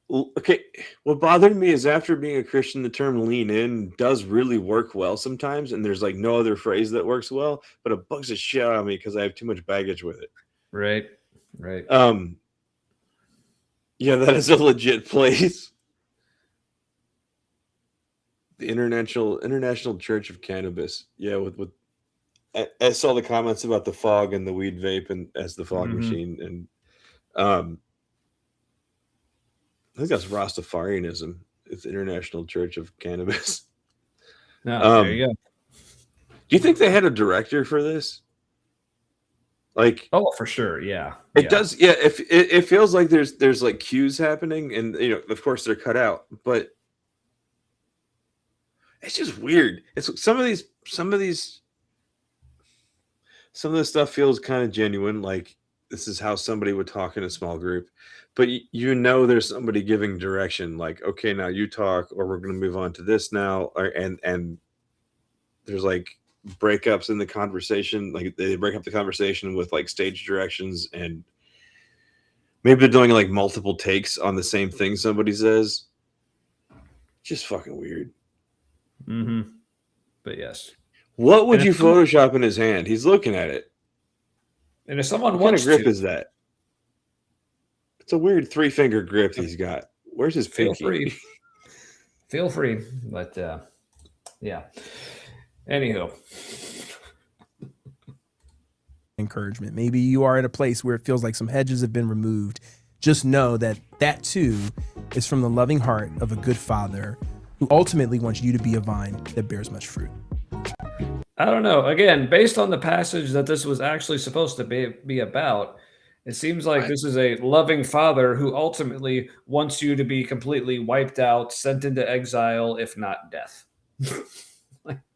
Okay, what bothered me is after being a Christian, the term lean in does really work well sometimes, and there's like no other phrase that works well, but it bugs the shit out of me because I have too much baggage with it. Right. Yeah, that is a legit place. The International Church of Cannabis. Yeah, with I saw the comments about the fog and the weed vape and as the fog machine, and I think that's Rastafarianism. It's the International Church of Cannabis. There you go. Do you think they had a director for this? Like, oh, for sure, yeah. It does, yeah. If it feels like there's like cues happening, and of course they're cut out, but it's just weird. It's some of this stuff feels kind of genuine. Like this is how somebody would talk in a small group, but you know there's somebody giving direction, like, okay, now you talk, or we're going to move on to this now, and there's like breakups in the conversation, like they break up the conversation with like stage directions, and maybe they're doing like multiple takes on the same thing somebody says. Just fucking weird. Mm-hmm. But yes. What would you Photoshop in his hand? He's looking at it. And if someone what wants kind of grip to, is that? It's a weird 3-finger grip he's got. Where's his pinky? Feel free. But yeah. Anywho. Encouragement. Maybe you are at a place where it feels like some hedges have been removed. Just know that that too is from the loving heart of a good father who ultimately wants you to be a vine that bears much fruit. I don't know. Again, based on the passage that this was actually supposed to be about, it seems like this is a loving father who ultimately wants you to be completely wiped out, sent into exile, if not death.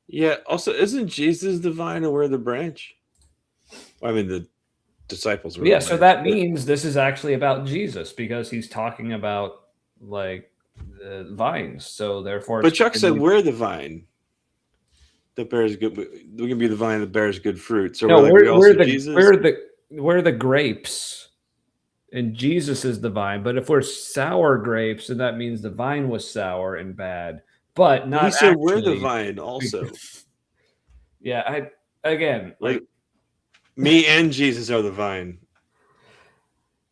Yeah. Also, isn't Jesus the vine and we're the branch? I mean, the disciples were. Yeah. So that means this is actually about Jesus because he's talking about like the vines. So therefore, but Chuck said we're the vine that bears good. We can be the vine that bears good fruit. So no, we're Jesus. We're the grapes, and Jesus is the vine. But if we're sour grapes, then that means the vine was sour and bad. But not. He said we're the vine also. Yeah, like me and Jesus are the vine.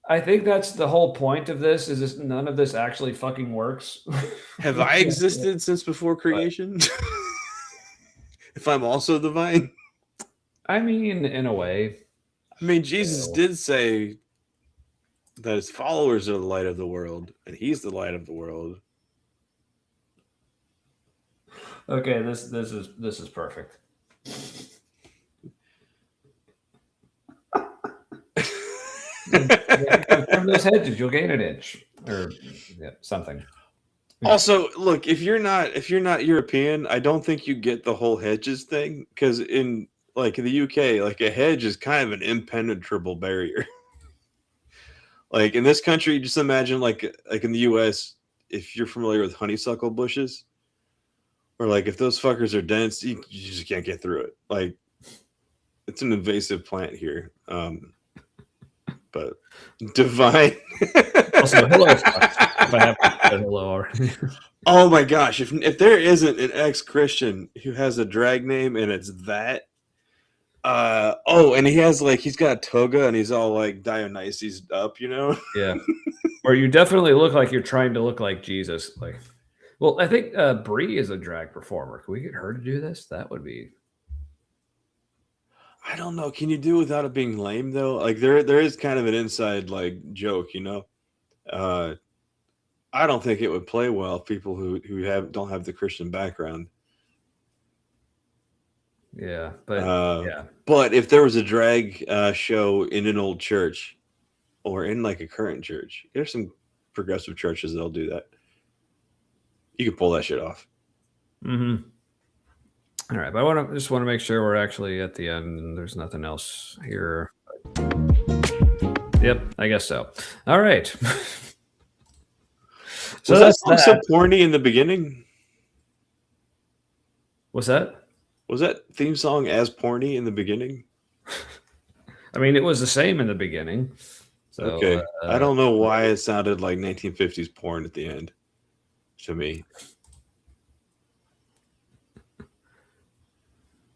I think that's the whole point of this. Is this none of this actually fucking works? Have I existed since before creation? If I'm also the vine? I mean, in a way. I mean, Jesus did say that his followers are the light of the world, and he's the light of the world. Okay, this is perfect. From those hedges, you'll gain an inch or something. Also, look, if you're not European, I don't think you get the whole hedges thing, because in the UK, like a hedge is kind of an impenetrable barrier. Like in this country, just imagine like in the US, if you're familiar with honeysuckle bushes, or like if those fuckers are dense, you just can't get through it. Like it's an invasive plant here. But divine. Also, hello. If I have to say hello already. Oh my gosh! If there isn't an ex-Christian who has a drag name and it's that, and he's got a toga and he's all like Dionysus up, you know? Yeah. Or you definitely look like you're trying to look like Jesus. Like, well, I think Brie is a drag performer. Can we get her to do this? That would be. I don't know. Can you do it without it being lame though? Like there is kind of an inside like joke, you know. I don't think it would play well. People who don't have the Christian background. Yeah, but But if there was a drag show in an old church, or in like a current church, there's some progressive churches that'll do that. You can pull that shit off. Mm-hmm. All right, but I just want to make sure we're actually at the end and there's nothing else here. Yep, I guess so. All right. So was that song so porny in the beginning? What's that? Was that theme song as porny in the beginning? I mean, it was the same in the beginning. So, okay. I don't know why it sounded like 1950s porn at the end to me.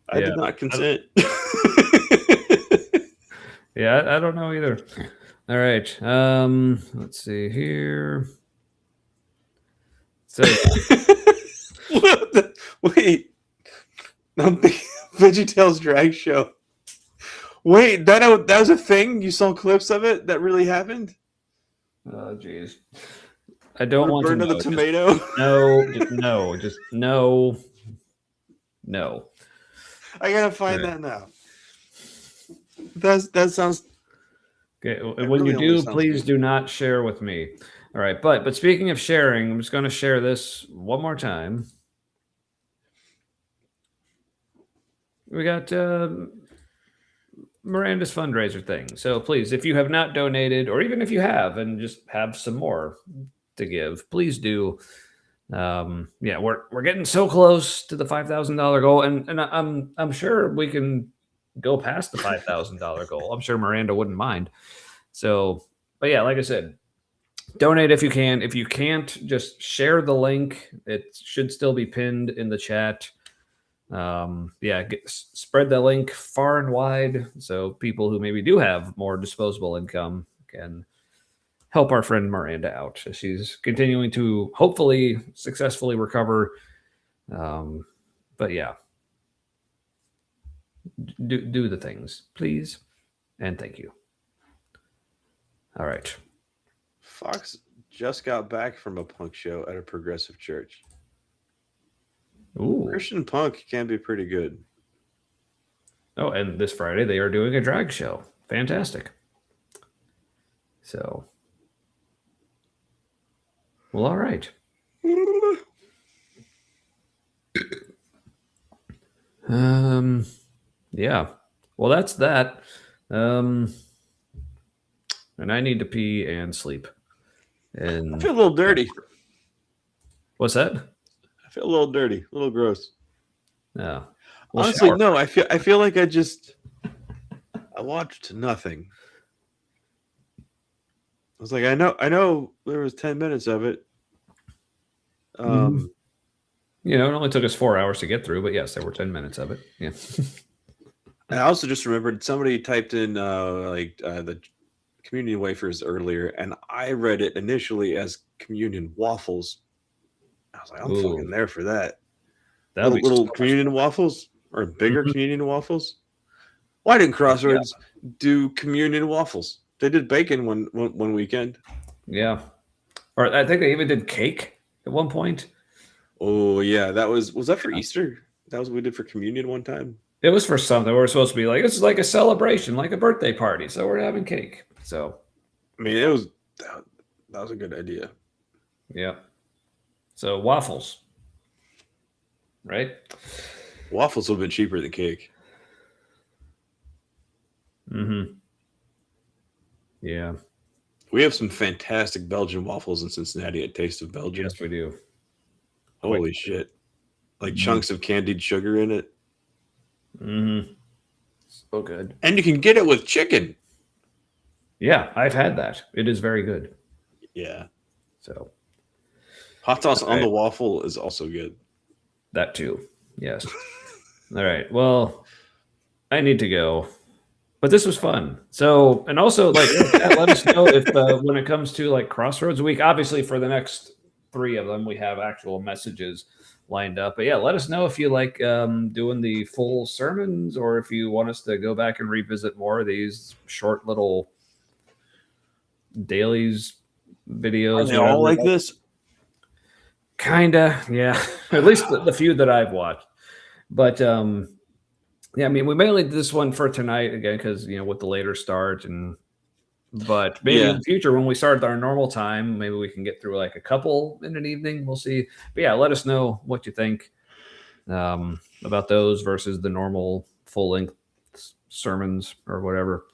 I did not consent. Yeah, I don't know either. All right. Let's see here. So wait. VeggieTales drag show. Wait, that was a thing? You saw clips of it? That really happened? Oh, jeez. I don't want to know. The tomato? Just no. I gotta find that now. That sounds. Okay, when you do, please do not share with me. All right, but speaking of sharing, I'm just going to share this one more time. We got Miranda's fundraiser thing. So please, if you have not donated, or even if you have and just have some more to give, please do. Yeah, we're getting so close to the $5,000 goal, and I'm sure we can go past the $5,000 goal. I'm sure Miranda wouldn't mind. So, but yeah, like I said, donate if you can. If you can't, just share the link. It should still be pinned in the chat. Yeah, spread the link far and wide so people who maybe do have more disposable income can help our friend Miranda out. She's continuing to hopefully successfully recover. But yeah, do the things, please, and thank you. All right. Fox just got back from a punk show at a progressive church. Ooh. Christian punk can be pretty good. Oh, and this Friday they are doing a drag show. Fantastic. So, well, all right. Yeah. Well, that's that. And I need to pee and sleep. And I feel a little dirty. What's that? I feel a little dirty, a little gross. No. Honestly, no. I feel like I watched nothing. I was like, I know there was 10 minutes of it. You know, it only took us 4 hours to get through, but yes, there were 10 minutes of it. Yeah. I also just remembered somebody typed in the communion wafers earlier, and I read it initially as communion waffles. I was like, I'm fucking there for that. Little communion waffles or bigger communion waffles. Why didn't Crossroads do communion waffles? They did bacon one weekend. Yeah. Or I think they even did cake at one point. Oh yeah, was that for Easter? That was what we did for communion one time. It was for something. We were supposed to be like, this is like a celebration, like a birthday party. So we're having cake. So, I mean, that was a good idea. Yeah. So waffles, right? Waffles would have been cheaper than cake. Mm-hmm. Yeah. We have some fantastic Belgian waffles in Cincinnati at Taste of Belgium. Yes, we do. Holy shit. Like chunks of candied sugar in it. Mm-hmm. So good. And you can get it with chicken. Yeah, I've had that. It is very good. Yeah. So hot sauce on the waffle is also good. That too. Yes. All right. Well, I need to go. But this was fun. So, and also, like, let us know if when it comes to like Crossroads Week, obviously for the next 3 of them, we have actual messages lined up. But yeah, let us know if you like doing the full sermons or if you want us to go back and revisit more of these short little dailies videos. Are they all like this? Kinda, yeah. At least the few that I've watched. But yeah, I mean, we mainly did this one for tonight again because with the later start, but maybe in the future when we start our normal time, maybe we can get through like a couple in an evening. We'll see. But yeah, let us know what you think about those versus the normal full length sermons or whatever.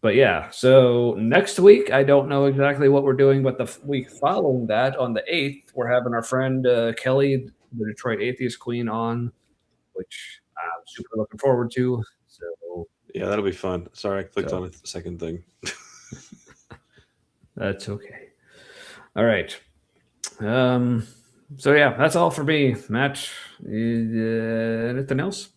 But yeah, so next week I don't know exactly what we're doing, but the week following that, on the 8th, we're having our friend Kelly, the Detroit Atheist Queen, on, which I'm super looking forward to. So yeah, that'll be fun. Sorry, I clicked on the second thing. That's okay. All right. So yeah, that's all for me. Matt, anything else?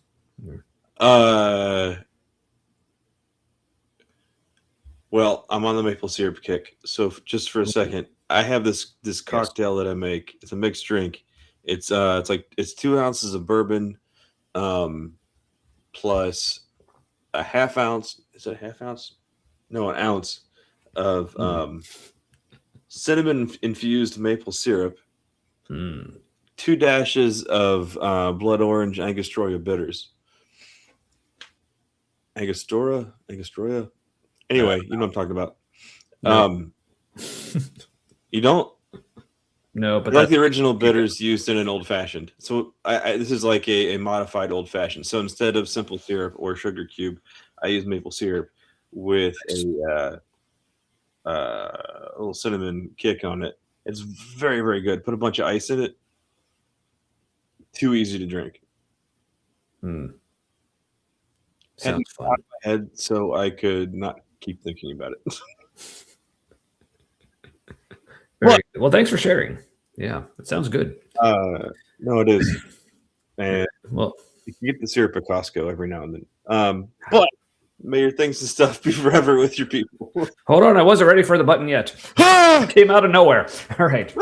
Well, I'm on the maple syrup kick. So just for a second, I have this cocktail that I make. It's a mixed drink. It's 2 ounces of bourbon, plus a half ounce. Is it a half ounce? No, an ounce of cinnamon infused maple syrup. 2 dashes of blood orange Angostura bitters. Angostura. Anyway, you know what I'm talking about. You don't? No, but like the original bitters used in an old fashioned. So this is like a modified old fashioned. So instead of simple syrup or sugar cube, I use maple syrup with a little cinnamon kick on it. It's very, very good. Put a bunch of ice in it. Too easy to drink. Sounds fun. Out of my head, so I could not keep thinking about it. Very good. Well, thanks for sharing. Yeah, it sounds good. No, it is. And Well, you can get the syrup at Costco every now and then. But may your things and stuff be forever with your people. hold on, I wasn't ready for the button yet. Came out of nowhere. All right.